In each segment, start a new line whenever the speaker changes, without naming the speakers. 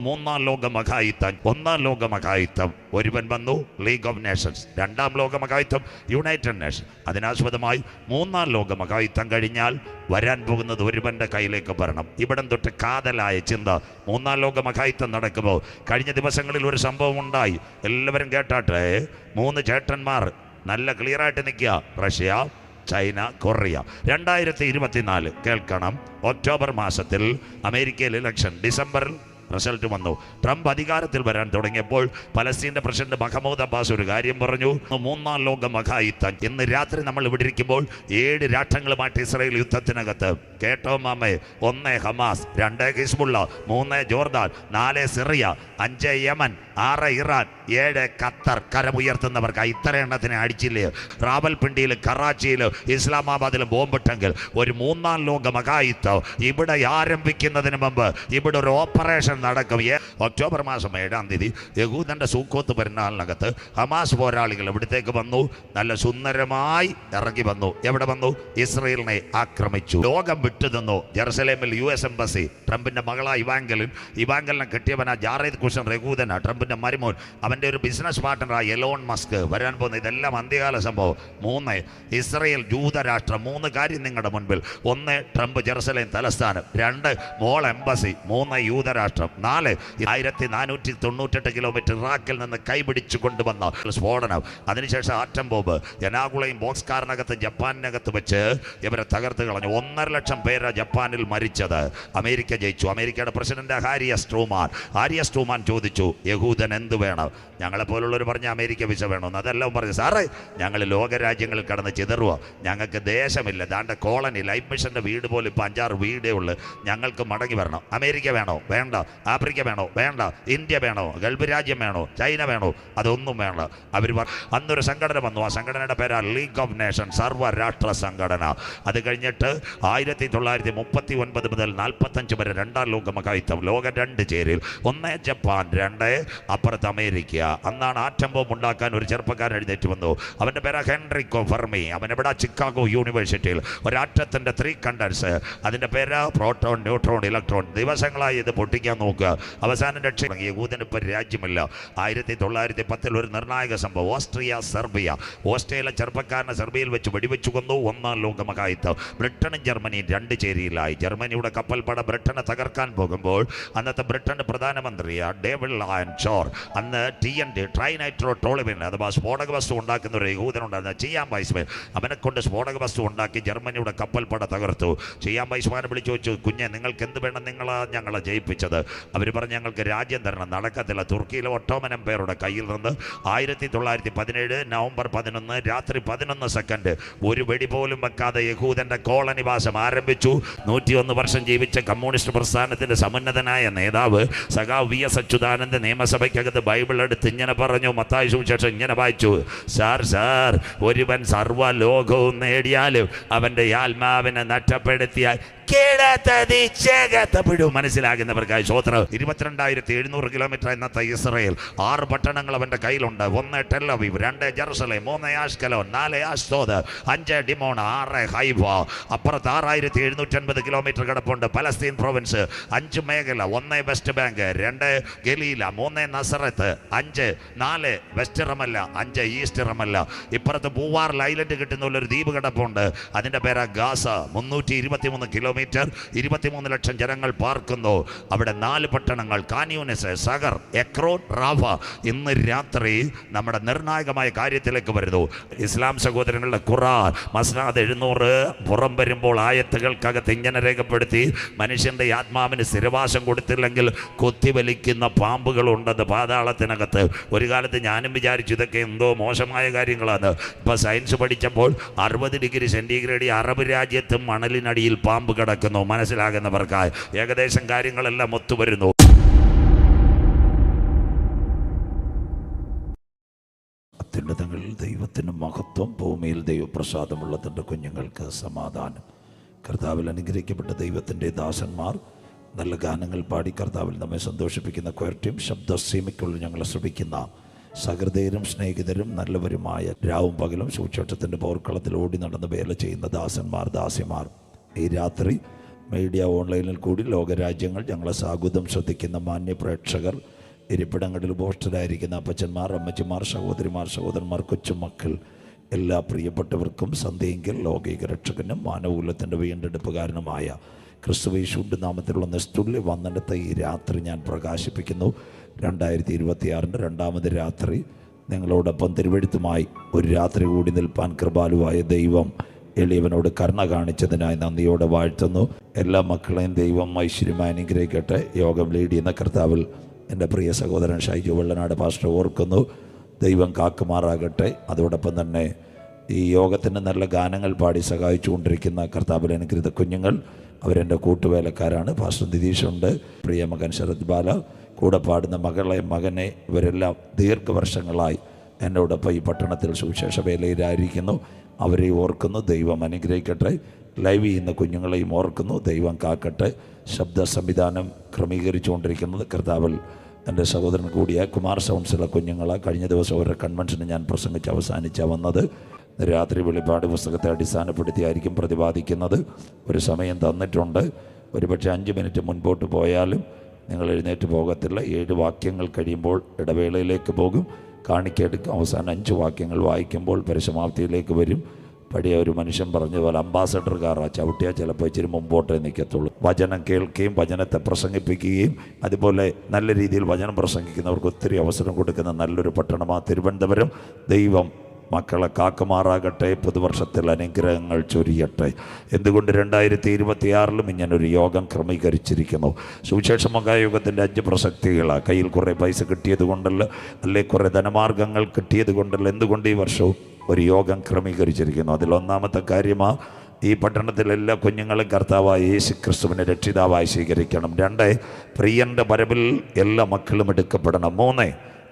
മൂന്നാം ലോക മഹായുദ്ധം, ഒന്നാം ലോക മഹായുദ്ധം ഒരുവൻ വന്നു, ലീഗ് ഓഫ് നേഷൻസ്. രണ്ടാം ലോക മഹായുദ്ധം യുണൈറ്റഡ് നേഷൻ. അതിനാസ്പദമായി മൂന്നാം ലോക മഹായുദ്ധം കഴിഞ്ഞാൽ വരാൻ പോകുന്നത് ഒരുവൻ്റെ കയ്യിലേക്ക് വരണം. ഇവിടം തൊട്ട് കാതലായ ചിന്ത. മൂന്നാം ലോക മഹായുദ്ധം നടക്കുമ്പോൾ കഴിഞ്ഞ ദിവസങ്ങളിൽ ഒരു സംഭവം ഉണ്ടായി. എല്ലാവരും കേട്ടാട്ടെ. 3 ചേട്ടന്മാർ നല്ല ക്ലിയറായിട്ട് നിൽക്കുക. Russia, China, Korea. 2024 കേൾക്കണം. ഒക്ടോബർ മാസത്തിൽ അമേരിക്കയിൽ ഇലക്ഷൻ, ഡിസംബറിൽ റിസൾട്ട് വന്നു. ട്രംപ് അധികാരത്തിൽ വരാൻ തുടങ്ങിയപ്പോൾ പലസ്തീൻ്റെ പ്രസിഡന്റ് മഹ്മൂദ് അബ്ബാസ് ഒരു കാര്യം പറഞ്ഞു. മൂന്നാം ലോക മഹായുദ്ധം. ഇന്ന് രാത്രി നമ്മൾ ഇവിടെ ഇരിക്കുമ്പോൾ 7 രാഷ്ട്രങ്ങളുമായിട്ട് ഇസ്രായേൽ യുദ്ധത്തിനകത്ത്. കേട്ടോ മാമേ. 1 Hamas, 2 Hezbollah, 3 Jordan, 4 Syria, 5 Yemen, 6 Iran, 7 Qatar. കരമുയർത്തുന്നവർക്ക് ഇത്ര എണ്ണത്തിനെ അടിച്ചില്ലേ? റാവൽപിണ്ടിയിൽ, കറാച്ചിയിൽ, ഇസ്ലാമാബാദിലും ബോംബിട്ടെങ്കിൽ ഒരു മൂന്നാം ലോക മഹായുദ്ധം ഇവിടെ ആരംഭിക്കുന്നതിന് മുമ്പ് ഇവിടെ ഒരു ഓപ്പറേഷൻ നടക്കും. ഒക്ടോബർ മാസം 7-ാം തീയതി യഹൂദന്റെ സൂക്കോത്ത് പെരുന്നാളിനകത്ത് ഹമാസ് പോരാളികൾ ഇവിടത്തേക്ക് വന്നു. നല്ല സുന്ദരമായി ഇറങ്ങി വന്നു. എവിടെ വന്നു? ഇസ്രയേലിനെ ആക്രമിച്ചു. ലോകം വിട്ടുനിന്നു. ജെറുസലേമിൽ US എംബസി. ട്രംപിന്റെ മകളാ ഇവാങ്കലിനെ കെട്ടിയവനാ ജാറേദ് കുഷൻ യഹൂദനാ, ട്രംപിന്റെ മരുമോൻ. അവന്റെ ഒരു ബിസിനസ് പാർട്ണറാ എലോൺ മസ്ക്. വരാൻ പോകുന്ന ഇതെല്ലാം അന്ത്യകാല സംഭവം. 3 ഇസ്രയേൽ ജൂതരാഷ്ട്രം. 3 കാര്യം നിങ്ങളുടെ മുൻപിൽ. 1 ട്രംപ് ജെറുസലേം തലസ്ഥാനം, 2 മോൾ എംബസി, 3 യൂതരാഷ്ട്രം, 4 1498 കിലോമീറ്റർ ഇറാഖിൽ നിന്ന് കൈപിടിച്ചു കൊണ്ടുവന്ന സ്ഫോടനം. അതിനുശേഷം ആറ്റം ബോംബ്. എനാകുളയും ബോക്സ് കാറിനകത്ത് ജപ്പാനിനകത്ത് വെച്ച് ഇവരെ തകർത്ത് കളഞ്ഞു. 1.5 ലക്ഷം പേരാ ജപ്പാനിൽ മരിച്ചത്. അമേരിക്ക ജയിച്ചു. അമേരിക്കയുടെ പ്രസിഡന്റ് ഹാരിയസ് ട്രൂമാൻ ചോദിച്ചു, യഹൂദൻ എന്ത് വേണം? ഞങ്ങളെപ്പോലുള്ളവർ പറഞ്ഞ അമേരിക്ക വിസ വേണമെന്ന്. അതെല്ലാം പറഞ്ഞു, സാറേ ഞങ്ങൾ ലോകരാജ്യങ്ങളിൽ കടന്ന് ചിതറുക, ഞങ്ങൾക്ക് ദേശമില്ല, ദാണ്ട കോളനി, ലൈഫ് മിഷന്റെ വീട് പോലും ഇപ്പോൾ 5-6 വീടേ ഉള്ളു, ഞങ്ങൾക്ക് മടങ്ങി വരണം. അമേരിക്ക വേണോ? വേണ്ട. ആഫ്രിക്ക വേണോ? വേണ്ട. ഇന്ത്യ വേണോ? ഗൾഫ് രാജ്യം വേണോ? ചൈന വേണോ? അതൊന്നും വേണ്ട. അവർ അന്നൊരു സംഘടന വന്നു. ആ സംഘടനയുടെ പേരാ ലീഗ് ഓഫ് നേഷൻ, സർവ്വരാഷ്ട്ര സംഘടന. അത് കഴിഞ്ഞിട്ട് 1939 മുതൽ 45 വരെ 2-ാം ലോക മഹായുദ്ധം. ലോകം 2 ചേരിൽ. 1 ജപ്പാൻ, 2 അപ്പുറത്ത് അമേരിക്ക. അന്നാണ് ആറ്റം ബോംബ് ഉണ്ടാക്കാൻ ഒരു ചെറുപ്പക്കാരൻ എഴുന്നേറ്റ് വന്നു. അവൻ്റെ പേരാ ഹെൻറിക്കോ ഫെർമി. അവൻ എവിടെ? ചിക്കാഗോ യൂണിവേഴ്സിറ്റിയിൽ. ഒരാറ്റത്തിൻ്റെ 3 കണ്ടൻസ്. അതിൻ്റെ പേരാ പ്രോട്ടോൺ, ന്യൂട്രോൺ, ഇലക്ട്രോൺ. ദിവസങ്ങളായി ഇത് പൊട്ടിക്കാൻ നോക്കുക. അവസാനം രക്ഷ. യഹൂദന് ഇപ്പോൾ രാജ്യമില്ല. 1910 ഒരു നിർണായക സംഭവം. Austria, Serbia. ഓസ്ട്രേലിയ ചെറുപ്പക്കാരനെ സെർബിയയിൽ വെച്ച് വെടിവെച്ചു കൊന്നു. 1-ാം ലോക മഹായുദ്ധം. ബ്രിട്ടനും ജർമ്മനിയും 2 ചേരിയിലായി. ജർമ്മനിയുടെ കപ്പൽപ്പട ബ്രിട്ടനെ തകർക്കാൻ പോകുമ്പോൾ അന്നത്തെ ബ്രിട്ടന്റെ പ്രധാനമന്ത്രിയാ ഡേവിഡ് ലയൺ ചോർ. അന്ന് TNT, ട്രൈനൈട്രോടോളുമിൻ, അഥവാ സ്ഫോടക വസ്തു ഉണ്ടാക്കുന്ന ഒരു യഹൂദനുണ്ടായിരുന്ന ചിയാം വൈസ്മാൻ. അവനെ കൊണ്ട് സ്ഫോടക വസ്തു ഉണ്ടാക്കി ജർമ്മനിയുടെ കപ്പൽപ്പട തകർത്തു. ചിയാം വൈസ്മാനെ വിളിച്ചു ചോദിച്ചു, കുഞ്ഞെ നിങ്ങൾക്ക് എന്ത് വേണം? ഞങ്ങളെ ജയിപ്പിച്ചത്. അവർ പറഞ്ഞു, ഞങ്ങൾക്ക് രാജ്യം തരണം. നടക്കത്തില്ല. തുർക്കിയിലെ ഒട്ടോമൻ എംപയറുടെ കയ്യിൽ നിന്ന് 1917 നവംബർ 11 രാത്രി 11 സെക്കൻഡ് ഒരു വെടി പോലും വെക്കാതെ യഹൂദന്റെ കോളനിവാസം ആരംഭിച്ചു. 101 വർഷം ജീവിച്ച കമ്മ്യൂണിസ്റ്റ് പ്രസ്ഥാനത്തിന്റെ സമുന്നതനായ നേതാവ് സഖാവ് VS അച്യുതാനന്ദ നിയമസഭയ്ക്കകത്ത് ബൈബിൾ എടുത്ത് ഇങ്ങനെ പറഞ്ഞു. മത്തായി സുവിശേഷം ഇങ്ങനെ വായിച്ചു, സാർ ഒരുവൻ സർവ്വലോകവും നേടിയാലും അവന്റെ ആത്മാവിനെ നഷ്ടപ്പെടുത്തിയാൽ മനസ്സിലാകുന്നവർക്കായി സ്വോത്രം. 22,700 കിലോമീറ്റർ ഇന്നത്തെ ഇസ്രയേൽ. 6 പട്ടണങ്ങൾ അവന്റെ കയ്യിലുണ്ട്. 1 ടെൽ അവീവ്, 2 ജെറുസലേം, 3 ആഷ്കലോൻ, 4 ആഷ്തോദ്, 5 ഡിമോണ, 6 ഹൈഫ. അപ്പുറത്ത് 6,750 കിലോമീറ്റർ കിടപ്പുണ്ട് പലസ്തീൻ പ്രൊവിൻസ്. 5 മേഖല. 1 west bank, 2 Galilee, 3 നസറത്ത്, 4 west റമല്ല, 5 east റമല്ല. ഇപ്പുറത്ത് പൂവാർ ഐലൻഡ് കിട്ടുന്ന ഒരു ദ്വീപ് കിടപ്പുണ്ട്. അതിന്റെ പേരാ ഗാസ. 323 കിലോമീറ്റർ, 23 ലക്ഷം ജനങ്ങൾ പാർക്കുന്നു. അവിടെ 4 പട്ടണങ്ങൾ, കാൻയൂനിസ്, സഗർ, എക്രോൺ, റാഫ. ഇന്ന് രാത്രി നമ്മുടെ നിർണായകമായ കാര്യത്തിലേക്ക് വരുന്നു. ഇസ്ലാം സഹോദരങ്ങളുടെ ഖുർആൻ മസ്നാദ് 700 പുറം വരുമ്പോൾ ആയത്തുകൾക്കകത്ത് ഇങ്ങനെ രേഖപ്പെടുത്തി, മനുഷ്യന്റെ ആത്മാവിന് സ്ഥിരവാസം കൊടുത്തില്ലെങ്കിൽ കൊത്തിവലിക്കുന്ന പാമ്പുകളുണ്ടെന്ന് പാതാളത്തിനകത്ത്. ഒരു കാലത്ത് ഞാനും വിചാരിച്ചു ഇതൊക്കെ എന്തോ മോശമായ കാര്യങ്ങളാണ്. ഇപ്പൊ സയൻസ് പഠിച്ചപ്പോൾ 60 ഡിഗ്രി സെന്റിഗ്രേഡ് അറബ് രാജ്യത്തും മണലിനടിയിൽ പാമ്പ് കിടക്കുന്നു. മനസ്സിലാകുന്നവർക്കായി ഏകദേശം കാര്യങ്ങളെല്ലാം ഒത്തുവരുന്നു. അത്യുന്നതങ്ങളിൽ ദൈവത്തിന് മഹത്വം, ഭൂമിയിൽ ദൈവപ്രസാദമുള്ള തൻ്റെ കുഞ്ഞുങ്ങൾക്ക് സമാധാനം. കർത്താവിൽ അനുഗ്രഹിക്കപ്പെട്ട ദൈവത്തിൻ്റെ ദാസന്മാർ നല്ല ഗാനങ്ങൾ പാടി കർത്താവിൽ നമ്മെ സന്തോഷിപ്പിക്കുന്ന ക്വയർട്ടിയും ശബ്ദസീമയ്ക്കുള്ളിൽ ഞങ്ങളെ ശ്രമിക്കുന്ന സഹൃദയരും സ്നേഹിതരും നല്ലവരുമായ രാവും പകലും സുവിശേഷത്തിൻ്റെ പോർക്കളത്തിൽ ഓടി നടന്ന് വേല ചെയ്യുന്ന ദാസന്മാർ, ദാസിമാർ, ഈ രാത്രി
മീഡിയ ഓൺലൈനിൽ കൂടി ലോകരാജ്യങ്ങൾ ഞങ്ങളെ സാഗുതം ശ്രദ്ധിക്കുന്ന മാന്യ പ്രേക്ഷകർ, ഇരിപ്പിടങ്ങളിൽ പോസ്റ്ററായിരിക്കുന്ന അപ്പച്ചന്മാർ, അമ്മച്ചിമാർ, സഹോദരിമാർ, സഹോദരന്മാർ, കൊച്ചുമക്കൾ, എല്ലാ പ്രിയപ്പെട്ടവർക്കും സന്ധ്യയെങ്കിൽ ലോകൈക രക്ഷകനും മാനവകുലത്തിൻ്റെ വീണ്ടെടുപ്പുകാരനുമായ ക്രിസ്തുയേശുവിൻ്റെ നാമത്തിലുള്ള നിസ്തുല്യ വന്ദനത്തെ ഈ രാത്രി ഞാൻ പ്രകാശിപ്പിക്കുന്നു. 2026 രണ്ടാമത് രാത്രി നിങ്ങളോടൊപ്പം തിരുവെഴുത്തുമായി ഒരു രാത്രി കൂടി നിൽപ്പാൻ കൃപാലുവായ ദൈവം എളിയവനോട് കരുണ കാണിച്ചതിനായി നന്ദിയോടെ വാഴ്ത്തുന്നു. എല്ലാ മക്കളെയും ദൈവം ഐശ്വര്യമായി അനുഗ്രഹിക്കട്ടെ. യോഗം ലീഡ് ചെയ്യുന്ന കർത്താവിൽ എൻ്റെ പ്രിയ സഹോദരൻ ഷൈജു വെള്ളനാട് പാസ്റ്റർ ഓർക്കുന്നു. ദൈവം കാക്കുമാറാകട്ടെ. അതോടൊപ്പം തന്നെ ഈ യോഗത്തിന് നല്ല ഗാനങ്ങൾ പാടി സഹായിച്ചുകൊണ്ടിരിക്കുന്ന കർത്താവിൽ അനുഗ്രഹിത കുഞ്ഞുങ്ങൾ, അവരെൻ്റെ കൂട്ടുവേലക്കാരാണ്. പാസ്റ്റർ നിതീഷുണ്ട്, പ്രിയ മകൻ ശരത് ബാല, കൂടെ പാടുന്ന മകനെ ഇവരെല്ലാം ദീർഘവർഷങ്ങളായി എന്നോടൊപ്പം ഈ പട്ടണത്തിൽ സുവിശേഷ വേലയിലായിരിക്കുന്നു. അവരെ ഓർക്കുന്നു. ദൈവം അനുഗ്രഹിക്കട്ടെ. ലൈവ് ചെയ്യുന്ന കുഞ്ഞുങ്ങളെയും ഓർക്കുന്നു. ദൈവം കാക്കട്ടെ. ശബ്ദ സംവിധാനം ക്രമീകരിച്ചുകൊണ്ടിരിക്കുന്നത് കർത്താവിൽ എൻ്റെ സഹോദരൻ കൂടിയ കുമാർ സൗണ്ട്സിലെ കുഞ്ഞുങ്ങളെ കഴിഞ്ഞ ദിവസം അവരുടെ കൺവെൻഷന് ഞാൻ പ്രസംഗിച്ച് അവസാനിച്ചാണ് വന്നത്. രാത്രി വെളിപ്പാട് പുസ്തകത്തെ അടിസ്ഥാനപ്പെടുത്തിയായിരിക്കും പ്രതിപാദിക്കുന്നത്. ഒരു സമയം തന്നിട്ടുണ്ട്. ഒരുപക്ഷെ 5 മിനിറ്റ് മുൻപോട്ട് പോയാലും നിങ്ങൾ എഴുന്നേറ്റ് പോകത്തില്ല. 7 വാക്യങ്ങൾ കഴിയുമ്പോൾ ഇടവേളയിലേക്ക് പോകും, കാണിക്കെടുക്കും. അവസാനം 5 വാക്യങ്ങൾ വായിക്കുമ്പോൾ പരിസമാപ്തിയിലേക്ക് വരും. പഴയ ഒരു മനുഷ്യൻ പറഞ്ഞതുപോലെ അംബാസഡർ കാറാ ചവിട്ടിയാൽ ചിലപ്പോൾ ഇച്ചിരി മുമ്പോട്ടേ നിൽക്കത്തുള്ളൂ. വചനം കേൾക്കുകയും വചനത്തെ പ്രസംഗിപ്പിക്കുകയും അതുപോലെ നല്ല രീതിയിൽ വചനം പ്രസംഗിക്കുന്നവർക്ക് ഒത്തിരി അവസരം കൊടുക്കുന്ന നല്ലൊരു പട്ടണമാണ് തിരുവനന്തപുരം. ദൈവം മക്കളെ കാക്കുമാറാകട്ടെ. പുതുവർഷത്തിൽ അനുഗ്രഹങ്ങൾ ചൊരിയട്ടെ. എന്തുകൊണ്ട് 2026 ഇങ്ങനൊരു യോഗം ക്രമീകരിച്ചിരിക്കുന്നു? സുവിശേഷ മഹായോഗത്തിൻ്റെ 5 പ്രസക്തികളാണ്. കയ്യിൽ കുറേ പൈസ കിട്ടിയത് കൊണ്ടല്ല, അല്ലെ കുറേ ധനമാർഗങ്ങൾ കിട്ടിയത് കൊണ്ടല്ല. എന്തുകൊണ്ട് ഈ വർഷവും ഒരു യോഗം ക്രമീകരിച്ചിരിക്കുന്നു? അതിലൊന്നാമത്തെ കാര്യമാണ് ഈ പട്ടണത്തിലെ എല്ലാ കുഞ്ഞുങ്ങളും കർത്താവായ യേശു ക്രിസ്തുവിനെ രക്ഷിതാവായി സ്വീകരിക്കണം. 2, പ്രിയൻ്റെ വരവിൽ എല്ലാ മക്കളും എടുക്കപ്പെടണം. 3,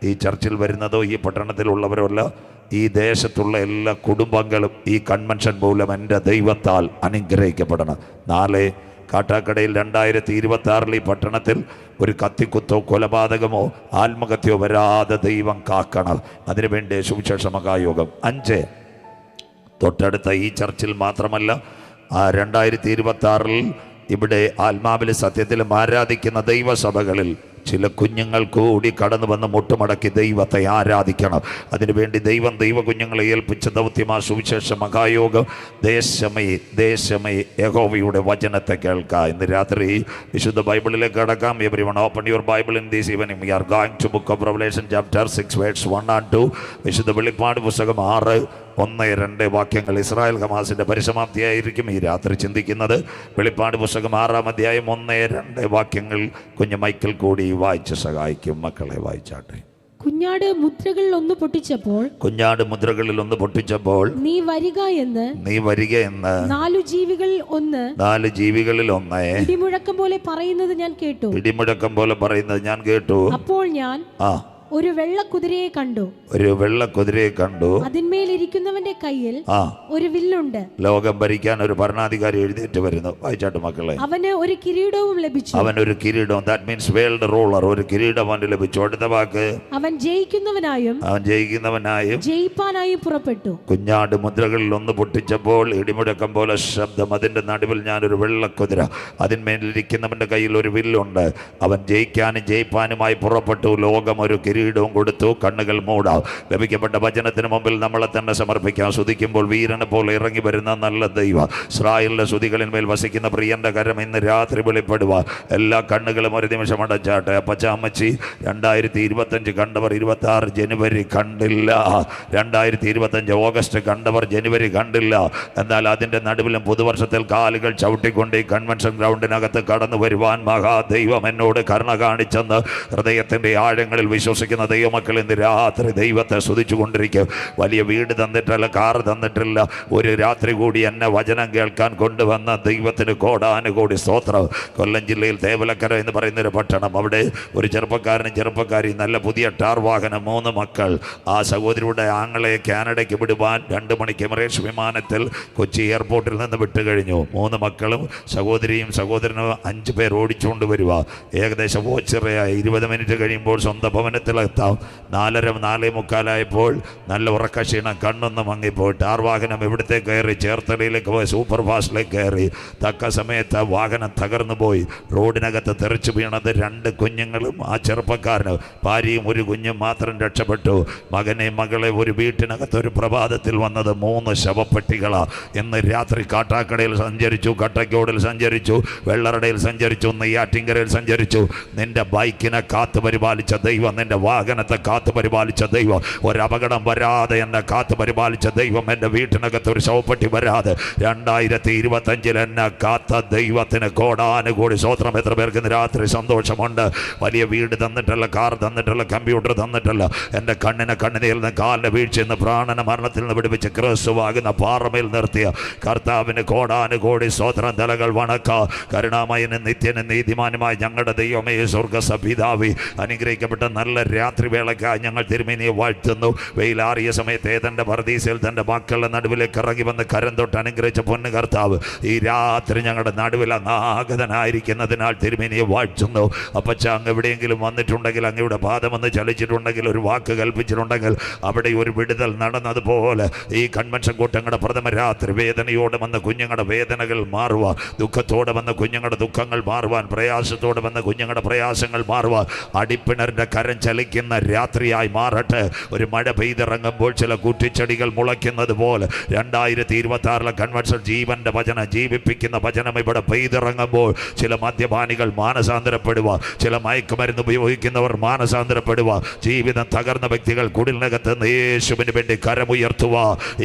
ഈ ചർച്ചിൽ വരുന്നതോ ഈ പട്ടണത്തിലുള്ളവരോ അല്ല, ഈ ദേശത്തുള്ള എല്ലാ കുടുംബങ്ങളും ഈ കൺവെൻഷൻ മൂലം എൻ്റെ ദൈവത്താൽ അനുഗ്രഹിക്കപ്പെടണം. 4, കാട്ടാക്കടയിൽ 2026 ഈ പട്ടണത്തിൽ ഒരു കത്തിക്കുത്തോ കൊലപാതകമോ ആത്മഹത്യോ വരാതെ ദൈവം കാക്കണം. അതിനുവേണ്ടി സുവിശേഷ മഹായോഗം. 5, തൊട്ടടുത്ത ഈ ചർച്ചിൽ മാത്രമല്ല 2026 ഇവിടെ ആത്മാവിലെ സത്യത്തിലും ആരാധിക്കുന്ന ദൈവസഭകളിൽ ചില കുഞ്ഞുങ്ങൾ കൂടി കടന്നു വന്ന് മുട്ടുമടക്കി ദൈവത്തെ ആരാധിക്കണം. അതിനുവേണ്ടി ദൈവം ദൈവ കുഞ്ഞുങ്ങളെ ഏൽപ്പിച്ച ദൗത്യമാ സുവിശേഷ മഹായോഗം. ദേശമേ യഹോവയുടെ വചനത്തെ കേൾക്കുക. ഇന്ന് രാത്രി വിശുദ്ധ ബൈബിളിലേക്ക് കടക്കാം. Everyone open your Bible in this evening. We are going to book of revelation chapter 6 words 1 and 2. വിശുദ്ധ വെളിപ്പാട് പുസ്തകം 6, 1, 2 വാക്യങ്ങൾ. ഇസ്രായേൽ ഹമാസിൻ്റെ പരിസമാപ്തിയായിരിക്കും ഈ രാത്രി ചിന്തിക്കുന്നത്. വെളിപ്പാട് പുസ്തകം 6-ാം അധ്യായം 1, 2 വാക്യങ്ങൾ കുഞ്ഞു മൈക്കിൾ കൂടി വായിച്ച് സഹായിക്കും. മക്കളെ വായിച്ചാട്ടെ.
കുഞ്ഞാട് മുദ്രകളിൽ ഒന്ന് പൊട്ടിച്ചപ്പോൾ നീ വരിക എന്ന് 4 ജീവികളിൽ ഒന്ന് ഇടിമുഴക്കം പോലെ പറയുന്നത് ഞാൻ കേട്ടു. അപ്പോൾ ഞാൻ ഒരു വെള്ളക്കുതിരയെ കണ്ടു. അതിന്മേൽ ഇരിക്കുന്നവന്റെ കയ്യിൽ ഒരു വില്ലുണ്ട്.
ലോകം ഭരിക്കാൻ ഒരു ഭരണാധികാരി എഴുന്നേറ്റ് വരുന്നു. വായിച്ചാട്ട് മക്കളെ.
അവന് ഒരു കിരീടവും ലഭിച്ചു.
That means world ruler. ഒരു കിരീടം അവന് ലഭിച്ചു. അടുത്ത വാക്ക്,
അവൻ ജയിക്കുന്നവനായും ജയിപ്പാനായും പുറപ്പെട്ടു.
കുഞ്ഞാട് മുദ്രകളിൽ ഒന്ന് പൊട്ടിച്ചപ്പോൾ ഇടിമുഴക്കം പോലെ ശബ്ദം. അതിന്റെ നടുവിൽ ഞാനൊരു വെള്ളക്കുതിര, അതിന്മേലിരിക്കുന്നവന്റെ കയ്യിൽ ഒരു വില്ലുണ്ട്. അവൻ ജയിക്കാനും ജയിപ്പാനുമായി പുറപ്പെട്ടു. ലോകം ഒരു കിരീടവും കൊടുത്തു. കണ്ണുകൾ മൂടാം. ലഭിക്കപ്പെട്ട വചനത്തിന് മുമ്പിൽ നമ്മളെ തന്നെ സമർപ്പിക്കാം. സ്തുതിക്കുമ്പോൾ വീരനെ പോലെ ഇറങ്ങി വരുന്ന നല്ല ദൈവം, ഇസ്രായേലിന്റെ സ്തുതികളിന്മേൽ വസിക്കുന്ന പ്രിയന്റെ കരം ഇന്ന് രാത്രി വെളിപ്പെടുക. എല്ലാ കണ്ണുകളും ഒരു നിമിഷം അടച്ചാട്ടെ. അപ്പച്ചാമ്മച്ചി 2025 കണ്ടവർ 26 ജനുവരി കണ്ടില്ല. 2025 ഓഗസ്റ്റ് കണ്ടവർ ജനുവരി കണ്ടില്ല. എന്നാൽ അതിൻ്റെ നടുവിലും പുതുവർഷത്തിൽ കാലുകൾ ചവിട്ടിക്കൊണ്ട് ഈ കൺവെൻഷൻ ഗ്രൗണ്ടിനകത്ത് കടന്നു വരുവാൻ മഹാദൈവം എന്നോട് കരുണ കാണിച്ചെന്ന് ഹൃദയത്തിൻ്റെ ആഴങ്ങളിൽ വിശ്വസിക്കുന്ന ദൈവമക്കൾ ഇന്ന് രാത്രി ദൈവത്തെ സ്തുതിച്ചു കൊണ്ടിരിക്കും. വലിയ വീട് തന്നിട്ടല്ല, കാർ തന്നിട്ടില്ല, ഒരു രാത്രി കൂടി എന്നെ വചനം കേൾക്കാൻ കൊണ്ടുവന്ന ദൈവത്തിന് കോടാനുകോടി സ്തോത്രം. കൊല്ലം ജില്ലയിൽ തേവലക്കര എന്ന് പറയുന്നൊരു പട്ടണം. അവിടെ ഒരു ചെറുപ്പക്കാരി, നല്ല പുതിയ ടാർ വാഹനം, 3 മക്കൾ. ആ സഹോദരിയുടെ ആങ്ങളെ കാനഡയ്ക്ക് വിടുവാൻ 2 മണിക്ക് എമിറേറ്റ്സ് വിമാനത്തിൽ കൊച്ചി എയർപോർട്ടിൽ നിന്ന് വിട്ടു കഴിഞ്ഞു. 3 മക്കളും സഹോദരിയും സഹോദരനും 5 പേർ ഓടിച്ചുകൊണ്ട് വരിക. ഏകദേശം 20 മിനിറ്റ് കഴിയുമ്പോൾ സ്വന്തം ഭവനത്തിൽ
സ്ഥലത്താം. 4:45 നല്ല ഉറക്കക്ഷീണം, കണ്ണൊന്ന് മങ്ങിപ്പോയിട്ട് വാഹനം ഇവിടുത്തെ കയറി ചേർത്തലയിലേക്ക് പോയി സൂപ്പർ ഫാസ്റ്റിലേക്ക് കയറി. തക്ക സമയത്ത് വാഹനം തകർന്നു പോയി. റോഡിനകത്ത് തെറിച്ചു വീണത് 2 കുഞ്ഞുങ്ങളും ആ ചെറുപ്പക്കാരന് ഭാര്യയും ഒരു കുഞ്ഞും മാത്രം രക്ഷപ്പെട്ടു. മകനെ മകളെ ഒരു വീട്ടിനകത്ത് ഒരു പ്രഭാതത്തിൽ വന്നത് 3 ശവപ്പെട്ടികളാണ്. ഇന്ന് രാത്രി കാട്ടാക്കടയിൽ സഞ്ചരിച്ചു, കട്ടക്കോടിൽ സഞ്ചരിച്ചു, വെള്ളറടയിൽ സഞ്ചരിച്ചു, നെയ്യാറ്റിങ്കരയിൽ സഞ്ചരിച്ചു. നിന്റെ ബൈക്കിനെ കാത്തു പരിപാലിച്ച ദൈവം, നിന്റെ വാഹനത്തെ കാത്തു പരിപാലിച്ച ദൈവം, ഒരപകടം വരാതെ എന്നെ കാത്തു പരിപാലിച്ച ദൈവം, എൻ്റെ വീട്ടിനകത്ത് ഒരു ശവപ്പെട്ടി വരാതെ 2025 എന്നെ കാത്ത ദൈവത്തിന് കോടാനുകൂടി സ്തോത്രം. എത്ര പേർക്ക് ഇന്ന് രാത്രി സന്തോഷമുണ്ട്? വലിയ വീട് തന്നിട്ടല്ല, കാർ തന്നിട്ടല്ല, കമ്പ്യൂട്ടർ തന്നിട്ടല്ല, എൻ്റെ കണ്ണിനെ കണ്ണിനയിൽ നിന്ന് കാലിൻ്റെ വീഴ്ചയിൽ നിന്ന് പ്രാണന മരണത്തിൽ നിന്ന് വിടുവിച്ച് ക്രിസ്തുവാകുന്ന പാറമേൽ നിർത്തിയ കർത്താവിന് കോടാനുകൂടി സ്തോത്രം. തലകൾ വണക്ക. കരുണാമയനും നിത്യനും നീതിമാനുമായ ഞങ്ങളുടെ ദൈവമേ, സ്വർഗ്ഗസപിതാവേ, അനുഗ്രഹിക്കപ്പെട്ട നല്ല രാത്രി വേളയ്ക്കായി ഞങ്ങൾ തിരുമേനിയെ വാഴ്ത്തുന്നു. വെയിലാറിയ സമയത്ത് ഏതൻ്റെ പർദീസയിൽ തൻ്റെ മക്കളുടെ നടുവിലേക്ക് ഇറങ്ങി വന്ന് കരം തൊട്ട് അനുഗ്രഹിച്ച പൊന്നു കർത്താവ്, ഈ രാത്രി ഞങ്ങളുടെ നടുവിൽ അങ്ങാഗതനായിരിക്കുന്നതിനാൽ തിരുമേനിയെ വാഴ്ത്തുന്നു. അപ്പച്ച, അങ്ങ് എവിടെയെങ്കിലും വന്നിട്ടുണ്ടെങ്കിൽ, അങ്ങയുടെ പാദമൊന്ന് ചലിച്ചിട്ടുണ്ടെങ്കിൽ, ഒരു വാക്ക് കൽപ്പിച്ചിട്ടുണ്ടെങ്കിൽ, അവിടെ ഒരു വിടുതൽ നടന്നതുപോലെ ഈ കൺവെൻഷൻ കൂട്ടങ്ങളുടെ പ്രഥമ രാത്രി വേദനയോടെ വന്ന കുഞ്ഞുങ്ങളുടെ വേദനകൾ മാറുവാൻ, ദുഃഖത്തോടെ വന്ന കുഞ്ഞുങ്ങളുടെ ദുഃഖങ്ങൾ മാറുവാൻ, പ്രയാസത്തോടെ വന്ന കുഞ്ഞുങ്ങളുടെ പ്രയാസങ്ങൾ മാറുവാൻ, അടിപ്പിണറിൻ്റെ കരം ചലിക്കുന്ന രാത്രിയായി മാറട്ടെ. ഒരു മഴ പെയ്തിറങ്ങുമ്പോൾ ചില കുറ്റിച്ചെടികൾ മുളയ്ക്കുന്നത് പോലെ 2026 കൺവെൻഷൻ ജീവന്റെ വചനം, ജീവിപ്പിക്കുന്ന വചനം ഇവിടെ പെയ്തിറങ്ങുമ്പോൾ ചില മദ്യപാനികൾ മാനസാന്തരപ്പെടുക, ചില മയക്കുമരുന്ന് ഉപയോഗിക്കുന്നവർ മാനസാന്തരപ്പെടുക, ജീവിതം തകർന്ന വ്യക്തികൾ കുടിലിനകത്ത് യേശുവിന് വേണ്ടി കരമുയർത്തുക.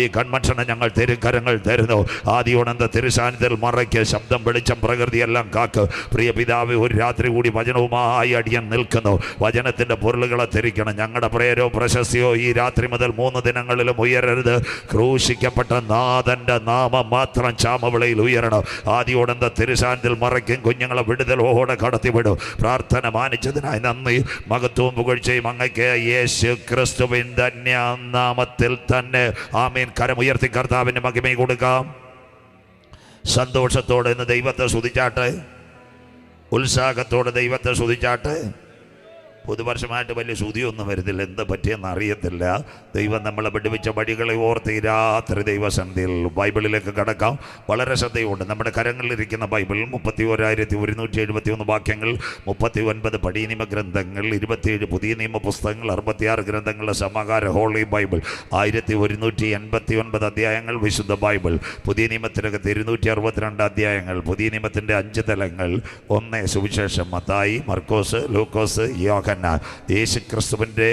ഈ കൺവെൻഷന് ഞങ്ങൾ തിരുക്കരങ്ങൾ തരുന്നു. ആദിയോടന്ത തിരുസാന്നിധ്യത്തിൽ മറയ്ക്ക്, ശബ്ദം, വെളിച്ചം, പ്രകൃതിയെല്ലാം കാക്ക്. പ്രിയ പിതാവ്, ഒരു രാത്രി കൂടി വചനവുമായി അടിയൻ നിൽക്കുന്നു. വചനത്തിൻ്റെ പൊരുളുകളെ തിരിക്കണം. ഞങ്ങളുടെ പ്രേരോ പ്രശസ്തിയോ ഈ രാത്രി മുതൽ 3 ദിനങ്ങളിലും ഉയരരുത്. ക്രൂശിക്കപ്പെട്ട നാഥൻ്റെ നാമം മാത്രം ചാമവിളയിൽ ഉയരണം. ആദിയോടന്ത തിരുസാന്നിധ്യത്തിൽ മറയ്ക്കും കുഞ്ഞുങ്ങളെ വിടുതലോടെ കടത്തിവിടും. പ്രാർത്ഥന മാനിച്ചതിനായി നന്ദി. മഹത്വവും പുകഴ്ചയും അങ്ങയ്ക്ക് യേശു ക്രിസ്തുവിൻ ധന്യനാമത്തിൽ തന്നെ. ആമേൻ. കരമുയർത്തി കർത്താവിന് മഹിമ കൊടുക്കാം. സന്തോഷത്തോടെ ഇന്ന് ദൈവത്തെ സ്തുതിച്ചാട്ടെ. ഉത്സാഹത്തോടെ ദൈവത്തെ സ്തുതിച്ചാട്ടെ. പുതുവർഷമായിട്ട് വലിയ ശ്രുതിയൊന്നും വരുന്നില്ല, എന്താ പറ്റിയെന്ന് അറിയത്തില്ല. ദൈവം നമ്മളെ വിടുവിച്ച വഴികളെ ഓർത്ത് ഈ രാത്രി ദൈവസന്ധിയിൽ ബൈബിളിലേക്ക് കടക്കാം. വളരെ ശ്രദ്ധയുണ്ട്. നമ്മുടെ കരങ്ങളിലിരിക്കുന്ന ബൈബിൾ 31,171 വാക്യങ്ങൾ, 39 പഴയ നിയമ ഗ്രന്ഥങ്ങൾ, 27 പുതിയ നിയമ പുസ്തകങ്ങൾ, 66 ഗ്രന്ഥങ്ങളുടെ സമാഹാര ഹോളി ബൈബിൾ, 1189 അധ്യായങ്ങൾ വിശുദ്ധ ബൈബിൾ. പുതിയ നിയമത്തിനകത്ത് 262 അധ്യായങ്ങൾ. പുതിയ നിയമത്തിൻ്റെ 5 തലങ്ങൾ. 1 സുവിശേഷം, മത്തായി, മർക്കോസ്, ലൂക്കോസ്, യോഹന്നാൻ. യേശു ക്രിസ്തുവിൻ്റെ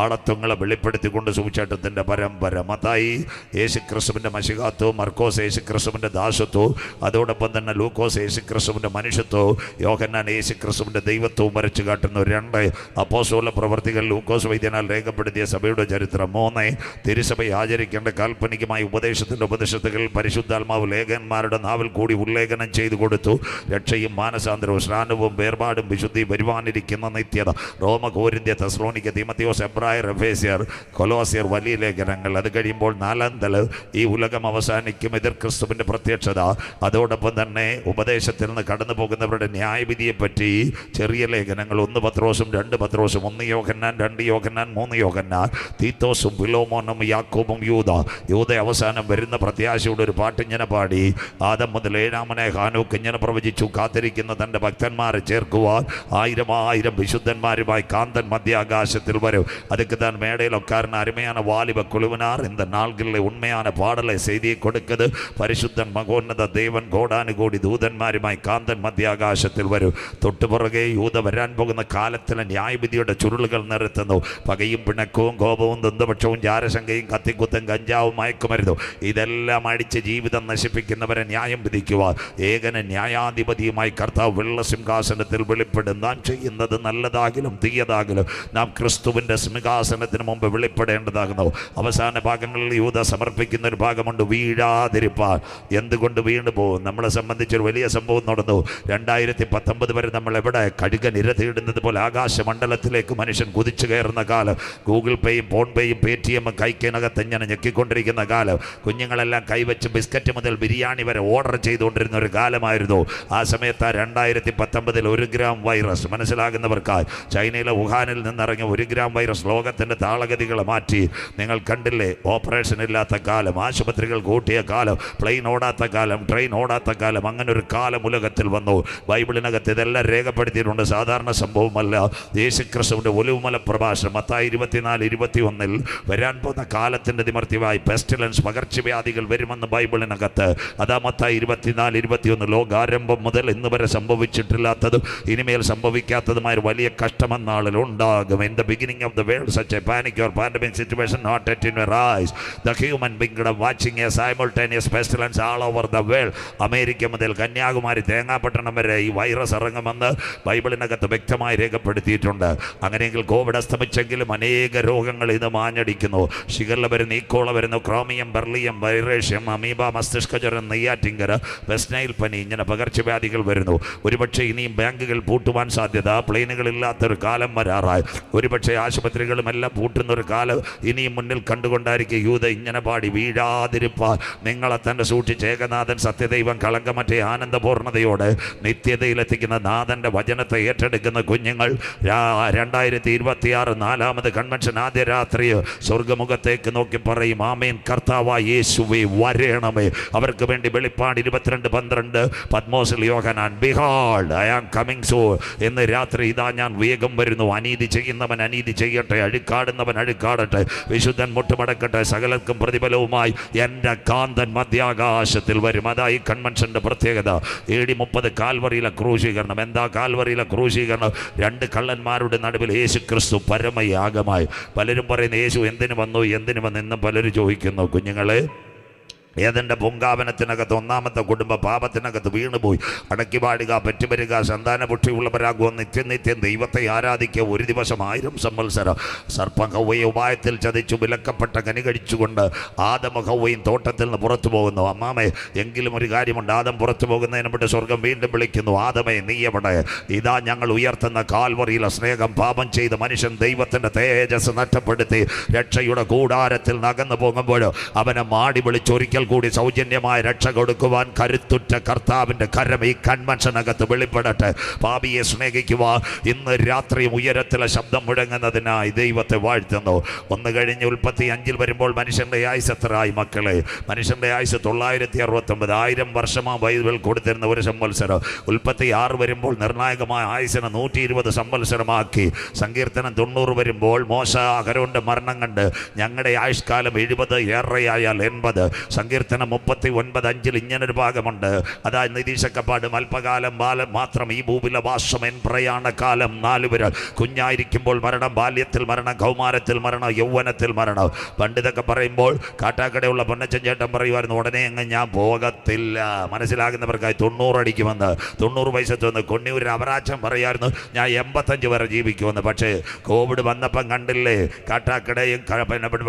ആളത്വങ്ങളെ വെളിപ്പെടുത്തിക്കൊണ്ട് സുവിശേഷത്തിൻ്റെ പരമ്പര. മത്തായി യേശു ക്രിസ്തുവിൻ്റെ മശിഹാത്വവും, മർക്കോസ് യേശു ക്രിസ്തുവിൻ്റെ ദാസത്വവും, അതോടൊപ്പം തന്നെ ലൂക്കോസ് യേശു ക്രിസ്തുവിൻ്റെ മനുഷ്യത്വവും, യോഹന്നാൻ യേശു ക്രിസ്തുവിൻ്റെ ദൈവത്വവും വരച്ചു കാട്ടുന്നു. 2 അപ്പോസ്തല പ്രവർത്തികൾ, ലൂക്കോസ് വൈദ്യനാൽ രേഖപ്പെടുത്തിയ സഭയുടെ ചരിത്രം. 3 തിരുസഭയെ ആചരിക്കേണ്ട കാൽപ്പനികമായ ഉപദേശത്തിൻ്റെ ഉപദേശത്തുകൾ പരിശുദ്ധാത്മാവ് ലേഖകന്മാരുടെ നാവിൽ കൂടി ഉല്ലേഖനം ചെയ്തു കൊടുത്തു. രക്ഷയും മാനസാന്തരവും സ്നാനവും വേർപാടും വിശുദ്ധി വരുവാനിരിക്കുന്ന നിത്യത. റോമ, കോരിന്ത്യ, തെസ്സലോനിക്ക, തീമോഥെയോസ്, എബ്രായർ, എഫേസ്യർ, കൊലോസ്യർ, വലിയ ലേഖനങ്ങൾ. അത് കഴിയുമ്പോൾ 4 തല ഈ ഉലകം അവസാനിക്കും, എതിർ ക്രിസ്തുവിൻ്റെ പ്രത്യക്ഷത. അതോടൊപ്പം തന്നെ ഉപദേശത്തിൽ നിന്ന് കടന്നു പോകുന്നവരുടെ ന്യായവിധിയെപ്പറ്റി ചെറിയ ലേഖനങ്ങൾ. 1 പത്രോസും 2 പത്രോസും, 1 യോഹന്നാൻ, 2 യോഹന്നാൻ, 3 യോഹന്നാൻ, തീത്തോസും ഫിലോമോനും യാക്കോബും യൂദ അവസാനം വരുന്ന പ്രത്യാശയുടെ ഒരു പാട്ടിങ്ങനെ പാടി. ആദം മുതൽ 7-ാമനെ ഹാനോക്ക് ഇങ്ങനെ പ്രവചിച്ചു, കാത്തിരിക്കുന്ന തൻ്റെ ഭക്തന്മാരെ ചേർക്കുവാൻ 1000 വിശുദ്ധന്മാരുമായി കാന്തൻ മധ്യാകാശത്തിൽ വരും. அதுக்கு தான் மேடையில் உட்கார்ன அருமையான வாலிப குழுவினார் இந்த நாள்களில் உண்மையான பாடலை செய்தியை கொடுக்குது. பரிசுத்தன் மகோன்னத தேவன் கோடானு கோடி ദൂതന്മാരുമായി കാന്തൻ മധ്യാകാശത്തിൽ വരും. തൊട്ടുപുറകെ യൂദ വരാൻ പോകുന്ന കാലത്തിലെ ന്യായവിധിയുടെ ചുരുളുകൾ നിരത്തുന്നു. പകയും പിണക്കവും കോപവും ദന്തപക്ഷവും ജാരശങ്കയും കത്തിക്കുത്തും കഞ്ചാവും മയക്കുമരുന്നും ഇതെല്ലാം അടിച്ച് ജീവിതം നശിപ്പിക്കുന്നവരെ ന്യായം വിധിക്കുവാൻ ഏകന ന്യായാധിപതിയുമായി കർത്താവ് വെള്ള സിംഹാസനത്തിൽ വെളിപ്പെടും. നാം ചെയ്യുന്നത് നല്ലതാകിലും തീയതാകിലും നാം ക്രിസ്തുവിൻ്റെ സിംഹാസനത്തിന് മുമ്പ് വെളിപ്പെടേണ്ടതാകുന്നു. അവസാന ഭാഗങ്ങളിൽ യൂദ സമർപ്പിക്കുന്ന ഒരു ഭാഗമുണ്ട്, വീഴാതിരിപ്പാൻ. എന്തുകൊണ്ട് വീണു പോകും? നമ്മളെ സംബന്ധിച്ചൊരു വലിയ സംഭവം നടന്നു. 2019 വരെ നമ്മൾ എവിടെ കഴുകൻ ഇരതയിടുന്നത് പോലെ ആകാശമണ്ഡലത്തിലേക്ക് മനുഷ്യൻ കുതിച്ചു കയറുന്ന കാലം. ഗൂഗിൾ പേയും ഫോൺ പേയും പേടിഎമ്മും കൈക്കനകത്ത് ഇങ്ങനെ ഞെക്കിക്കൊണ്ടിരിക്കുന്ന കാലം. കുഞ്ഞുങ്ങളെല്ലാം കൈവച്ച് ബിസ്ക്കറ്റ് മുതൽ ബിരിയാണി വരെ ഓർഡർ ചെയ്തുകൊണ്ടിരുന്ന ഒരു കാലമായിരുന്നു. ആ സമയത്ത് 2019 1 ഗ്രാം വൈറസ് മനസ്സിലാകുന്നവർക്കായി ചൈന ചൈനയിലെ വുഹാനിൽ നിന്നിറങ്ങിയ 1 ഗ്രാം വൈറസ് ലോകത്തിൻ്റെ താളഗതികളെ മാറ്റി. നിങ്ങൾ കണ്ടില്ലേ? ഓപ്പറേഷൻ ഇല്ലാത്ത കാലം, ആശുപത്രികൾ കൂട്ടിയ കാലം, പ്ലെയിൻ ഓടാത്ത കാലം, ട്രെയിൻ ഓടാത്ത കാലം, അങ്ങനെ ഒരു കാലം ഉലകത്തിൽ വന്നു. ബൈബിളിനകത്ത് ഇതെല്ലാം രേഖപ്പെടുത്തിയിട്ടുണ്ട്. സാധാരണ സംഭവമല്ല. യേശുക്രിസ്തുവിൻ്റെ ഒലിവുമല പ്രഭാഷണം മത്തായി 24:21 വരാൻ പോകുന്ന കാലത്തിൻ്റെ നിമർത്തിയായി പെസ്റ്റിലൻസ്, പകർച്ചവ്യാധികൾ വരുമെന്ന് ബൈബിളിനകത്ത്. അതാ മത്തായി 24:21 ലോകാരംഭം മുതൽ ഇന്ന് വരെ സംഭവിച്ചിട്ടില്ലാത്തതും ഇനിമേൽ സംഭവിക്കാത്തതുമായ വലിയ കഷ്ടമെന്നാളിൽ ഉണ്ടാകും. In the beginning of the world, such a panic or pandemic situation not yet in your eyes. The human being watching a simultaneous pestilence all over the world. America മുതൽ കന്യാകുമാരി, തേങ്ങാപട്ടണം വരെ ഈ വൈറസ് ഇറങ്ങുമെന്ന് ബൈബിളിനകത്ത് വ്യക്തമായി രേഖപ്പെടുത്തിയിട്ടുണ്ട്. അങ്ങനെയെങ്കിൽ കോവിഡ് അസ്തമിച്ചെങ്കിലും അനേക രോഗങ്ങൾ ഇത് മാഞ്ഞടിക്കുന്നു. ഷിഗല്ല വരുന്നു, ഈക്കോള വരുന്നു, ക്രോമിയം, ബെർലിയം, വൈറേഷ്യം, അമീബ, മസ്തിഷ്കജ്വരം, നെയ്യാറ്റിങ്കര, വെസ്റ്റ് നൈൽ പനി, ഇങ്ങനെ പകർച്ചവ്യാധികൾ വരുന്നു. ഒരുപക്ഷെ ഇനിയും ബാങ്കുകൾ പൂട്ടുവാൻ സാധ്യത, പ്ലെയിനുകളില്ലാത്തൊരു കാലം വരാറായി. ഒരുപക്ഷെ ആശുപത്രികളും എല്ലാം പൂട്ടുന്നൊരു കാലം ഇനിയും മുന്നിൽ കണ്ടുകൊണ്ടായിരിക്കും. യൂത ഇങ്ങനെ പാടി: വീഴാതിരിപ്പാൻ നിങ്ങളെ തന്നെ സൂക്ഷിച്ച് ഏകനാഥൻ സത്യദൈവം കളങ്കമറ്റേ ആനന്ദപൂർണ്ണതയോടെ നിത്യതയിലെത്തിക്കുന്ന നാഥൻ്റെ വചനത്തെ ഏറ്റെടുക്കുന്ന കുഞ്ഞുങ്ങൾ 2026 4ാമത് കൺവെൻഷൻ ആദ്യ രാത്രി സ്വർഗമുഖത്തേക്ക് നോക്കി പറയും: ആമേൻ, കർത്താവായ യേശുവേ വരേണമേ. അവർക്ക് വേണ്ടി വെളിപ്പാട് 22:12 പത്മോസിൽ Yohannan: behold I am coming soon. ഇന്ന് രാത്രി ഇതാ ഞാൻ വേഗം വരുന്നു. അനീതി ചെയ്യുന്നവൻ അനീതി ചെയ്യട്ടെ, അഴുക്കാടുന്നവൻ അഴുക്കാടട്ടെ, വിശുദ്ധൻ മുട്ടുമടക്കട്ടെ, സകലർക്കും പ്രതിഫലവുമായി എൻ്റെ കാന്തൻ മധ്യാകാശത്തിൽ വരും. അതായി കൺവെൻഷൻ്റെ പ്രത്യേകത. AD 30 കാൽവറിയിലെ ക്രൂശീകരണം. എന്താ കാൽവറിയിലെ ക്രൂശീകരണം? 2 കള്ളന്മാരുടെ നടുവിൽ യേശു ക്രിസ്തു പരമയാഗമായി. പലരും പറയുന്നു യേശു എന്തിനു വന്നു, എന്തിനു വന്നു എന്നും പലരും ചോദിക്കുന്നു. കുഞ്ഞുങ്ങളെ, ഏതെൻ്റെ പൂങ്കാവനത്തിനകത്ത് 1ാമത്തെ കുടുംബ പാപത്തിനകത്ത് വീണുപോയി. അടക്കി പാടുക, പെറ്റുവരിക, സന്താനപുഷ്ടിയുള്ളവരാകുക, നിത്യം ദൈവത്തെ ആരാധിക്കുക. ഒരു ദിവസം 1000 സംവത്സരം. സർപ്പം ഹവ്വയെ ഉപായത്തിൽ ചതിച്ചു വിലക്കപ്പെട്ട കനി കഴിച്ചുകൊണ്ട് ആദം ഹവ്വയും തോട്ടത്തിൽ നിന്ന് പുറത്തു പോകുന്നു. അമ്മാമേ, എങ്കിലും ഒരു കാര്യമുണ്ട്. ആദം പുറത്തു പോകുന്നതിന് മുമ്പ് സ്വർഗം വീണ്ടും വിളിക്കുന്നു: ആദമേ, നീ എവിടെ? ഇതാ ഞങ്ങൾ ഉയർത്തുന്ന കാൽവറിയിലെ സ്നേഹം. പാപം ചെയ്ത മനുഷ്യൻ ദൈവത്തിൻ്റെ തേജസ് നഷ്ടപ്പെടുത്തി രക്ഷയുടെ കൂടാരത്തിൽ നകന്നു പോകുമ്പോൾ അവനെ മാടി വിളിച്ചൊരിക്കൽ കൂടി സൗജന്യമായ രക്ഷ കൊടുക്കുവാൻ കരുത്തുറ്റ കർത്താവിൻ്റെ കരം ഈ കൺവെൻഷനകത്ത് വെളിപ്പെടട്ടെ. പാപിയെ സ്നേഹിക്കുക. ഇന്ന് രാത്രിയും ഉയരത്തിലെ ശബ്ദം മുഴങ്ങുന്നതിനായി ദൈവത്തെ വാഴ്ത്തുന്നു. ഒന്ന് കഴിഞ്ഞ് ഉൽപ്പത്തി 5 വരുമ്പോൾ മനുഷ്യൻ്റെ ആയുസ് എത്രയായി മക്കളെ? മനുഷ്യൻ്റെ ആയുസ് 969. 1000 വർഷമാണ് ബൈബിൾ കൊടുത്തിരുന്ന ഒരു സംവത്സരം. ഉൽപ്പത്തി 6 വരുമ്പോൾ നിർണായകമായ ആയുസിനെ 120 സംവത്സരമാക്കി. സങ്കീർത്തനം 90 വരുമ്പോൾ മോശ അഹരോന്റെ മരണം കണ്ട് ഞങ്ങളുടെ ആയുഷ്കാലം 70 ഏറെയായാൽ 80. സങ്കീർത്തനം 39:5 ഇങ്ങനൊരു ഭാഗമുണ്ട്. അതായത് നിരീക്ഷക്കപ്പാടും അല്പകാലം ബാലം മാത്രം ഈ ഭൂമിയിലെ വാസം എൻ പ്രയാണകാലം 4 വിരൽ. കുഞ്ഞായിരിക്കുമ്പോൾ മരണം, ബാല്യത്തിൽ മരണം, കൗമാരത്തിൽ മരണം, യൗവനത്തിൽ മരണം. പണ്ടിതൊക്കെ പറയുമ്പോൾ കാട്ടാക്കടയുള്ള പൊന്നച്ചൻ ചേട്ടൻ പറയുമായിരുന്നു: ഉടനെ അങ്ങ് ഞാൻ പോകത്തില്ല. മനസ്സിലാകുന്നവർക്കായി 90 അടിക്കുമെന്ന്. 90 വയസ്സത്ത് വന്ന് കൊണ്ണിയൂരിൽ അവരാച്ചൻ പറയായിരുന്നു: ഞാൻ 85 വരെ ജീവിക്കുമെന്ന്. പക്ഷേ കോവിഡ് വന്നപ്പം കണ്ടില്ലേ, കാട്ടാക്കടയും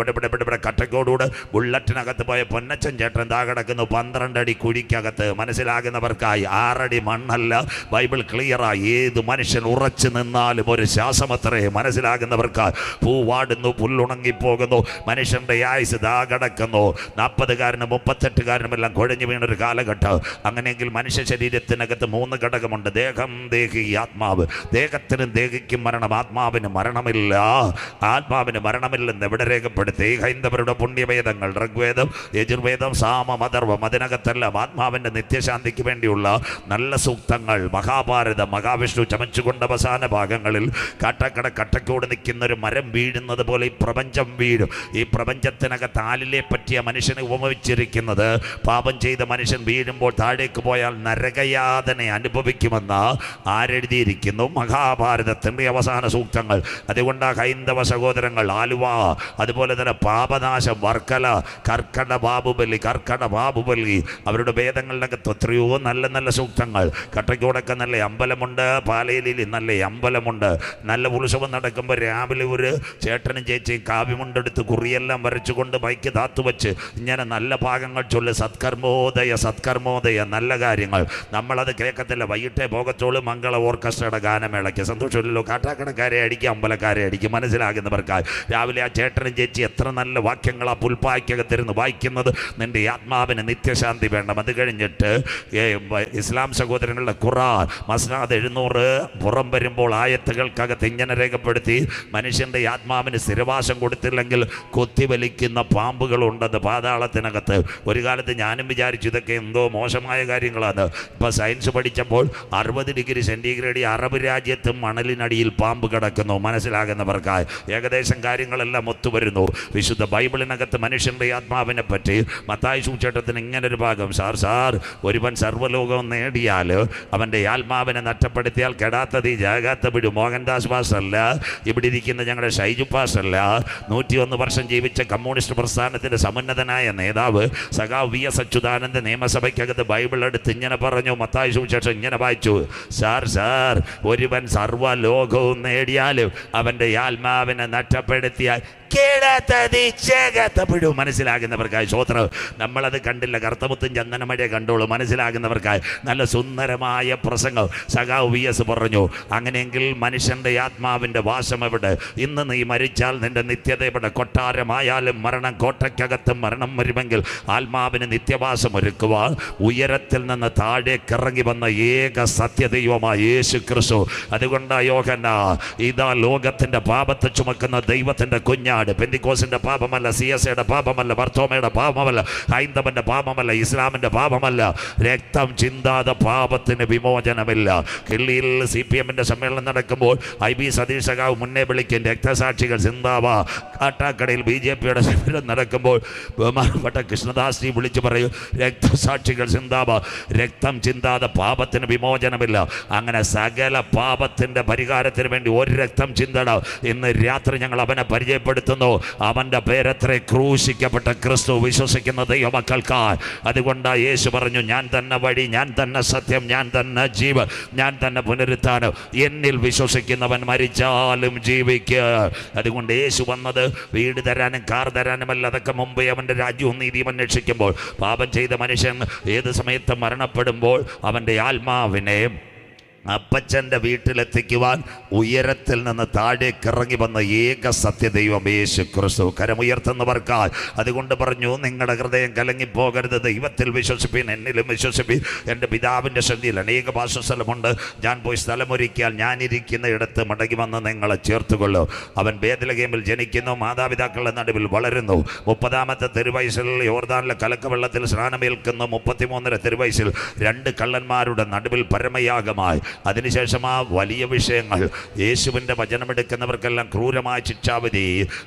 കട്ടക്കോടുകൂടെ ബുള്ളറ്റിനകത്ത് പോയ പൊന്നച്ചൻ ചേട്ടൻ എന്താ കിടക്കുന്നു? 12 അടി കുഴിക്കകത്ത്. മനസ്സിലാകുന്നവർക്കായി 6 അടി മണ്ണല്ല. ബൈബിൾ ക്ലിയറായി. ഏത് മനുഷ്യൻ ഉറച്ചു നിന്നാലും ഒരു ശ്വാസമത്രേ. മനസ്സിലാകുന്നവർക്കായി പൂവാടുന്നു, പുല്ലുണങ്ങിപ്പോകുന്നു. മനുഷ്യൻ്റെ ആയുസ് ദാ കിടക്കുന്നു. 40കാരനും 38കാരനും എല്ലാം കുഴഞ്ഞു വീണൊരു കാലഘട്ടം. അങ്ങനെയെങ്കിൽ മനുഷ്യ ശരീരത്തിനകത്ത് 3 ഘടകമുണ്ട്: ദേഹം, ദേഹി, ആത്മാവ്. ദേഹത്തിനും ദേഹിക്കും മരണം, ആത്മാവിന് മരണമില്ല. ആത്മാവിന് മരണമില്ലെന്ന് എവിടെ രേഖപ്പെടുത്തി? ഹൈന്ദവരുടെ പുണ്യവേദങ്ങൾ, ഋഗ്വേദം, യജുർവേദം, സാമം, അഥർവം. അതിനകത്തെല്ലാം ആത്മാവിൻ്റെ നിത്യശാന്തിക്ക് വേണ്ടിയുള്ള നല്ല സൂക്തങ്ങൾ. മഹാഭാരതം, മഹാവിഷ്ണു ചമച്ചുകൊണ്ട് അവസാന ഭാഗങ്ങളിൽ കട്ടക്കോട് നിൽക്കുന്നൊരു മരം വീഴുന്നത് പോലെ ഈ പ്രപഞ്ചം വീഴും. ഈ പ്രപഞ്ചത്തിനകത്ത് ആലിലെ പറ്റിയ മനുഷ്യനെ ഉപമിച്ചിരിക്കുന്നത് പാപം ചെയ്ത മനുഷ്യൻ വീഴുമ്പോൾ താഴേക്ക് പോയാൽ നരകയാതന അനുഭവിക്കുമെന്ന് ആരെഴുതിയിരിക്കുന്നു? മഹാഭാരതത്തിൻ്റെ അവസാന സൂക്തങ്ങൾ. അതുകൊണ്ട് ഹൈന്ദവ സഹോദരങ്ങൾ ആലുവ, അതുപോലെ തന്നെ പാപനാശം, വർക്കല, കർക്കട ബാബുബലി അവരുടെ വേദങ്ങളിലകത്ത് എത്രയോ നല്ല നല്ല സൂക്തങ്ങൾ. കട്ടക്കോടൊക്കെ നല്ല അമ്പലമുണ്ട്, പാലയിൽ നല്ല അമ്പലമുണ്ട്. നല്ല ഉത്സവം നടക്കുമ്പോൾ രാവിലെ ഒരു ചേട്ടനും ചേച്ചിയും കാവ്യമുണ്ടെടുത്ത് കുറിയെല്ലാം വരച്ചുകൊണ്ട് ബൈക്ക് താത്തുവെച്ച് ഇങ്ങനെ നല്ല ഭാഗങ്ങൾ ചൊല്ല്. സത്കർമ്മോദയ നല്ല കാര്യങ്ങൾ. നമ്മളത് കേൾക്കത്തില്ല. വൈകിട്ടേ പോകത്തോളൂ മംഗള ഓർക്കസ്ട്രയുടെ ഗാനമേളയ്ക്ക്. സന്തോഷമില്ലല്ലോ. കാട്ടാക്കടക്കാരെ അടിക്കും, അമ്പലക്കാരെ അടിക്കും. മനസ്സിലാകുന്നവർക്കായി രാവിലെ ആ ചേട്ടനും ചേച്ചി എത്ര നല്ല വാക്യങ്ങളാ പുൽപ്പായ്ക്കകത്തിരുന്ന് വായിക്കുന്നത്. നിൻ്റെ ആത്മാവിന് നിത്യശാന്തി വേണം. അത് കഴിഞ്ഞിട്ട് ഇസ്ലാം സഹോദരങ്ങളുടെ ഖുർആൻ മസ്നാദ് 700 പുറം വരുമ്പോൾ ആയത്തുകൾക്കകത്ത് ഇങ്ങനെ രേഖപ്പെടുത്തി, മനുഷ്യൻ്റെ ആത്മാവിന് സ്ഥിരവാസം കൊടുത്തില്ലെങ്കിൽ കൊത്തിവലിക്കുന്ന പാമ്പുകളുണ്ടെന്ന് പാതാളത്തിനകത്ത്. ഒരു കാലത്ത് ഞാനും വിചാരിച്ചു ഇതൊക്കെ എന്തോ മോശമായ കാര്യങ്ങളാണ്. ഇപ്പം സയൻസ് പഠിച്ചപ്പോൾ 60 ഡിഗ്രി സെൻറ്റിഗ്രേഡ് അറബ് രാജ്യത്തും മണലിനടിയിൽ പാമ്പ് കിടക്കുന്നു. മനസ്സിലാകുന്നവർക്കായി ഏകദേശം കാര്യങ്ങളെല്ലാം ഒത്തുവരുന്നു. വിശുദ്ധ ബൈബിളിനകത്ത് മനുഷ്യൻ്റെ ആത്മാവിനെ പറ്റി മത്തായി സുവിശേഷത്തിന് ഇങ്ങനൊരു ഭാഗം, സാർ ഒരുവൻ സർവ്വലോകവും നേടിയാൽ അവൻ്റെ ആത്മാവിനെ നഷ്ടപ്പെടുത്തിയാൽ കെടാത്തത് ഈ ജാകാത്ത വിടും. മോഹൻദാസ് പാസ് അല്ല, ഇവിടെ ഇരിക്കുന്ന ഞങ്ങളുടെ ഷൈജു പാസ് അല്ല, 101 വർഷം ജീവിച്ച കമ്മ്യൂണിസ്റ്റ് പ്രസ്ഥാനത്തിൻ്റെ സമുന്നതനായ നേതാവ് സഖാവ് വി.എസ്. അച്യുതാനന്ദ നിയമസഭയ്ക്കകത്ത് ബൈബിൾ എടുത്ത് ഇങ്ങനെ പറഞ്ഞു, മത്തായി സുവിശേഷം ഇങ്ങനെ വായിച്ചു, സാർ ഒരുവൻ സർവ്വലോകവും നേടിയാലും അവൻ്റെ ആത്മാവിനെ നഷ്ടപ്പെടുത്തിയാൽ കേടാത്തതിച്ചേകത്തപ്പെടും. മനസ്സിലാകുന്നവർക്കായി സ്വോത്രം. നമ്മളത് കണ്ടില്ല, കറുത്തമുത്തും ചന്ദനമഴയെ കണ്ടോളൂ. മനസ്സിലാകുന്നവർക്കായി നല്ല സുന്ദരമായ പ്രസംഗം സഖാവ് വി.എസ്. പറഞ്ഞു. അങ്ങനെയെങ്കിൽ മനുഷ്യൻ്റെ ആത്മാവിൻ്റെ വാസം എവിടെ? ഇന്ന് നീ മരിച്ചാൽ നിന്റെ നിത്യത എവിടെ? കൊട്ടാരമായാലും മരണം, കോട്ടയ്ക്കകത്തും മരണം വരുമെങ്കിൽ ആത്മാവിന് നിത്യവാസം ഒരുക്കുവാൻ ഉയരത്തിൽ നിന്ന് താഴേക്കിറങ്ങി വന്ന ഏക സത്യദൈവമായ യേശു ക്രിസ്തു. അതുകൊണ്ട് യോഹന്നാ, ഇതാ ലോകത്തിൻ്റെ പാപത്തെ ചുമക്കുന്ന ദൈവത്തിൻ്റെ കുഞ്ഞാട്. പെന്തിക്കോസിന്റെ പാപമല്ല, CSAയുടെ പാപമല്ല, ബർത്തോമയുടെ പാപമല്ല, ഹൈന്ദവന്റെ പാപമല്ല, ഇസ്ലാമിന്റെ പാപമല്ല. രക്തം ചിന്താതെ പാപത്തിന് വിമോചനമില്ല. കിള്ളിയിൽ CPMന്റെ സമ്മേളനം നടക്കുമ്പോൾ IB സതീഷ് സഖാവ് മുന്നേ വിളിക്കും, രക്തസാക്ഷികൾ സിന്ദാബാ. കാട്ടാക്കടയിൽ BJPയുടെ സമ്മേളനം നടക്കുമ്പോൾ ബഹുമാനപ്പെട്ട കൃഷ്ണദാസ് ജി വിളിച്ചു പറയും, രക്തസാക്ഷികൾ സിന്ദാബാ. രക്തം ചിന്താതെ പാപത്തിന് വിമോചനമില്ല. അങ്ങനെ സകല പാപത്തിന്റെ പരിഹാരത്തിന് വേണ്ടി ഒരു രക്തം ചിന്തണം. ഇന്ന് രാത്രി ഞങ്ങൾ അവനെ പരിചയപ്പെടുത്തുന്നു. അവന്റെ പേരത്രേ ക്രൂശിക്കപ്പെട്ട ക്രിസ്തു. വിശ്വസിക്കുന്ന ദൈവമക്കൾക്കായി. അതുകൊണ്ട് യേശു പറഞ്ഞു, ഞാൻ തന്നെ വഴി, ഞാൻ തന്നെ സത്യം, ഞാൻ തന്നെ ജീവൻ, ഞാൻ തന്നെ പുനരുത്ഥാനം. എന്നിൽ വിശ്വസിക്കുന്നവൻ മരിച്ചാലും ജീവിക്കുക. അതുകൊണ്ട് യേശു വന്നത് വീട് തരാനും കാർ തരാനുമല്ല. അതൊക്കെ മുമ്പേ അവൻ്റെ രാജ്യവും നീതിയും അന്വേഷിക്കുമ്പോൾ പാപം ചെയ്ത മനുഷ്യൻ ഏത് സമയത്ത് മരണപ്പെടുമ്പോൾ അവൻ്റെ ആത്മാവിനെ അപ്പച്ചൻ്റെ വീട്ടിലെത്തിക്കുവാൻ ഉയരത്തിൽ നിന്ന് താഴേക്കിറങ്ങി വന്ന ഏക സത്യദൈവം യേശു ക്രിസ്തു. കരമുയർത്തുന്നവർക്കായി. അതുകൊണ്ട് പറഞ്ഞു, നിങ്ങളുടെ ഹൃദയം കലങ്ങിപ്പോകരുത്, ദൈവത്തിൽ വിശ്വസിപ്പിൻ, എന്നിലും വിശ്വസിപ്പിൻ. എൻ്റെ പിതാവിൻ്റെ സന്നിധിയിൽ അനേക വാസസ്ഥലമുണ്ട്. ഞാൻ പോയി സ്ഥലമൊരുക്കിയാൽ ഞാനിരിക്കുന്ന ഇടത്ത് മടങ്ങി വന്ന് നിങ്ങളെ ചേർത്തുകൊള്ളു. അവൻ ബേത്ലഹേമിൽ ജനിക്കുന്നു, മാതാപിതാക്കളുടെ നടുവിൽ വളരുന്നു. 30-ാമത്തെ തിരുവയസ്സിൽ യോർദാനിലെ കലക്കവെള്ളത്തിൽ സ്നാനമേൽക്കുന്നു. 33-ര തിരുവയസ്സിൽ 2 കള്ളന്മാരുടെ നടുവിൽ പരമയാഗമായി. അതിനുശേഷം ആ വലിയ വിഷയങ്ങൾ, യേശുവിൻ്റെ വചനമെടുക്കുന്നവർക്കെല്ലാം ക്രൂരമായ ശിക്ഷാവിധി.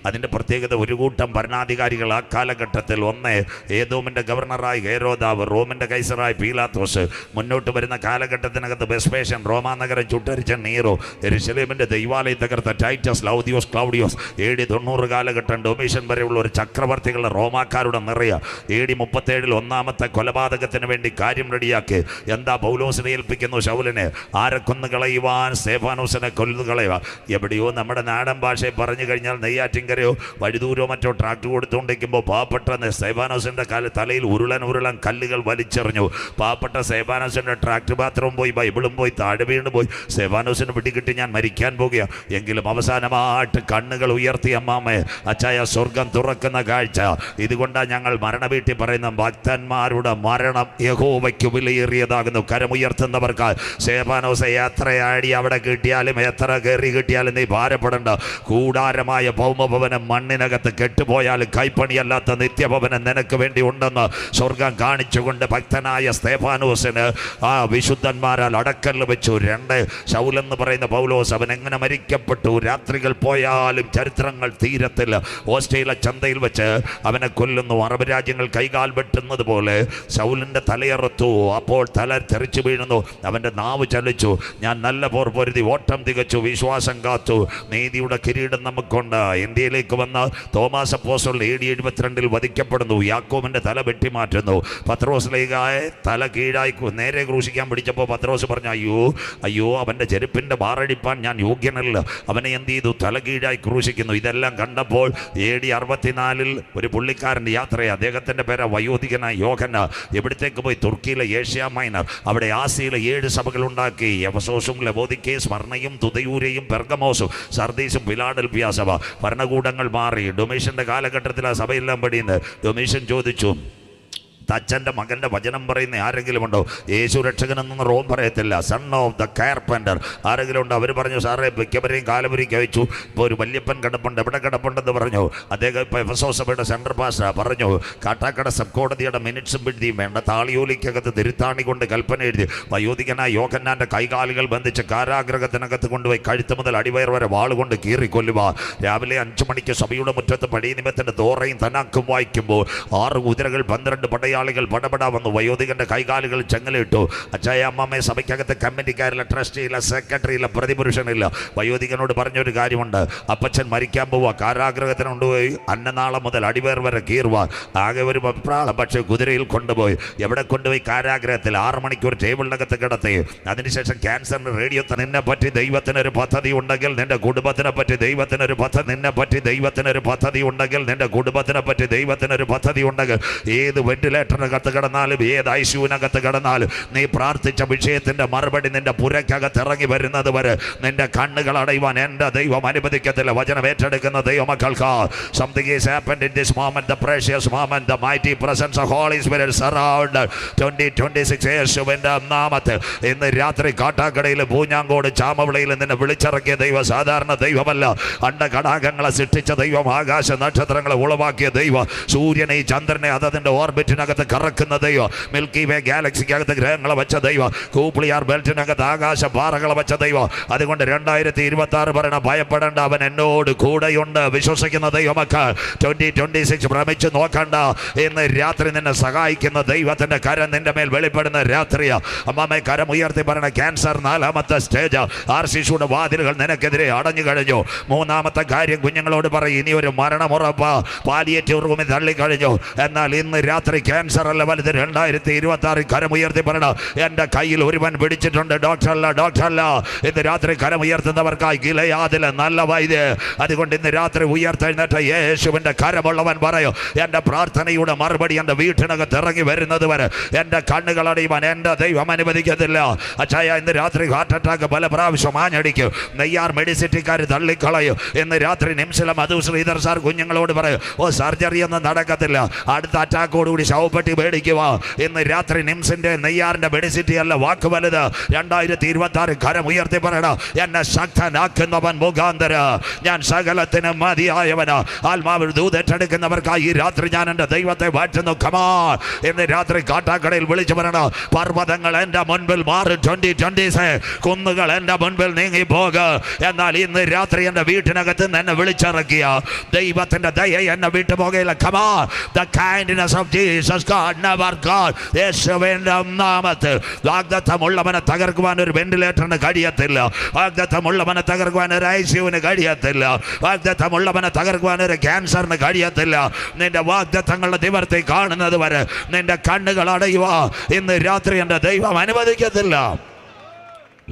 അതിൻ്റെ പ്രത്യേകത, ഒരു കൂട്ടം ഭരണാധികാരികൾ ആ കാലഘട്ടത്തിൽ, ഒന്ന് ഏദോമിൻ്റെ ഗവർണറായി ഹെരോദാവ്, റോമിൻ്റെ കൈസറായി പീലാത്തോസ്, മുന്നോട്ട് വരുന്ന കാലഘട്ടത്തിനകത്ത് വെസ്പേഷ്യൻ, റോമാനഗരം ചുട്ടരിച്ച നീറോ, യെരുശലേമിൻ്റെ ദൈവാലയം തകർത്ത ടൈറ്റസ്, ലൗദിയോസ്, ക്ലൗഡിയോസ്, AD 90 കാലഘട്ടം ഡൊമീഷ്യൻ വരെയുള്ള ഒരു ചക്രവർത്തികളുടെ റോമാക്കാരുടെ നിറയ. AD 37 1-ാമത്തെ കൊലപാതകത്തിന് വേണ്ടി കാര്യം റെഡിയാക്കി. എന്താ പൗലോസിനെ ഏൽപ്പിക്കുന്നു ശൗലിനെ? ആരെ കൊന്നുകളയുവാൻ? സ്തെഫാനോസിനെ കൊല്ലുകളയുക. എവിടെയോ നമ്മുടെ നാടൻ ഭാഷയെ പറഞ്ഞു കഴിഞ്ഞാൽ നെയ്യാറ്റിൻകരയോ വഴിദൂരോ മറ്റോ ട്രാക്ടർ കൊടുത്തുകൊണ്ടിരിക്കുമ്പോൾ പാവപ്പെട്ട സ്തെഫാനോസിൻ്റെ തലയിൽ ഉരുളൻ കല്ലുകൾ വലിച്ചെറിഞ്ഞു. പാവപ്പെട്ട സ്തെഫാനോസിൻ്റെ ട്രാക്ടർ പാത്രവും പോയി, ബൈബിളും പോയി, താഴെ വീണ് പോയി. സ്തെഫാനോസിന് പിടികിട്ടി, ഞാൻ മരിക്കാൻ പോകുക. എങ്കിലും അവസാനമായിട്ട് കണ്ണുകൾ ഉയർത്തി, അമ്മാമ്മേ അച്ചായ, സ്വർഗം തുറക്കുന്ന കാഴ്ച. ഇതുകൊണ്ടാണ് ഞങ്ങൾ മരണവീട്ടിൽ പറയുന്ന ഭക്തന്മാരുടെ മരണം യഹോവയ്ക്ക് വിലയേറിയതാകുന്നു. കരമുയർത്തുന്നവർക്ക് സ്തെഫാനോസ് എത്ര അടി അവിടെ കിട്ടിയാലും, എത്ര കയറി കിട്ടിയാലും നീ ഭാരപ്പെടേണ്ട. കൂടാരമായ ഭൗമഭവനം മണ്ണിനകത്ത് കെട്ടുപോയാലും കൈപ്പണിയല്ലാത്ത നിത്യഭവനം നിനക്ക് വേണ്ടി ഉണ്ടെന്ന് സ്വർഗം കാണിച്ചുകൊണ്ട് ഭക്തനായ സ്തെഫാനോസിന് ആ വിശുദ്ധന്മാരാൽ അടക്കൽ വെച്ചു. 2 ശൗലെന്ന് പറയുന്ന പൗലോസ്, അവൻ എങ്ങനെ മരിക്കപ്പെട്ടു? രാത്രികൾ പോയാലും ചരിത്രങ്ങൾ തീരത്തില്ല. ഓസ്ട്രേലിയ ചന്തയിൽ വെച്ച് അവനെ കൊല്ലുന്നു. അറബ് രാജ്യങ്ങൾ കൈകാൽ വെട്ടുന്നത് പോലെ ശൗലിൻ്റെ തലയറുത്തു. അപ്പോൾ തല തെറിച്ചു വീഴുന്നു. അവൻ്റെ നാവ് ചലിച്ചു. ഞാൻ നല്ല പോർ പൊരുതി, ഓട്ടം തികച്ചു, വിശ്വാസം കാത്തു, നീതിയുടെ കിരീടം നമുക്കുണ്ട്. ഇന്ത്യയിലേക്ക് വന്ന തോമാസ് അപ്പോസ്തലൻ AD 72 വധിക്കപ്പെടുന്നു. യാക്കോബിൻ്റെ തല വെട്ടിമാറ്റുന്നു. പത്രോസ് ലീഗായെ തല കീഴായി നേരെ ക്രൂശിക്കാൻ പിടിച്ചപ്പോൾ പത്രോസ് പറഞ്ഞു, അയ്യോ അവൻ്റെ ചെരുപ്പിൻ്റെ ബാറടിപ്പാൻ ഞാൻ യോഗ്യനല്ല. അവനെ എന്ത് ചെയ്തു? തല കീഴായി ക്രൂശിക്കുന്നു. ഇതെല്ലാം കണ്ടപ്പോൾ AD 64 ഒരു പുള്ളിക്കാരൻ്റെ യാത്രയെ, അദ്ദേഹത്തിൻ്റെ പേര് വയോധികനായ യോഹന്ന. എവിടത്തേക്ക് പോയി? തുർക്കിയിലെ ഏഷ്യ മൈനർ. അവിടെ ആസിയയിലെ 7 സഭകളുണ്ടാക്കി. എഫസോസും, ലവോദിക്കയും, സ്മർണയും, തുദയൂരയും, പെർഗമോസും, സർദീസും, ഫിലാഡൽഫിയ സഭ. ഭരണകൂടങ്ങൾ മാറി. ഡൊമീഷ്യൻ്റെ കാലഘട്ടത്തിൽ ആ സഭയെല്ലാം പടിയുന്നത്. ഡൊമീഷ്യൻ ചോദിച്ചു, തച്ചൻ്റെ മകൻ്റെ വചനം പറയുന്ന ആരെങ്കിലും ഉണ്ടോ? യേശു രക്ഷകനെന്നൊന്നും റോം പറയത്തില്ല. സൺ ഓഫ് ദ കാർപ്പൻ്റർ ആരെങ്കിലും ഉണ്ടോ? അവർ പറഞ്ഞു, സാറേ മിക്കവരെയും കാലവരിക്ക് അയച്ചു, ഇപ്പോൾ ഒരു വല്യപ്പൻ കിടപ്പുണ്ട്. എവിടെ കിടപ്പുണ്ടെന്ന് പറഞ്ഞു. അദ്ദേഹം ഇപ്പോൾ എഫെസോസ് സഭയുടെ സെൻട്രൽ പാസ്റ്റർ പറഞ്ഞു, കാട്ടാക്കട സബ് കോടതിയുടെ മിനിറ്റ്സും പിടിയും വേണ്ട, താളിയോലിക്കകത്ത് തിരുത്താണി കൊണ്ട് കൽപ്പന എഴുതി വയോധികനായ യോഹന്നാൻ്റെ കൈകാലുകൾ ബന്ധിച്ച് കാരാഗ്രഹത്തിനകത്ത് കൊണ്ടുപോയി കഴുത്ത് മുതൽ അടിവയർ വരെ വാളുകൊണ്ട് കീറിക്കൊല്ലുക. രാവിലെ 5 മണിക്ക് സഭയുടെ മുറ്റത്ത് പടി നിമിത്തൻ്റെ തോറയും തനാക്കും വായിക്കുമ്പോൾ 6 കുതിരകൾ 12 പടയാളികൾ പടപെടാ വന്നു. വയോധികൻ്റെ കൈകാലുകൾ ചെങ്ങലിട്ടു. അച്ചായ അമ്മമ്മയെ സഭയ്ക്കകത്ത് കമ്മിറ്റിക്കാരില്ല, ട്രസ്റ്റിയില്ല, സെക്രട്ടറിയില്ല, പ്രതിപുരുഷനില്ല. വയോധികനോട് പറഞ്ഞൊരു കാര്യമുണ്ട്, അപ്പച്ചൻ മരിക്കാൻ പോവുക, കാരാഗ്രഹത്തിന് കൊണ്ടുപോയി അന്നനാളം മുതൽ അടിവേർ വരെ കീറുക. ആകെ ഒരു വെപ്രാളം. പക്ഷേ കുതിരയിൽ കൊണ്ടുപോയി. എവിടെ കൊണ്ടുപോയി? കാരാഗ്രഹത്തിൽ. 6 മണിക്കൂർ ടേബിളിനകത്ത് കിടത്തി. അതിനുശേഷം ക്യാൻസറിന് റേഡിയോ നിന്നെ പറ്റി ദൈവത്തിനൊരു പദ്ധതി ഉണ്ടെങ്കിൽ നിന്റെ കുടുംബത്തിനെ പറ്റി ദൈവത്തിനൊരു പദ്ധതി, നിന്നെ പറ്റി ദൈവത്തിനൊരു പദ്ധതി ഉണ്ടെങ്കിൽ നിന്റെ കുടുംബത്തിനെ പറ്റി ദൈവത്തിനൊരു പദ്ധതി ഉണ്ടെങ്കിൽ ഏത് വെന്റിലേറ്ററിനകത്ത് കിടന്നാലും ഏത് ഐസിയുവിനകത്ത് കിടന്നാലും നീ പ്രാർത്ഥിച്ച വിഷയത്തിൻ്റെ മറുപടി നിന്റെ പുരക്കകത്ത് ഇറങ്ങി വരുന്നത് വരെ നിന്റെ കണ്ണുകൾ അടയുവാൻ എൻ്റെ ദൈവം അനുവദിക്കത്തില്ല. വചനം ഏറ്റെടുക്കുന്ന ദൈവമക്കൾക്ക് something is happened in this moment, the precious moment, the mighty presence of Holy Spirit surround 2026 യേശുവിൻ്റെ നാമത്തിൽ. ഇന്ന് രാത്രി കാട്ടാക്കടയിൽ പൂഞ്ഞാങ്കോട് ചാമവിളയിൽ നിന്നെ വിളിച്ചിറക്കിയ ദൈവം സാധാരണ ദൈവമല്ല. അണ്ടകടാകങ്ങളെ സൃഷ്ടിച്ച ദൈവം, ആകാശ നക്ഷത്രങ്ങളെ ഉളവാക്കിയ ദൈവം, സൂര്യനെ ചന്ദ്രനെ അതതിൻ്റെ ഓർബിറ്റിനകത്ത് കറക്കുന്ന ദൈവം, മിൽക്കി വേ ഗാലക്സിക്കകത്ത് ഗ്രഹങ്ങളെ വെച്ച ദൈവം, കൂപ്ലിയാർ ബെൽറ്റിനകത്ത് ആകാശ പാറകളെ വെച്ച ദൈവം. അതുകൊണ്ട് 2026 പറയണ, ഭയപ്പെടേണ്ട, അവൻ എന്നോട് കൂടെയുണ്ട്. വിശ്വസിക്കുന്ന ദൈവമക്കൾ 2026 ഭ്രമിച്ച് നോക്കണ്ട. ഇന്ന് രാത്രി നിന്നെ സഹായിക്കുന്ന ദൈവത്തിൻ്റെ കരം നിന്റെ മേൽ വെളിപ്പെടുന്ന രാത്രിയാ. അമ്മാമേ കരം ഉയർത്തി പറയണ, ക്യാൻസർ 4ാമത്തെ സ്റ്റേജ്. ആർസിസിയുടെ വാതിലുകൾ നിനക്കെതിരെ അടഞ്ഞു കഴിഞ്ഞു. 3ാമത്തെ കാര്യം കുഞ്ഞുങ്ങളോട് പറയും, ഇനി ഒരു മരണമുറപ്പ്. പാലിയേറ്റീവ് റൂമിൽ തള്ളിക്കഴിഞ്ഞു. എന്നാൽ ഇന്ന് രാത്രി ക്യാൻസർ അല്ല വലുത്. 2026 കരമുയർത്തി പറയണം, എൻ്റെ കയ്യിൽ ഒരുവൻ പിടിച്ചിട്ടുണ്ട്, ഡോക്ടറല്ല. ഇന്ന് രാത്രി കരമുയർത്തുന്നവർക്കായി ഗിലെയാദിലെ നല്ല വൈദ്യ. അതുകൊണ്ട് ഇന്ന് രാത്രി ഉയർത്തെഴുന്നേറ്റ യേശുവിൻ്റെ കരമുള്ളവൻ പറയും, എൻ്റെ പ്രാർത്ഥനയുടെ മറുപടി എൻ്റെ വീട്ടിനകത്ത് ഇറങ്ങി വരുന്നത് വരെ എൻ്റെ കണ്ണുകൾ അടയുവാൻ എൻ്റെ ദൈവം അനുവദിക്കത്തില്ല. അച്ചായ ഇന്ന് രാത്രി ഹാർട്ട് അറ്റാക്ക് പല പ്രാവശ്യം ആഞ്ഞടിക്കും. നെയ്യാർ മെഡിസിറ്റിക്കാർ തള്ളിക്കളയും. ഇന്ന് രാത്രി നിംസിലെ മധു ശ്രീധർ സാർ കുഞ്ഞുങ്ങളോട് പറയും, സർജറി ഒന്നും നടക്കത്തില്ല, അടുത്ത അറ്റാക്കോടുകൂടി ശവപ്പെട്ടി മേടിക്കുക. ഇന്ന് രാത്രി നിംസിൻ്റെ നെയ്യാറിൻ്റെ മെഡിസിറ്റി അല്ല വാക്ക് വലുത്. 2026 കരം ഉയർത്തി പറയണം, എന്നെ ശക്തനാക്കുന്നവൻ മുഖാന്തര ഞാൻ സകലത്തിനും മതിയായവന്. ആത്മാവിൽ ദൂതേറ്റെടുക്കുന്നവർക്കായി ഈ രാത്രി ഞാൻ എൻ്റെ ദൈവത്തെ വാഴ്ത്തുന്നു. കമാൻ. ഇന്ന് രാത്രി കാട്ടാക്കടയിൽ വിളിച്ചു പറയണം, പർവ്വതങ്ങൾ എൻ്റെ മുൻപിൽ മാറി. 2026 കുന്നുകൾ എൻ്റെ മുൻപിൽ നീങ്ങി പോക. എന്നാൽ ഇന്ന് രാത്രി എൻ്റെ വീട്ടിനകത്ത് എന്നെ വിളിച്ചിറക്കിയ ദൈവത്തിൻ്റെ ദയ എന്നെ വിട്ടുപോകയില്ല. Come on, the kindness of Jesus God never God. യേശുവിൻ്റെ നാമത്തിൽ വാഗ്ദത്തമുള്ളവനെ തകർക്കുവാൻ ഒരു വെന്റിലേറ്ററിന് കഴിയത്തില്ല. വാഗ്ദത്തമുള്ളവനെ തകർക്കുവാൻ ഒരു ഐസിയുവിന് കഴിയത്തില്ല. വാഗ്ദത്തമുള്ളവനെ തകർക്കുവാൻ ഒരു ക്യാൻസറിന് കഴിയത്തില്ല. നിന്റെ വാഗ്ദത്തങ്ങളുടെ നിവർത്തി കാണുന്നത് വരെ നിന്റെ കണ്ണുകൾ അടയുക ഇന്ന് രാത്രി എൻ്റെ ദൈവം അനുവദിക്കത്തില്ല.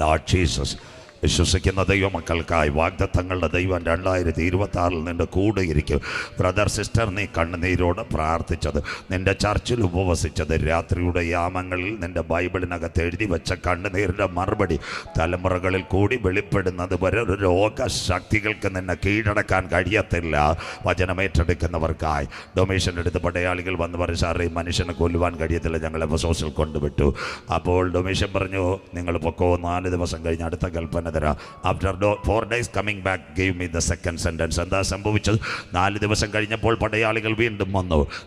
ലോർഡ് ജീസസ്, വിശ്വസിക്കുന്ന ദൈവമക്കൾക്കായി വാഗ്ദത്തങ്ങളുടെ ദൈവം 2026 നിൻ്റെ കൂടെ ഇരിക്കും. ബ്രദർ സിസ്റ്റർ, നീ കണ്ണുനീരോട് പ്രാർത്ഥിച്ചത്, നിൻ്റെ ചർച്ചിൽ ഉപവസിച്ചത്, രാത്രിയുടെ യാമങ്ങളിൽ നിൻ്റെ ബൈബിളിനകത്ത് എഴുതി വെച്ച കണ്ണുനീരിൻ്റെ മറുപടി തലമുറകളിൽ കൂടി വെളിപ്പെടുന്നത് വരെ ഒരു രോഗശക്തികൾക്ക് നിന്നെ കീഴടക്കാൻ കഴിയത്തില്ല. വചനമേറ്റെടുക്കുന്നവർക്കായി ഡൊമേഷൻ എടുത്ത് പടയാളികൾ വന്ന് പറഞ്ഞു, സാറേ മനുഷ്യനെ കൊല്ലുവാൻ കഴിയത്തില്ല, ഞങ്ങൾ എഫെസോസിൽ കൊണ്ടുവിട്ടു. അപ്പോൾ ഡൊമേഷൻ പറഞ്ഞു, നിങ്ങൾ പൊക്കോ, 4 ദിവസം കഴിഞ്ഞ് അടുത്ത കൽപ്പന തരാം. After 4 days coming back gave me the second sentence. എന്താ സംഭവിച്ചത്? 4 ദിവസം കഴിഞ്ഞപ്പോൾ പടയാളികൾ വീണ്ടും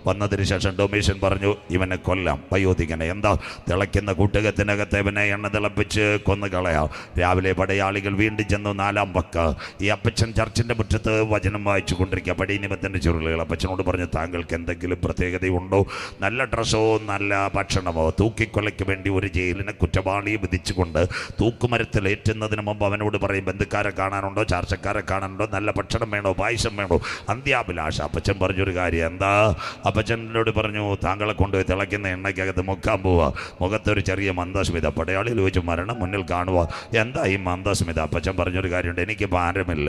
വന്നതിന് ശേഷം ഡൊമേഷൻ പറഞ്ഞു, ഇവനെ കൊല്ലാം, വയോധികനെ. എന്താ? തിളയ്ക്കുന്ന കൂട്ടുകത്തിനകത്ത് ഇവനെ എണ്ണ തിളപ്പിച്ച് കൊന്നു കളയാം. രാവിലെ പടയാളികൾ വീണ്ടും ചെന്നു 4ാം പക്ക. ഈ അപ്പച്ചൻ ചർച്ചിൻ്റെ മുറ്റത്ത് വചനം വായിച്ചു കൊണ്ടിരിക്കുക. പടി നിമിത്തൻ്റെ ചുരുളുകൾ. അപ്പച്ചനോട് പറഞ്ഞു, താങ്കൾക്ക് എന്തെങ്കിലും പ്രത്യേകതയുണ്ടോ? നല്ല ഡ്രസ്സോ നല്ല ഭക്ഷണമോ? തൂക്കിക്കൊലയ്ക്ക് വേണ്ടി ഒരു ജയിലിനെ കുറ്റവാളിയെ വിധിച്ചുകൊണ്ട് തൂക്കുമരത്തിൽ ഏറ്റുന്നതിന് മുമ്പ് അവനോട് പറയും, ബന്ധുക്കാരെ കാണാനുണ്ടോ, ചാർച്ചക്കാരെ കാണാനുണ്ടോ, നല്ല ഭക്ഷണം വേണോ, പായസം വേണോ, അന്ത്യാഭിലാഷ. അപ്പച്ചൻ പറഞ്ഞൊരു കാര്യം. എന്താ? അപ്പച്ചനോട് പറഞ്ഞു, താങ്കളെ കൊണ്ടുപോയി തിളയ്ക്കുന്ന എണ്ണയ്ക്കകത്ത് മുക്കാൻ പോവുക. മുഖത്തൊരു ചെറിയ മന്ദസ്മിത. പടയാളി ചോദിച്ചു, മരണം മുന്നിൽ കാണുക, എന്താ ഈ മന്ദസ്മിത? അപ്പച്ചൻ പറഞ്ഞൊരു കാര്യമുണ്ട്, എനിക്ക് ഭാരമില്ല.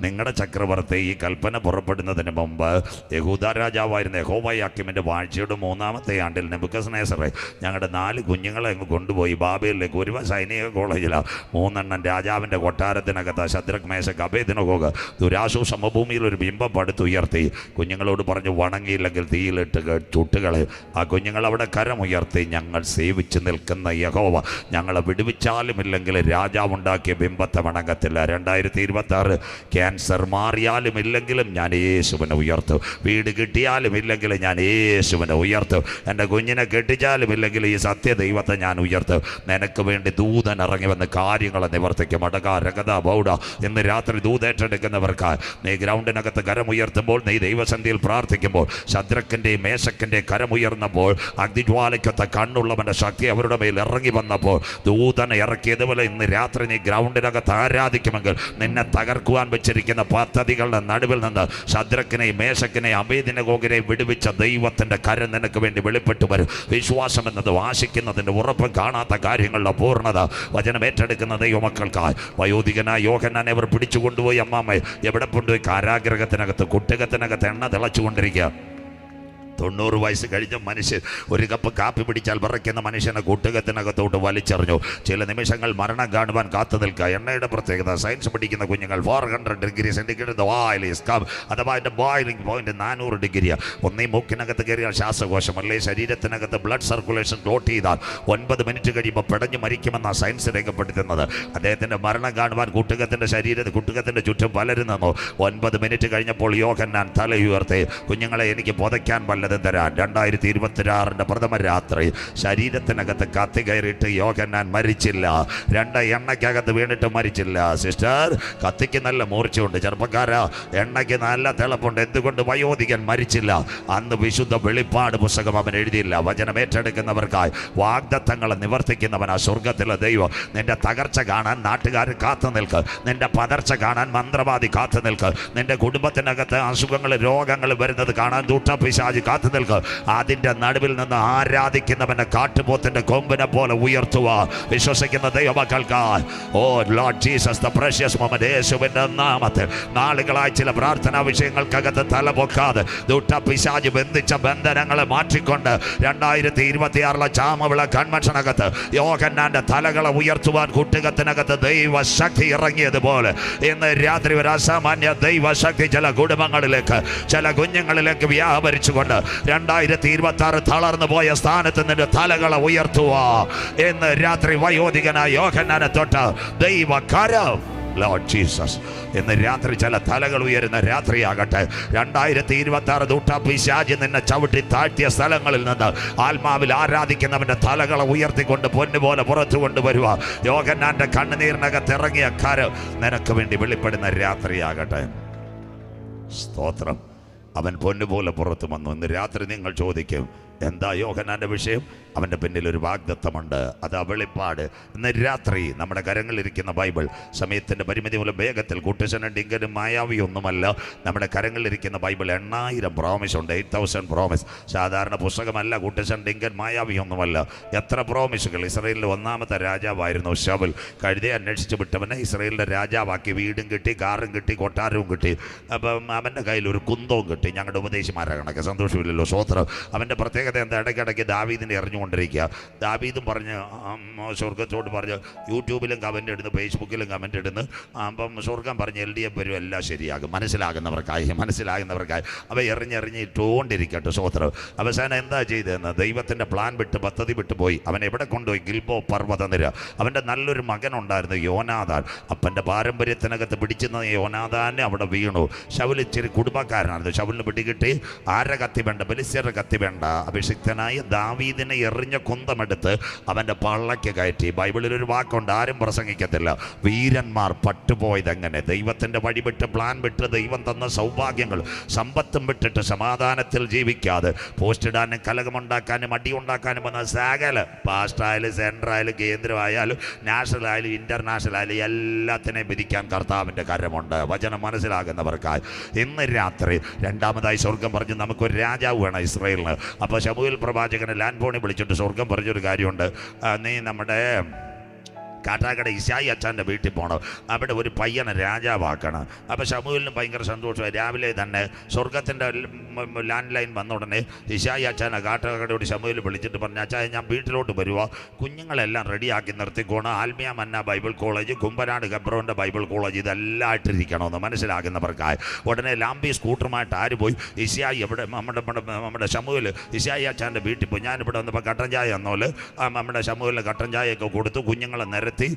നിങ്ങളുടെ ചക്രവർത്തി ഈ കൽപ്പന പുറപ്പെടുന്നതിന് മുമ്പ് യഹൂദ രാജാവായിരുന്ന യഹോവയാക്കീമിൻ്റെ വാഴ്ചയുടെ 3ാമത്തെ ആണ്ടിൽ നെബൂഖദ്നേസർ ഞങ്ങളുടെ 4 കുഞ്ഞുങ്ങളെ അങ്ങ് കൊണ്ടുപോയി ബാബേലിലേക്ക്. ഒരു സൈനിക കോളേജിലാണ്. 3 രാജാവ് രാജാവിൻ്റെ കൊട്ടാരത്തിനകത്ത് ശദ്രക് മേശക് അബേദ്നെഗോഗ് ദുരാശു സമഭൂമിയിൽ ഒരു ബിംബം പടുത്തുയർത്തി കുഞ്ഞുങ്ങളോട് പറഞ്ഞു, വണങ്ങിയില്ലെങ്കിൽ തീയിലിട്ട് ചുട്ടുകളെ. ആ കുഞ്ഞുങ്ങൾ അവിടെ കരമുയർത്തി, ഞങ്ങൾ സേവിച്ച് നിൽക്കുന്ന യഹോവ ഞങ്ങളെ വിടുവിച്ചാലുമില്ലെങ്കിൽ രാജാവുണ്ടാക്കിയ ബിംബത്തെ വണങ്ങത്തില്ല. 2026 ക്യാൻസർ മാറിയാലും ഇല്ലെങ്കിലും ഞാൻ യേശുവിനെ ഉയർത്തും. വീട് കിട്ടിയാലും ഇല്ലെങ്കിൽ ഞാൻ യേശുവിനെ ഉയർത്തും. എൻ്റെ കുഞ്ഞിനെ കെട്ടിച്ചാലും ഇല്ലെങ്കിൽ ഈ സത്യദൈവത്തെ ഞാൻ ഉയർത്തും. നിനക്ക് വേണ്ടി ദൂതൻ ഇറങ്ങി വന്ന് കാര്യങ്ങളെ നിവർത്തിക്കും. അടക രഗത ബൗഡ ഇന്ന് രാത്രി ദൂതേറ്റെടുക്കുന്നവർക്കായി നീ ഗ്രൗണ്ടിനകത്ത് കരമുയർത്തുമ്പോൾ, നീ ദൈവസന്ധിയിൽ പ്രാർത്ഥിക്കുമ്പോൾ, ശദ്രക്കിൻ്റെയും മേശക്കിൻ്റെയും കരമുയർന്നപ്പോൾ, അഗ്നിജ്വാലയ്ക്കൊത്ത കണ്ണുള്ളവൻ്റെ ശക്തി അവരുടെ മേൽ ഇറങ്ങി വന്നപ്പോൾ ദൂതനെ ഇറക്കിയതുപോലെ ഇന്ന് രാത്രി നീ ഗ്രൗണ്ടിനകത്ത് ആരാധിക്കുമെങ്കിൽ നിന്നെ തകർക്കുവാൻ വെച്ചിരിക്കുന്ന പദ്ധതികളുടെ നടുവിൽ നിന്ന് ശദ്രക്കിനെയും മേശക്കിനെയും അബേദ്നെഗോഗിനെയും വിടുവിച്ച ദൈവത്തിൻ്റെ കരം നിനക്ക് വേണ്ടി വെളിപ്പെട്ടു വരും. വിശ്വാസം എന്നത് ആശിക്കുന്നതിൻ്റെ ഉറപ്പ് കാണാത്ത കാര്യങ്ങളുടെ പൂർണ്ണത വചനം ഏറ്റെടുക്കുന്ന ദൈവമക്കൾക്കായി വയോധികനായ യോഹന്നാനെ അവർ പിടിച്ചുകൊണ്ടുപോയി അമ്മാമ്മ എവിടെ കൊണ്ടുപോയി? കാരാഗ്രഹത്തിനകത്ത് കുട്ടകത്തിനകത്ത് എണ്ണ തിളച്ചുകൊണ്ടിരിക്കുക. 90 വയസ്സ് കഴിഞ്ഞ മനുഷ്യൻ ഒരു കപ്പ് കാപ്പി പിടിച്ചാൽ വിറയ്ക്കുന്ന മനുഷ്യനെ കൂട്ടുകത്തിനകത്തോട്ട് വലിച്ചെറിഞ്ഞു. ചില നിമിഷങ്ങൾ മരണം കാണുവാൻ കാത്തു നിൽക്കുക. എണ്ണയുടെ പ്രത്യേകത, സയൻസ് പഠിക്കുന്ന കുഞ്ഞുങ്ങൾ 400 degree centigrade oil is come, അഥവാ അതിൻ്റെ ബോയിലിംഗ് പോയിന്റ് 400 ഡിഗ്രിയാണ്. ഒന്നീ മൂക്കിനകത്ത് കയറിയാൽ ശ്വാസകോശം, അല്ലേ ശരീരത്തിനകത്ത് ബ്ലഡ് സർക്കുലേഷൻ ക്ലോട്ട് ചെയ്താൽ 9 മിനിറ്റ് കഴിയുമ്പോൾ പിടഞ്ഞു മരിക്കുമെന്നാണ് സയൻസ് രേഖപ്പെടുത്തുന്നത്. അദ്ദേഹത്തിൻ്റെ മരണം കാണുവാൻ കുട്ടുകത്തിൻ്റെ ചുറ്റും പലരും നിന്നു. 9 മിനിറ്റ് കഴിഞ്ഞപ്പോൾ യോഹന്നാൻ തലയുയർത്തി, കുഞ്ഞുങ്ങളെ എനിക്ക് പുതയ്ക്കാൻ വല്ലതും തരാൻ. 2026 പ്രഥമ രാത്രി ശരീരത്തിനകത്ത് കത്തി കയറിയിട്ട് യോഹന്നാൻ മരിച്ചില്ല. 2 എണ്ണയ്ക്കകത്ത് വീണിട്ട് മരിച്ചില്ല. സിസ്റ്റർ, കത്തിക്ക് നല്ല മൂർച്ചയുണ്ട്. ചെറുപ്പക്കാരാ, എണ്ണയ്ക്ക് നല്ല തിളപ്പുണ്ട്. എന്തുകൊണ്ട് വയോധികൻ മരിച്ചില്ല? അന്ന് വിശുദ്ധ വെളിപ്പാട് പുസ്തകം അവൻ എഴുതിയില്ല. വചനം ഏറ്റെടുക്കുന്നവർക്കായി വാഗ്ദത്തങ്ങളെ നിവർത്തിക്കുന്നവനാ സ്വർഗത്തിലെ ദൈവം. നിന്റെ തകർച്ച കാണാൻ നാട്ടുകാർ കാത്തു നിൽക്ക്. നിന്റെ പതർച്ച കാണാൻ മന്ത്രവാദി കാത്തു നിൽക്ക്. നിന്റെ കുടുംബത്തിനകത്ത് അസുഖങ്ങൾ രോഗങ്ങൾ വരുന്നത് കാണാൻ ദുഷ്ടപിശാച് കാത്തു നിൽക്ക്. അതിൻ്റെ നടുവിൽ നിന്ന് ആരാധിക്കുന്നവന്റെ കാട്ടുപോത്തിന്റെ കൊമ്പിനെ പോലെ ഉയർത്തുക വിശ്വസിക്കുന്ന ദൈവമക്കൾക്കായി. Oh Lord Jesus, the precious moment, യേശുവിന്റെ നാമത്തിൽ നാളുകളായി ചില പ്രാർത്ഥനാ വിഷയങ്ങൾക്കകത്ത് തലപൊക്കാതെ ദുഷ്ടപിശാച് ബന്ധിച്ച ബന്ധനങ്ങളെ മാറ്റിക്കൊണ്ട് 2026 ചാമവിള കൺവെൻഷനകത്ത് യോഹന്നാന്റെ തലകളെ ഉയർത്തുവാൻ കുട്ടുകത്തിനകത്ത് ദൈവശക്തി ഇറങ്ങിയതുപോലെ ഇന്ന് രാത്രി ഒരു അസാമാന്യ ദൈവശക്തി ചില കുടുംബങ്ങളിലേക്ക്, ചില കുഞ്ഞുങ്ങളിലേക്ക് വ്യാപരിച്ചുകൊണ്ട് 2026 തളർന്നു പോയ സ്ഥാനത്ത് നിന്ന് തലകളെ ഉയർത്തുക. ഇന്ന് രാത്രി വയോധികനായ യോഹന്നാനെ തൊട്ട് ദൈവകരം, ലോർഡ് ജീസസ്, ഇന്ന് രാത്രി ചില തലകൾ ഉയരുന്ന രാത്രിയാകട്ടെ. 2026 ദുഷ്ടപിശാച് നിന്നെ ചവിട്ടി താഴ്ത്തിയ സ്ഥലങ്ങളിൽ നിന്ന് ആത്മാവിൽ ആരാധിക്കുന്നവന്റെ തലകളെ ഉയർത്തിക്കൊണ്ട് പൊന്നുപോലെ പുറത്തു കൊണ്ടുവരുക. യോഹന്നാന്റെ കണ്ണുനീരിനകത്ത് ഇറങ്ങിയ കരം നിനക്ക് വേണ്ടി വെളിപ്പെടുന്ന രാത്രിയാകട്ടെ. സ്തോത്രം. അവൻ പൊന്നുപോലെ പുറത്തു വന്നു. ഇന്ന് രാത്രി നിങ്ങൾ ചോദിക്കും, എന്താ യോഹന്നാന്റെ വിഷയം? അവൻ്റെ പിന്നിൽ ഒരു വാഗ്ദത്തമുണ്ട്. അത് വെളിപ്പാട്. ഇന്ന് രാത്രി നമ്മുടെ കരങ്ങളിലിരിക്കുന്ന ബൈബിൾ, സമയത്തിൻ്റെ പരിമിതി മൂലം വേഗത്തിൽ കുട്ടിച്ചനും ഡിങ്കനും മായാവിയൊന്നുമല്ല. നമ്മുടെ കരങ്ങളിലിരിക്കുന്ന ബൈബിൾ 8000 പ്രോമിസ് ഉണ്ട്. 8000 പ്രോമിസ്. സാധാരണ പുസ്തകമല്ല. കുട്ടിച്ചൻ ഡിങ്കൻ മായാവിയൊന്നുമല്ല. എത്ര പ്രോമിസുകൾ! ഇസ്രായേലിലെ 1ാമത്തെ രാജാവായിരുന്നു ശൗൽ. കഴുതയെ അന്വേഷിച്ച് വിട്ടവനെ ഇസ്രായേലിൻ്റെ രാജാവാക്കി. വീടും കിട്ടി, കാറും കിട്ടി, കൊട്ടാരവും കിട്ടി. അപ്പം അവൻ്റെ കയ്യിൽ ഒരു കുന്തവും കിട്ടി. ഞങ്ങളുടെ ഉപദേശിമാരെ കണക്ക് സന്തോഷമില്ലല്ലോ. സ്വോത്രം. അവൻ്റെ പ്രത്യേകത എന്താ? ഇടയ്ക്കിടയ്ക്ക് ദാവീദിനെ എറിഞ്ഞുകൊണ്ടിരിക്കുക. ദാവീദും പറഞ്ഞ് സ്വർഗത്തോട് പറഞ്ഞ്, യൂട്യൂബിലും കമൻ്റ് ഇടുന്നു, ഫേസ്ബുക്കിലും കമൻ്റ് ഇടുന്നു. അപ്പം സ്വർഗം പറഞ്ഞ് LDF വരും, എല്ലാം ശരിയാകും. മനസ്സിലാകുന്നവർക്കായി. അവ ഇട്ടുകൊണ്ടിരിക്കട്ടെ. സ്വോത്രം. അവസാനം എന്താ ചെയ്തതെന്ന്? ദൈവത്തിൻ്റെ പ്ലാൻ വിട്ട്, പദ്ധതി വിട്ട് പോയി. അവൻ എവിടെ കൊണ്ടുപോയി? ഗിൽബോ പർവ്വതനിര. അവൻ്റെ നല്ലൊരു മകനുണ്ടായിരുന്നു, യോനാഥാൻ. അപ്പൻ്റെ പാരമ്പര്യത്തിനകത്ത് പിടിച്ചിരുന്ന യോനാഥാനെ അവിടെ വീണു. ശൗൽ ഇച്ചിരി കുടുംബക്കാരനായിരുന്നു. ശൗലിന് പിടികിട്ടി. ആരെ കത്തി വേണ്ട? ബലിസ്യരുടെ കത്തി വേണ്ട. അഭിഷിക്തനായ ദാവീദിനെ എറിഞ്ഞ കുന്തമെടുത്ത് അവൻ്റെ പള്ളയ്ക്ക് കയറ്റി. ബൈബിളിലൊരു വാക്കുണ്ട്, ആരും പ്രസംഗിക്കത്തില്ല, വീരന്മാർ പട്ടുപോയതെങ്ങനെ? ദൈവത്തിൻ്റെ വഴി വിട്ട്, പ്ലാൻ വിട്ട്, ദൈവം തന്ന സൗഭാഗ്യങ്ങൾ സമ്പത്തും വിട്ടിട്ട് സമാധാനത്തിൽ ജീവിക്കാതെ പോസ്റ്റിടാനും കലകമുണ്ടാക്കാനും അടിയുണ്ടാക്കാനും വന്ന സകല പാസ്റ്റായാലും സെൻട്രായാലും കേന്ദ്രമായാലും നാഷണൽ ആയാലും ഇൻ്റർനാഷണൽ ആയാലും എല്ലാത്തിനെയും വിധിക്കാൻ കർത്താവിൻ്റെ കരമുണ്ട്. വചനം മനസ്സിലാകുന്നവർക്കായി ഇന്ന് രാത്രി രണ്ടാമതായി സ്വർഗം പറഞ്ഞു, നമുക്കൊരു രാജാവ് വേണം ഇസ്രായേലിന്. അപ്പോൾ ശമൂവേൽ പ്രവാചകനെ ലാൻഡ് ഫോണിൽ വിളിച്ചിട്ട് സ്വർഗം പറഞ്ഞൊരു കാര്യമുണ്ട്, നീ നമ്മുടെ കാട്ടാക്കട ഇശായി അച്ഛൻ്റെ വീട്ടിൽ പോകണം. അവിടെ ഒരു പയ്യനെ രാജാവാക്കണം. അപ്പോൾ ശമൂവേലിനും ഭയങ്കര സന്തോഷമായി. രാവിലെ തന്നെ സ്വർഗത്തിൻ്റെ ലാൻഡ് ലൈൻ വന്ന ഉടനെ ഇശായി അച്ഛനെ കാട്ടാക്കടയോട് ശമൂവേൽ വിളിച്ചിട്ട് പറഞ്ഞു, അച്ഛായ ഞാൻ വീട്ടിലോട്ട് വരുവാ, കുഞ്ഞുങ്ങളെല്ലാം റെഡിയാക്കി നിർത്തിക്കോണം. ആൽമിയ മന്ന ബൈബിൾ കോളേജ്, കുമ്പനാട് ഗബ്രോൻ്റെ ബൈബിൾ കോളേജ് ഇതെല്ലാം ആയിട്ടിരിക്കണമെന്ന് മനസ്സിലാക്കുന്നവർക്കായി. ഉടനെ ലാംബി സ്കൂട്ടറുമായിട്ട് ആര് പോയി? ഇശായി എവിടെ? നമ്മുടെ ശമൂവേൽ ഇശായി അച്ഛൻ്റെ വീട്ടിൽ പോയി. ഞാനിവിടെ വന്നപ്പോൾ കട്ടൻ ചായ എന്നോല് നമ്മുടെ ശമൂവേലിന് കട്ടൻ ചായയൊക്കെ കൊടുത്തു. കുഞ്ഞുങ്ങളെ നിരത്തി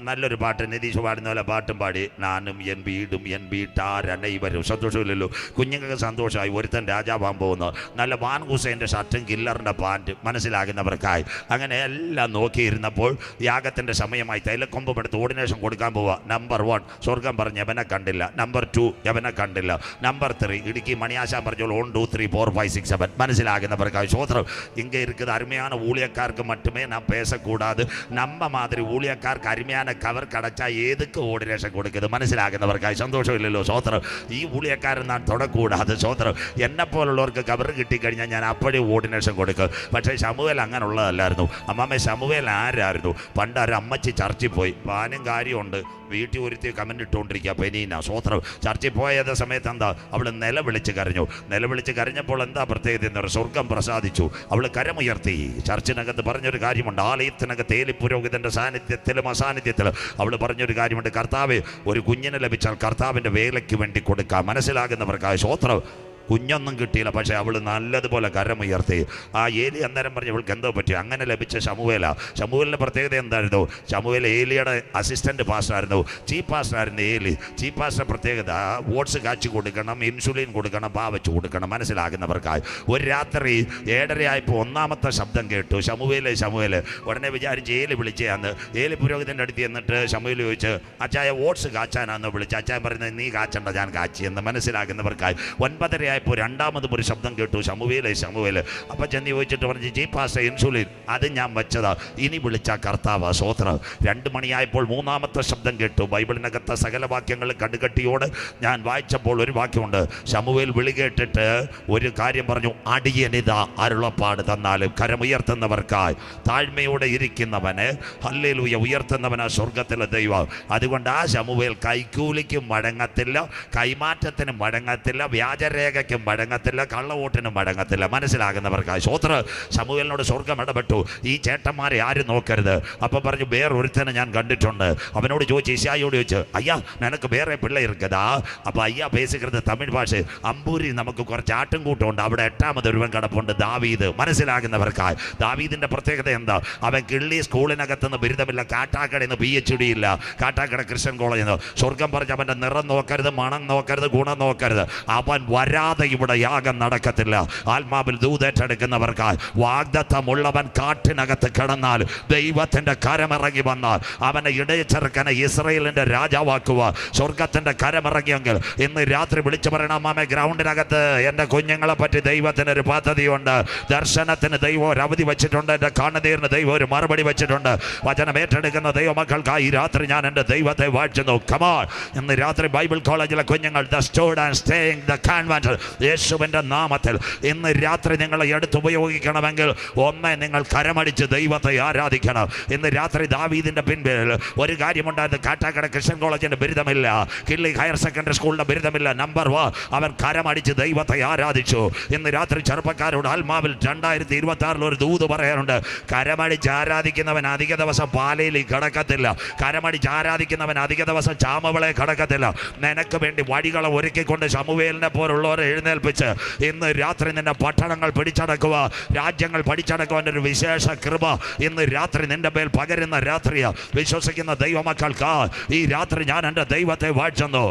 നല്ലൊരു പാട്ട് നിതീഷ് പാടുന്ന പോലെ പാട്ടും പാടി. നാനും എൻ വീടും എൻ വീട്ടാരനൈവരും. സന്തോഷമില്ലല്ലോ? കുഞ്ഞുങ്ങൾക്ക് സന്തോഷമായി. ഒരുത്തൻ രാജാവാൻ പോകുന്നു. നല്ല വാൻ ഹുസൈൻ്റെ ഷർട്ടും കില്ലറിൻ്റെ പാൻറ്റ് മനസ്സിലാകുന്നവർക്കായി. അങ്ങനെ എല്ലാം നോക്കിയിരുന്നപ്പോൾ യാഗത്തിൻ്റെ സമയമായി. തൈലക്കൊമ്പും എടുത്ത് ഓർഡിനേഷൻ കൊടുക്കാൻ പോവുക. നമ്പർ 1 സ്വർഗം പറഞ്ഞ് യവനെ കണ്ടില്ല. നമ്പർ 2 യവനെ കണ്ടില്ല. നമ്പർ 3 ഇടുക്കി മണിയാശാൻ പറഞ്ഞോളൂ 1 2 3 4 5 6 7 മനസ്സിലാകുന്നവർക്കായി. சோத்திரம். இங்கே இருக்குது அருமையான ஊழியக்காருக்கு மட்டுமே நான் பேசக்கூடாது. நம்ம மாதிரி ஊழியக்காருக்கு அருமையான கவர் கிடைச்சா எதுக்கு ஓர்டினேஷன் கொடுக்குது മനസ്സിലാകുന്നവർക്കായി. സന്തോഷം ഇല്ലല്ലോ? സോത്രം. ഈ ഊഴിയക്കാരൻ ഞാൻ തൊടക്കൂടാതെ. സോത്രം. എന്നെ പോലുള്ളവർക്ക് കവർ കിട്ടിക്കഴിഞ്ഞാൽ ഞാൻ അപ്പോഴേ ഓർഡിനേഷൻ കൊടുക്കും. പക്ഷേ ശമൂവേൽ അങ്ങനെയുള്ളതല്ലായിരുന്നു. അമ്മാമ്മ ശമൂവേൽ ആരായിരുന്നു? പണ്ട് ഒരു അമ്മച്ചി ചർച്ചിൽ പോയി. പാനും കാര്യമുണ്ട്. വീട്ടിൽ ഒരുത്തി കമൻ്റ് ഇട്ടുകൊണ്ടിരിക്കുക പെനീന. സ്വോത്രം. ചർച്ചിൽ പോയത് സമയത്ത് എന്താ അവൾ നിലവിളിച്ച് കരഞ്ഞു. നിലവിളിച്ച് കരഞ്ഞപ്പോൾ എന്താ പ്രത്യേകത എന്ന് പറഞ്ഞാൽ സ്വർഗം പ്രസാദിച്ചു. അവൾ കരമുയർത്തി. ചർച്ചിനകത്ത് പറഞ്ഞൊരു കാര്യമുണ്ട്. ആലയത്തിനകത്ത് ഏലി പുരോഹിതൻ്റെ സാന്നിധ്യത്തിലും അസാന്നിധ്യത്തിലും അവൾ പറഞ്ഞൊരു കാര്യമുണ്ട്. കർത്താവ് ഒരു കുഞ്ഞിനെ ലഭിച്ചാൽ കർത്താവിൻ്റെ വേലയ്ക്ക് വേണ്ടി കൊടുക്കാം. മനസ്സിലാകുന്നവർക്കായ സ്വോത്രം. കുഞ്ഞൊന്നും കിട്ടിയില്ല. പക്ഷേ അവൾ നല്ലതുപോലെ കരമുയർത്തി. ആ ഏലി അന്നേരം പറഞ്ഞു ഇവൾക്ക് എന്തോ പറ്റി. അങ്ങനെ ലഭിച്ച ശമൂവേല. ശമൂവേലിൻ്റെ പ്രത്യേകത എന്തായിരുന്നു? ശമൂവേൽ ഏലിയുടെ അസിസ്റ്റൻറ്റ് പാസ്റ്ററായിരുന്നു. ചീഫ് പാസ്റ്ററായിരുന്നു ഏലി. ചീഫ് പാസ്റ്റർ പ്രത്യേകത ഓട്സ് കാച്ചി കൊടുക്കണം, ഇൻസുലിൻ കൊടുക്കണം, പാവച്ച് കൊടുക്കണം. മനസ്സിലാകുന്നവർക്കായി. ഒരു രാത്രി 7:30 ആയപ്പോൾ ഒന്നാമത്തെ ശബ്ദം കേട്ടു. ശമൂവേലേ ശമൂവേൽ. ഉടനെ വിചാരിച്ച് ഏലി വിളിച്ചയാന്ന്. ഏലി പുരോഹിതൻ്റെ അടുത്ത് എന്നിട്ട് ശമൂവേൽ ചോദിച്ച് അച്ചായ ഓട്സ് കാച്ചാനാന്ന് വിളിച്ച്. അച്ചായൻ പറയുന്നത് നീ കാച്ചണ്ട, ഞാൻ കാച്ചിയെന്ന്. മനസ്സിലാകുന്നവർക്കായി. 9:30 ആയപ്പോൾ രണ്ടാമതും ഒരു ശബ്ദം കേട്ടു. ശമൂവേലേ ശമൂവേൽ. അപ്പം ചെന്ന് ചോദിച്ചിട്ട് പറഞ്ഞു ചീഫ് പാസ്റ്റർ ഇൻസുലിൻ അത് ഞാൻ വെച്ചതാ, ഇനി വിളിച്ച കർത്താവ്. സ്വോത്രം. 2 മണിയായപ്പോൾ മൂന്നാമത്തെ ശബ്ദം കേട്ടു. ബൈബിളിനകത്തെ സകല വാക്യങ്ങൾ കടുകട്ടിയോട് ഞാൻ വായിച്ചപ്പോൾ ഒരു വാക്യമുണ്ട്. ശമൂവേൽ വിളി കേട്ടിട്ട് ഒരു കാര്യം പറഞ്ഞു. അടിയനിതാ അരുളപ്പാട് തന്നാലും. കരമുയർത്തുന്നവർക്കായി താഴ്മയോടെ ഇരിക്കുന്നവന് ഹല്ലേലൂയ ഉയർത്തുന്നവനാ സ്വർഗത്തിലെ ദൈവം. അതുകൊണ്ട് ആ ശമൂവേൽ കൈക്കൂലിക്കും മടങ്ങത്തില്ല, കൈമാറ്റത്തിനും മടങ്ങത്തില്ല, വ്യാജരേഖയ്ക്കും മടങ്ങത്തില്ല, കള്ളവോട്ടിനും മടങ്ങത്തില്ല. മനസ്സിലാകുന്നവർക്കായി. സ്വോത്ര. ശമൂവേലിനോട് സ്വർഗം ഇടപെട്ടു. ഈ ചേട്ടന്മാരെ ആരും നോക്കരുത്. അപ്പം പറഞ്ഞു വേറൊരുത്തനെ ഞാൻ കണ്ടിട്ടുണ്ട്. അവനോട് ചോദിച്ചു, ഇശായിയോട് ചോദിച്ചു, അയ്യാ നിനക്ക് വേറെ പിള്ള ഇരിക്കതാ? അപ്പോൾ അയ്യാ പേസിക്കുന്നത് തമിഴ് ഭാഷ. അമ്പൂരി നമുക്ക് കുറച്ച് ആട്ടും കൂട്ടമുണ്ട്. അവിടെ 8ാമത് ഒരുവൻ കിടപ്പുണ്ട്, ദാവീദ്. മനസ്സിലാകുന്നവർക്കായി. ദാവീദിൻ്റെ പ്രത്യേകത എന്താ? അവൻ കിള്ളി സ്കൂളിനകത്തുനിന്ന് ബിരുദമില്ല, കാട്ടാക്കടയിൽ നിന്ന് PhD ഇല്ല, കാട്ടാക്കട ക്രിസ്ത്യൻ കോളേജിൽ നിന്ന്. സ്വർഗം പറഞ്ഞ് അവൻ്റെ നിറം നോക്കരുത്, മണം നോക്കരുത്, ഗുണം നോക്കരുത്. അവൻ വരാതെ ഇവിടെ യാഗം നടക്കത്തില്ല. ആത്മാവിൽ ദൂതേറ്റെടുക്കുന്നവർക്കായി. വാഗ്ദത്തമുള്ളവൻ കാട്ടിനകത്ത് കിടന്നാൽ ദൈവത്തിൻ്റെ കരമിറങ്ങി വന്നാൽ അവനെ ഇടയച്ചെറുക്കനെ ഇസ്രയേലിൻ്റെ രാജാവാക്കുക. സ്വർഗത്തിൻ്റെ കരമിറങ്ങിയെങ്കിൽ ഇന്ന് രാത്രി വിളിച്ചു പറയണം, അമ്മാമേ ഗ്രൗണ്ടിനകത്ത് എൻ്റെ കുഞ്ഞുങ്ങളെ പറ്റി ദൈവത്തിനൊരു പദ്ധതിയുണ്ട്. ദർശനത്തിന് ദൈവം ഒരു അവധി വെച്ചിട്ടുണ്ട്. എൻ്റെ കണ്ണുനീരിന് ദൈവം ഒരു മറുപടി വെച്ചിട്ടുണ്ട്. വചനം ഏറ്റെടുക്കുന്ന ദൈവമക്കൾക്കായി രാത്രി ഞാൻ എൻ്റെ ദൈവത്തെ വാഴ്ത്തുന്നു. കമോൺ. ഇന്ന് രാത്രി ബൈബിൾ കോളേജിലെ കുഞ്ഞുങ്ങൾ the stood and staying the canvas യേശുവിൻ്റെ നാമത്തിൽ ഇന്ന് രാത്രി നിങ്ങളെ എടുത്തുപയോഗിക്കണമെങ്കിൽ ഒന്ന് നിങ്ങൾ കരമടിച്ച് ദൈവത്തെ ആരാധിക്കണം. ഇന്ന് രാത്രി ദാവീദിൻ്റെ പിൻപിൽ ഒരു കാര്യമുണ്ടായിരുന്നു. കാട്ടാക്കട ക്രിസ്ത്യൻ കോളേജിൻ്റെ ബിരുദമില്ല, കിള്ളി ഹയർ സെക്കൻഡറി സ്കൂളിൻ്റെ ബിരുദമില്ല. നമ്പർ 1 അവൻ കരമടിച്ച് ദൈവത്തെ ആരാധിച്ചു. ഇന്ന് രാത്രി ചെറുപ്പക്കാരോട് ആത്മാവിൽ 2026 ഒരു ദൂത് പറയാനുണ്ട്. കരമടിച്ച് ആരാധിക്കുന്നവൻ അധിക ദിവസം പാലയിൽ കിടക്കത്തില്ല. കരമടിച്ച് ആരാധിക്കുന്നവൻ അധിക ദിവസം ചാമവളെ കിടക്കത്തില്ല. നിനക്ക് വേണ്ടി വഴികളെ ഒരുക്കിക്കൊണ്ട് ശമൂവേലിനെ പോലുള്ളവരെ എഴുന്നേൽപ്പിച്ച് ഇന്ന് രാത്രി നിന്റെ പട്ടണങ്ങൾ പിടിച്ചടക്കുക, രാജ്യങ്ങൾ പിടിച്ചടക്കുവാൻ ഒരു വിശേഷ കൃപ ഇന്ന് രാത്രി നിന്റെ മേൽ പകരുന്ന രാത്രിയാ. വിശ്വസിക്കുന്ന ദൈവമക്കൾക്ക് ഈ രാത്രി ഞാൻ എൻ്റെ ദൈവത്തെ വാഴ്ത്തുന്നു.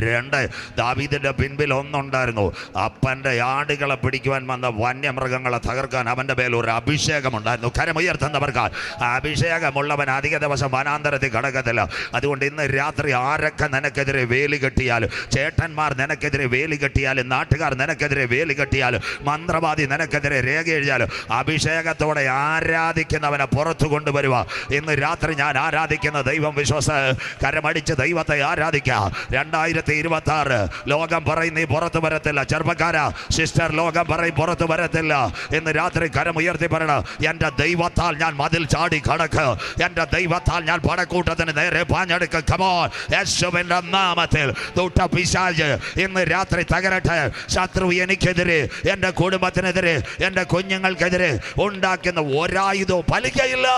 2 ദാവീദിൻ്റെ പിൻപിൽ ഒന്നുണ്ടായിരുന്നു. അപ്പൻ്റെ ആടുകളെ പിടിക്കുവാൻ വന്ന വന്യമൃഗങ്ങളെ തകർക്കാൻ അവൻ്റെ മേൽ ഒരു അഭിഷേകമുണ്ടായിരുന്നു. കരമുയർത്തുന്നവർക്ക് അഭിഷേകമുള്ളവൻ അധിക ദിവസം വനാന്തരത്തിൽ കിടക്കത്തില്ല. അതുകൊണ്ട് ഇന്ന് രാത്രി ആരൊക്കെ നിനക്കെതിരെ വേലി കെട്ടിയാലും, ചേട്ടന്മാർ നിനക്കെതിരെ വേലി കെട്ടിയാലും, നാട്ടുകാർ നിനക്കെതിരെ വേലി കെട്ടിയാലും, മന്ത്രവാദി നിനക്കെതിരെ രേഖ എഴുതിയാലും, അഭിഷേകത്തോടെ ആരാധിക്കുന്നവനെ പുറത്തു കൊണ്ടുവരുക. ഇന്ന് രാത്രി ഞാൻ ആരാധിക്കുന്ന ദൈവം വിശ്വാസ കരമടിച്ച് ദൈവത്തെ ആരാധിക്കുക. 2026 ലോകം പറയും നീ പുറത്തു വരത്തില്ല. ചെറുപ്പക്കാരാ, സിസ്റ്റർ, ലോകം പറയും പുറത്തു വരത്തില്ല. ഇന്ന് രാത്രി കരമുയർത്തി പറയണം, എൻ്റെ ദൈവത്താൽ ഞാൻ മതിൽ ചാടി കടക്ക്, എൻ്റെ ദൈവത്താൽ ഞാൻ പടക്കൂട്ടത്തിന് നേരെ പാഞ്ഞെടുക്ക്. കമോൺ, യേശുവിൻ്റെ നാമത്തിൽ ദുഷ്ടപിശാച് ഇന്ന് രാത്രി തകരട്ടെ. ശത്രു എനിക്കെതിരെ, എൻ്റെ കുടുംബത്തിനെതിരെ, എൻ്റെ കുഞ്ഞുങ്ങൾക്കെതിരെ ഉണ്ടാക്കുന്ന ഒരായുധവും ഫലിക്കയില്ല.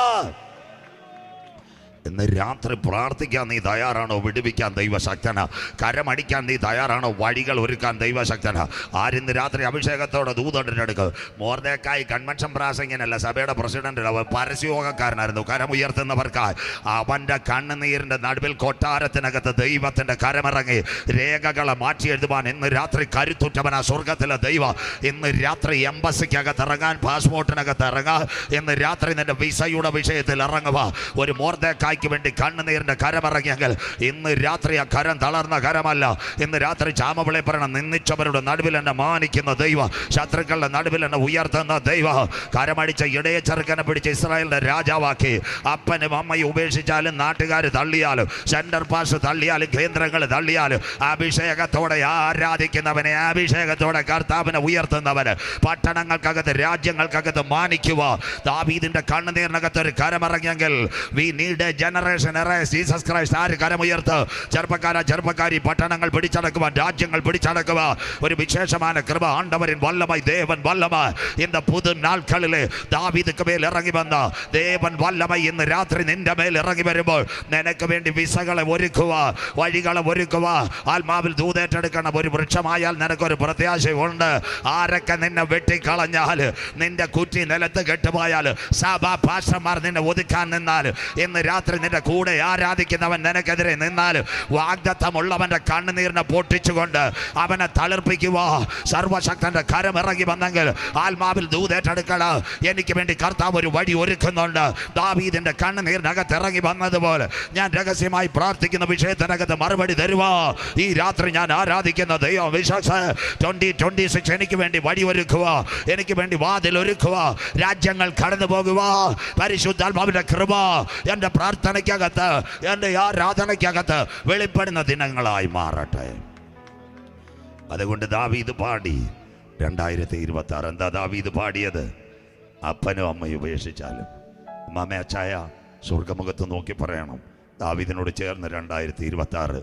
ഇന്ന് രാത്രി പ്രാർത്ഥിക്കാൻ നീ തയ്യാറാണോ? വിടുവിക്കാൻ ദൈവശക്തന. കരമടിക്കാൻ നീ തയ്യാറാണോ? വഴികൾ ഒരുക്കാൻ ദൈവശക്തന. ആരിന്ന് രാത്രി അഭിഷേകത്തോടെ ദൂതണ്ടെടുക്കും. മൊർദെഖായി കൺവെൻഷൻ പ്രാസംഗികനല്ല, സഭയുടെ പ്രസിഡന്റ്, അവൻ പരസ്യയോഗക്കാരനായിരുന്നു. കരമുയർത്തുന്നവർക്കായി അവൻ്റെ കണ്ണുനീരിൻ്റെ നടുവിൽ കൊട്ടാരത്തിനകത്ത് ദൈവത്തിൻ്റെ കരമിറങ്ങി രേഖകളെ മാറ്റി എഴുതുവാൻ ഇന്ന് രാത്രി കരുത്തുറ്റവനാ സ്വർഗത്തിലെ ദൈവം. ഇന്ന് രാത്രി എംബസിക്കകത്ത് ഇറങ്ങാൻ, പാസ്പോർട്ടിനകത്ത് ഇറങ്ങാൻ, ഇന്ന് രാത്രി നിന്റെ വിസയുടെ വിഷയത്തിൽ ഇറങ്ങുക. ഒരു മൊർദെഖായി വേണ്ടി കണ്ണുനീരിന്റെ കരമിറങ്ങിയെങ്കിൽ ഇന്ന് രാത്രി ആ കരം തളർന്ന കരമല്ല. ഇന്ന് രാത്രി ചാമവിളെ പറയണം, നിന്ദിച്ചവരുടെ നടുവിൽ എന്നെ മാനിക്കുന്ന ദൈവം, ശത്രുക്കളുടെ നടുവിൽ എന്നെ ഉയർത്തുന്ന ദൈവം. കരമടിച്ച ഇടയ ചെറുക്കനെ പിടിച്ച് ഇസ്രായേലിന്റെ രാജാവാക്കി. അപ്പനും അമ്മയും ഉപേക്ഷിച്ചാലും, നാട്ടുകാർ തള്ളിയാലും, സെന്റർ പാസ് തള്ളിയാലും, കേന്ദ്രങ്ങൾ തള്ളിയാലും, അഭിഷേകത്തോടെ ആരാധിക്കുന്നവനെ, അഭിഷേകത്തോടെ കർത്താവിനെ ഉയർത്തുന്നവന് പട്ടണങ്ങൾക്കകത്ത്, രാജ്യങ്ങൾക്കകത്ത് മാനിക്കുക. ദാവീദിന്റെ കണ്ണുനീരിനകത്ത് ഒരു കരമിറങ്ങിയെങ്കിൽ we need generation erase Jesus Christ. ആര് കരമുയർത്ത്? ചെറുപ്പക്കാര, ചെറുപ്പക്കാരി, പട്ടണങ്ങൾ പിടിച്ചടക്കുക, രാജ്യങ്ങൾ പിടിച്ചടക്കുക. ഒരു വിശേഷமான കൃപ ആണ്ടവരിൻ വല്ലമായി ദേവൻ വല്ലമായി ഇന്ന് പുതു നാൾക്കളിലെ ദാവീദുക്ക് മേൽ ഇറങ്ങി വന്ന ദേവൻ വല്ലമായി ഇന്ന് രാത്രി നിന്റെ മേൽ ഇറങ്ങി വരുമ്പോൾ നിനക്ക് വേണ്ടി വിസകളെ ഒരുക്കുക, വഴികളെ ഒരുക്കുക. ആത്മാവിൽ ദൂതേറ്റെടുക്കണം. ഒരു വൃക്ഷമായാൽ നിനക്കൊരു പ്രത്യാശയുണ്ട്. ആരൊക്കെ നിന്നെ വെട്ടിക്കളഞ്ഞാൽ, നിന്റെ കുറ്റി നിലത്ത് കെട്ടുപോയാൽ, സഭാ പാസ്റ്റർമാർ നിന്നെ ഒതുക്കാൻ നിന്നാൽ, ഇന്ന് രാത്രി നിന്റെ കൂടെ ആരാധിക്കുന്നവൻ നിനക്കെതിരെ നിന്നാൽ, വാഗ്ദത്തമുള്ളവന്റെ കണ്ണുനീരിനെ പൊട്ടിച്ചുകൊണ്ട് അവനെ തളിർപ്പിക്കുക. സർവശക്തന്റെ കരമിറങ്ങി വന്നെങ്കിൽ ആത്മാവിൽ ദൂതേറ്റെടുക്കണ. എനിക്ക് വേണ്ടി കർത്താവ് ഒരു വഴി ഒരുക്കുന്നുണ്ട്. ദാവീദിന്റെ കണ്ണുനീരിനകത്ത് ഇറങ്ങി വന്നതുപോലെ ഞാൻ രഹസ്യമായി പ്രാർത്ഥിക്കുന്ന വിഷയത്തിനകത്ത് മറുപടി തരുവാ. ഈ രാത്രി ഞാൻ ആരാധിക്കുന്ന ദൈവം വിശ്വാസ 2026 എനിക്ക് വേണ്ടി വഴി ഒരുക്കുക, എനിക്ക് വേണ്ടി വാതിൽ ഒരുക്കുക. രാജ്യങ്ങൾ കടന്നു പോകുക. പരിശുദ്ധാത്മാവിന്റെ കൃപ എൻ്റെ പ്രാർത്ഥനയ്ക്കകത്ത്, എൻ്റെ ആരാധനയ്ക്കകത്ത് വെളിപ്പെടുന്ന ദിനങ്ങളായി മാറട്ടെ. അതുകൊണ്ട് ദാവീദ് പാടി 2026. എന്താ ദാവീദ് പാടിയത്? അപ്പനും അമ്മയും ഉപേക്ഷിച്ചാലും. അമ്മാമ അച്ചായ സ്വർഗമുഖത്ത് നോക്കി പറയണം, ദാവീദിനോട് ചേർന്ന് 2026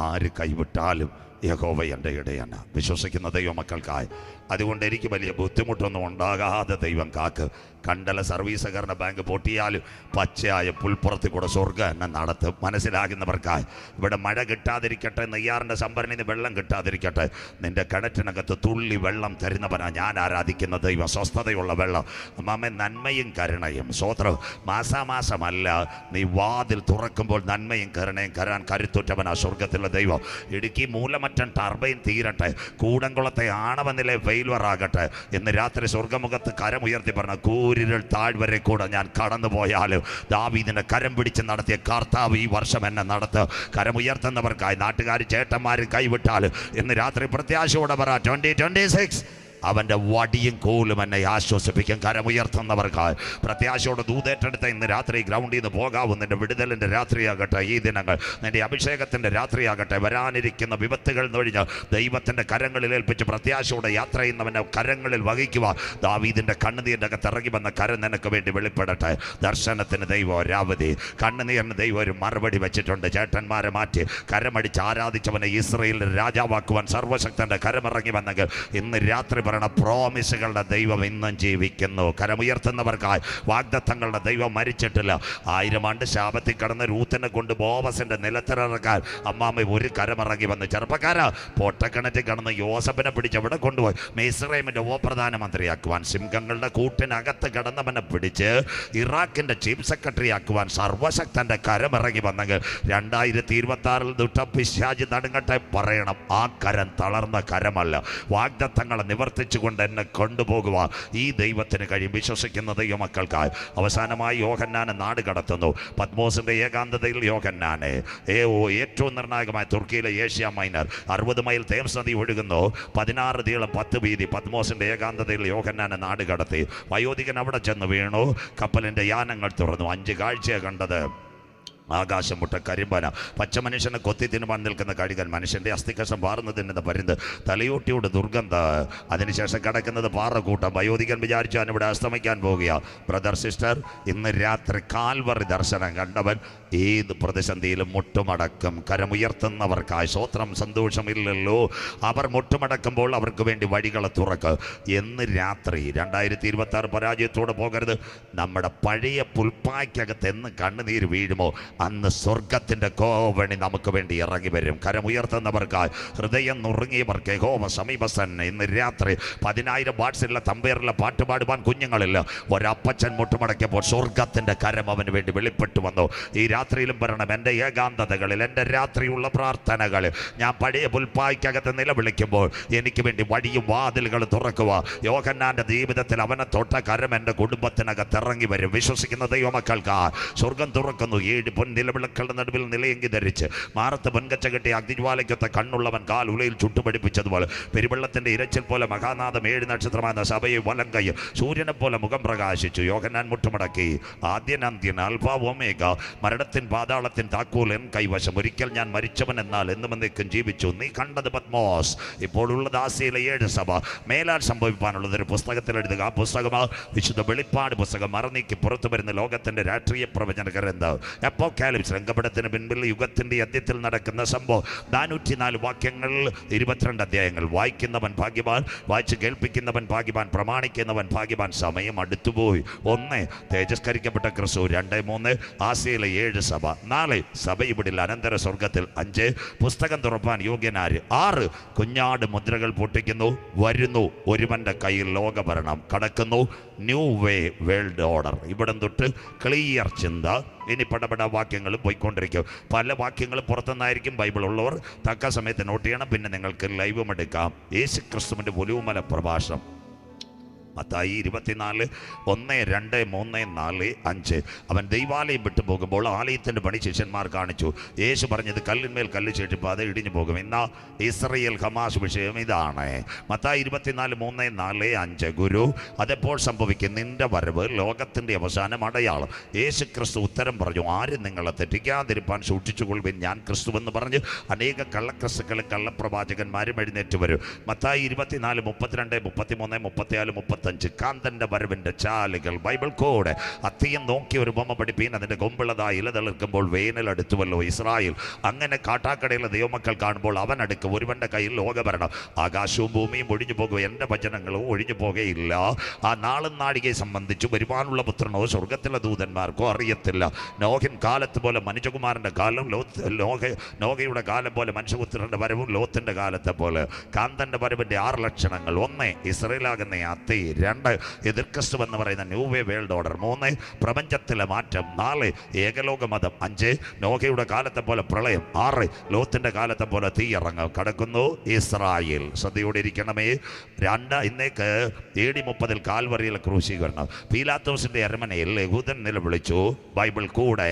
ആര് കൈവിട്ടാലും യഹോവ എൻ്റെ ഇടയനാ. വിശ്വസിക്കുന്ന ദൈവമക്കൾക്കായി. അതുകൊണ്ട് എനിക്ക് വലിയ ബുദ്ധിമുട്ടൊന്നും ഉണ്ടാകാതെ ദൈവം കാക്ക്. കണ്ടല സർവീസ് സഹകരണ ബാങ്ക് പൊട്ടിയാലും പച്ചയായ പുൽപ്പുറത്തിൽ കൂടെ സ്വർഗ്ഗം എന്നെ നടത്തും. മനസ്സിലാകുന്നവർക്കായി. ഇവിടെ മഴ കിട്ടാതിരിക്കട്ടെ, നെയ്യാറിൻ്റെ സംഭരണിയിൽ നിന്ന് വെള്ളം കിട്ടാതിരിക്കട്ടെ, നിന്റെ കിണറ്റിനകത്ത് തുള്ളി വെള്ളം തരുന്നവനാ ഞാൻ ആരാധിക്കുന്ന ദൈവം. സ്വസ്ഥതയുള്ള വെള്ളം. അമ്മ നന്മയും കരുണയും സ്വോത്രം മാസാമാസമല്ല, നീ വാതിൽ തുറക്കുമ്പോൾ നന്മയും കരുണയും കരാൻ കരുത്തുറ്റവനാ സ്വർഗത്തിലെ ദൈവം. ഇടുക്കി മൂലമറ്റം ടർബൈൻ തീരട്ടെ, കൂടംകുളത്തെ ആണവനിലെ ഫെയിൽവറാകട്ടെ. ഇന്ന് രാത്രി സ്വർഗമുഖത്ത് കരമുയർത്തി പറഞ്ഞ കൂരിരുൾ താഴ്വരെ കൂടെ ഞാൻ കടന്നു പോയാലും ദാവീദിന്റെ കരം പിടിച്ച് നടത്തിയ കർത്താവ് ഈ വർഷം എന്നെ നടത്തും. കരമുയർത്തുന്നവർക്കായി നാട്ടുകാർ ചേട്ടന്മാരും കൈവിട്ടാലും ഇന്ന് രാത്രി പ്രത്യാശയോടെ പറ 2026 അവൻ്റെ വടിയും കോലും എന്നെ ആശ്വസിപ്പിക്കും. കരമുയർത്തുന്നവർക്കായി പ്രത്യാശയോടെ ദൂതേറ്റെടുത്ത ഇന്ന് രാത്രി ഗ്രൗണ്ടിൽ നിന്ന് പോകാവും. നിൻ്റെ വിടുതലിൻ്റെ രാത്രിയാകട്ടെ ഈ ദിനങ്ങൾ, നിൻ്റെ അഭിഷേകത്തിൻ്റെ രാത്രിയാകട്ടെ. വരാനിരിക്കുന്ന വിപത്തുകൾ നൊഴിഞ്ഞ് ദൈവത്തിൻ്റെ കരങ്ങളിൽ ഏൽപ്പിച്ച് പ്രത്യാശയോടെ യാത്ര ചെയ്യുന്നവൻ്റെ കരങ്ങളിൽ വഹിക്കുക. ദാവീദിൻ്റെ കണ്ണുനീരിൻ്റെ അകത്ത് ഇറങ്ങി വന്ന കരം നിനക്ക് വേണ്ടി വെളിപ്പെടട്ടെ. ദർശനത്തിന് ദൈവം ഒരാവധി, കണ്ണുനീരിന് ദൈവം ഒരു മറുപടി വെച്ചിട്ടുണ്ട്. ചേട്ടന്മാരെ മാറ്റി കരമടിച്ച് ആരാധിച്ചവനെ ഇസ്രയേലിൻ്റെ രാജാവാക്കുവാൻ സർവശക്തൻ്റെ കരമിറങ്ങി വന്നെങ്കിൽ ഇന്ന് രാത്രി പ്രോമിസുകളുടെ ദൈവം ഇന്നും ജീവിക്കുന്നു. കരമുയർത്തുന്നവർക്കായി വാഗ്ദത്തങ്ങളുടെ ദൈവം മരിച്ചിട്ടില്ല. 1000 ആണ്ട് ശാപത്തിൽ കടന്ന് രൂത്തിനെ കൊണ്ട് ബോവസിന്റെ നിലത്തിറക്കാൻ അമ്മാമ്മ ഒരു കരമിറങ്ങി വന്ന്. ചെറുപ്പക്കാരാ, പൊട്ടക്കിണറ്റിൽ കടന്ന് യോസഫിനെ പിടിച്ച് എവിടെ കൊണ്ടുപോയി? മിസ്രൈമിന്റെ ഉപപ്രധാനമന്ത്രിയാക്കുവാൻ, സിംഹങ്ങളുടെ കൂട്ടിനകത്ത് കിടന്നവനെ പിടിച്ച് ഇറാഖിന്റെ ചീഫ് സെക്രട്ടറി ആക്കുവാൻ സർവശക്തന്റെ കരമിറങ്ങി വന്നെങ്കിൽ 2026 ദുഷ്ടപിശാച് നടുങ്ങട്ടെ. പറയണം, ആ കരം തളർന്ന കരമല്ല. വാഗ്ദത്തങ്ങളെ നിവർത്തിച്ചുകൊണ്ട് എന്നെ കൊണ്ടുപോകുക ഈ ദൈവത്തിന് കഴിയും. വിശ്വസിക്കുന്ന ദൈവമക്കൾക്കായി അവസാനമായി യോഹന്നാനെ നാട് കടത്തുന്നു. പത്മോസിന്റെ ഏകാന്തതയിൽ യോഹന്നാനെ ഏറ്റവും നിർണായകമായ തുർക്കിയിലെ ഏഷ്യ മൈനർ 60 മൈൽ തേംസ് നദി ഒഴുകുന്നു. 16 നീളം 10 വീതി. പത്മോസിന്റെ ഏകാന്തതയിൽ യോഹന്നാനെ നാട് കടത്തി. വയോധികൻ അവിടെ ചെന്ന് വീണു. കപ്പലിന്റെ യാനങ്ങൾ തുറന്നു. 5 കാഴ്ചയാണ് കണ്ടത്. ആകാശം മുട്ട കരിമ്പന, പച്ച മനുഷ്യനെ കൊത്തി തിന്നുവാൻ നിൽക്കുന്ന കഴുകൻ, മനുഷ്യൻ്റെ അസ്ഥികഷം പാർന്നു തിന്നുന്ന പരുന്ത്, തലയോട്ടിയുടെ ദുർഗന്ധ, അതിനുശേഷം കിടക്കുന്നത് പാറക്കൂട്ടം. വയോധികൻ വിചാരിച്ചു ഞാൻ ഇവിടെ അസ്തമിക്കാൻ പോകുക. ബ്രദർ സിസ്റ്റർ, ഇന്ന് രാത്രി കാൽവറി ദർശനം കണ്ടവൻ ഏത് പ്രതിസന്ധിയിലും മുട്ടുമടക്കും. കരമുയർത്തുന്നവർക്കായി സ്വത്രം സന്തോഷമില്ലല്ലോ. അവർ മുട്ടുമടക്കുമ്പോൾ അവർക്ക് വേണ്ടി വഴികളെ തുറക്ക്. എന്ന് രാത്രി 2026 പരാജയത്തോടെ പോകരുത്. നമ്മുടെ പഴയ പുൽപ്പായ്ക്കകത്ത് എന്ന് കണ്ണുനീര് വീഴുമോ അന്ന് സ്വർഗത്തിൻ്റെ കോവണി നമുക്ക് വേണ്ടി ഇറങ്ങി വരും. കരമുയർത്തുന്നവർക്കായി, ഹൃദയം നുറുങ്ങിയവർക്ക് യഹോവ സമീപസ്ഥൻ. ഇന്ന് രാത്രി 10,000 വാട്സിലുള്ള തമ്പേറിലെ പാട്ട് പാടുവാൻ കുഞ്ഞുങ്ങളില്ല. ഒരപ്പച്ചൻ മുട്ടുമടക്കിയപ്പോൾ സ്വർഗത്തിൻ്റെ കരം അവന് വേണ്ടി വെളിപ്പെട്ടു വന്നു. ഈ രാത്രിയിലും വരണം. എൻ്റെ ഏകാന്തതകളിൽ, എൻ്റെ രാത്രിയുള്ള പ്രാർത്ഥനകൾ, ഞാൻ പഴയ പുൽപ്പായ്ക്കകത്ത് നിലവിളിക്കുമ്പോൾ എനിക്ക് വേണ്ടി വഴിയും വാതിലുകൾ തുറക്കുക. യോഹന്നാൻ്റെ ജീവിതത്തിൽ അവനെ തൊട്ട കരം എൻ്റെ കുടുംബത്തിനകത്ത് ഇറങ്ങി വരും. വിശ്വസിക്കുന്ന ദൈവമക്കൾക്ക് സ്വർഗം തുറക്കുന്നു. 7 പൊൻനിലവിളക്കളുടെ നടുവിൽ നിലയെങ്കി ധരിച്ച് മാറത്ത് പൊൻകച്ച കെട്ടി അഗ്നിജ്വാലയ്ക്കൊത്ത കണ്ണുള്ളവൻ കാൽ ഉലയിൽ ചുട്ടുപടിപ്പിച്ചതുപോലെ പെരുവെള്ളത്തിൻ്റെ ഇരച്ചിൽ പോലെ മഹാനാഥം 7 നക്ഷത്രമായ സഭയെ വലങ്കൈ സൂര്യനെ പോലെ മുഖം പ്രകാശിച്ചു. യോഹന്നാൻ മുട്ടുമടക്കി, ആദ്യൻ അന്ത്യൻ, അൽഫ ഒമേഗ, മരണത്തിൻ പാതാളത്തിൻ താക്കോൽ എൻ കൈവശം. ഒരിക്കൽ ഞാൻ മരിച്ചവൻ, എന്നാൽ എന്നും എന്നേക്കും ജീവിച്ചു. നീ കണ്ടത് പത്മോസ്, ഇപ്പോഴുള്ളത് ആസിയയിലെ 7 സഭ. മേലാൽ സംഭവിക്കാനുള്ളത് ഒരു പുസ്തകത്തിൽ എഴുതുക. ആ പുസ്തകമാ വിശുദ്ധ വെളിപ്പാട് പുസ്തകം. മറന്നീക്കി പുറത്തു വരുന്ന ലോകത്തിൻ്റെ രാഷ്ട്രീയ പ്രവചന ഗ്രന്ഥം. അപ്പോക്കാലിപ്സ്, രംഗപടത്തിന് പിൻപിൽ യുഗത്തിൻ്റെ അന്ത്യത്തിൽ നടക്കുന്ന സംഭവം. 404 വാക്യങ്ങൾ, 22 അധ്യായങ്ങൾ. വായിക്കുന്നവൻ ഭാഗ്യവാൻ, വായിച്ച് കേൾപ്പിക്കുന്നവൻ ഭാഗ്യവാൻ, പ്രമാണിക്കുന്നവൻ ഭാഗ്യവാൻ. സമയം അടുത്തുപോയി. 1 തേജസ്കരിക്കപ്പെട്ട ക്രിസ്തു. 2, 3 ആസിയയിലെ 7 സഭ. 4 സഭ ഇവിടിൽ അനന്തര സ്വർഗത്തിൽ. 5 പുസ്തകം തുറപ്പാൻ യോഗ്യനാര്. 6 കുഞ്ഞാട് മുദ്രകൾ പൊട്ടിക്കുന്നു. വരുന്നു ഒരുവന്റെ കയ്യിൽ ലോകഭരണം. കടക്കുന്നു ന്യൂ വേ വേൾഡ് ഓർഡർ. ഇവിടം തൊട്ട് ക്ലിയർ ചിന്ത. ഇനി പടപട വാക്യങ്ങളും പോയിക്കൊണ്ടിരിക്കും. പല വാക്യങ്ങളും പുറത്തുനിന്നായിരിക്കും. ബൈബിൾ ഉള്ളവർ തക്ക സമയത്ത് നോട്ട് ചെയ്യണം. പിന്നെ നിങ്ങൾക്ക് ലൈവും എടുക്കാം. യേശു ക്രിസ്തുവിൻ്റെ ഒലിവുമല പ്രഭാഷണം, മത്തായി 24, 1, 2, 3, 4, 5. അവൻ ദൈവാലയം വിട്ടു പോകുമ്പോൾ ആലയത്തിൻ്റെ പണി ശിഷ്യന്മാർ കാണിച്ചു. യേശു പറഞ്ഞത് കല്ലിന്മേൽ കല്ല് ചേട്ടിപ്പോൾ അത് ഇടിഞ്ഞു പോകും. ഇന്ന് ഇസ്രയേൽ ഹമാസ് വിഷയം ഇതാണ്. മത്തായി 24, 3, 4, 5. ഗുരു, അതെപ്പോൾ സംഭവിക്കും? നിന്റെ വരവ് ലോകത്തിൻ്റെ അവസാനം അടയാളം. യേശു ക്രിസ്തു ഉത്തരം പറഞ്ഞു, ആരും നിങ്ങളെ തെറ്റിക്കാതിരിപ്പാൻ സൂക്ഷിച്ചുകൊള്ളുവിൻ. ഞാൻ ക്രിസ്തു എന്ന് പറഞ്ഞ് അനേക കള്ളക്രിസ്തുക്കളും കള്ളപ്രവാചകന്മാരും എഴുന്നേറ്റ് വരും. മത്തായി 24, 32, 33, 34, 35. കാന്തന്റെ വരവിന്റെ ചാലുകൾ. Bible code. അത്തിയം നോക്കി ഒരു ബൊമ്മ പഠിപ്പീൻ, അതിന്റെ കൊമ്പുള്ളതായി ഇല തളിർക്കുമ്പോൾ വേനൽ അടുത്തുവല്ലോ. ഇസ്രായേൽ അങ്ങനെ കാട്ടാക്കടയിലെ ദൈവമക്കൾ കാണുമ്പോൾ അവൻ അടുക്കും. ഒരുവന്റെ കയ്യിൽ ലോകഭരണം. ആകാശവും ഭൂമിയും ഒഴിഞ്ഞു പോകും, എൻ്റെ വചനങ്ങളും ഒഴിഞ്ഞു പോകുകയില്ല. ആ നാളും നാഴികയെ സംബന്ധിച്ച് വരുവാനുള്ള പുത്രനോ സ്വർഗത്തിലെ ദൂതന്മാർക്കോ അറിയത്തില്ല. നോഹിൻ കാലത്ത് പോലെ മനുഷ്യകുമാരൻ്റെ കാലം, നോഹയുടെ കാലം പോലെ മനുഷ്യപുത്രൻ്റെ വരവും ലോത്തിന്റെ കാലത്തെ പോലെ. കാന്തന്റെ വരവിന്റെ 6 ലക്ഷണങ്ങൾ. 1 ഇസ്രയേലാകുന്ന അത്തി. 2 എതിർക്രിസ്തു എന്ന് പറയുന്ന ന്യൂ വേ വേൾഡ് ഓർഡർ. 3 പ്രപഞ്ചത്തിലെ മാറ്റം. 4 ഏകലോക മതം. 5 നോഹയുടെ കാലത്തെ പോലെ പ്രളയം. 6 ലോത്തിന്റെ കാലത്തെ പോലെ തീ ഇറങ്ങും. കടക്കുന്നു ഇസ്രായേൽ. ശ്രദ്ധയോടെ ഇരിക്കണമേ. 2 ഇന്നേക്ക് AD 30 കാൽവറിയിലെ ക്രൂശീകരണം. പീലാത്തോസിന്റെ അരമനയിൽ യഹൂദൻ നിലവിളിച്ചു. ബൈബിൾ കൂടെ.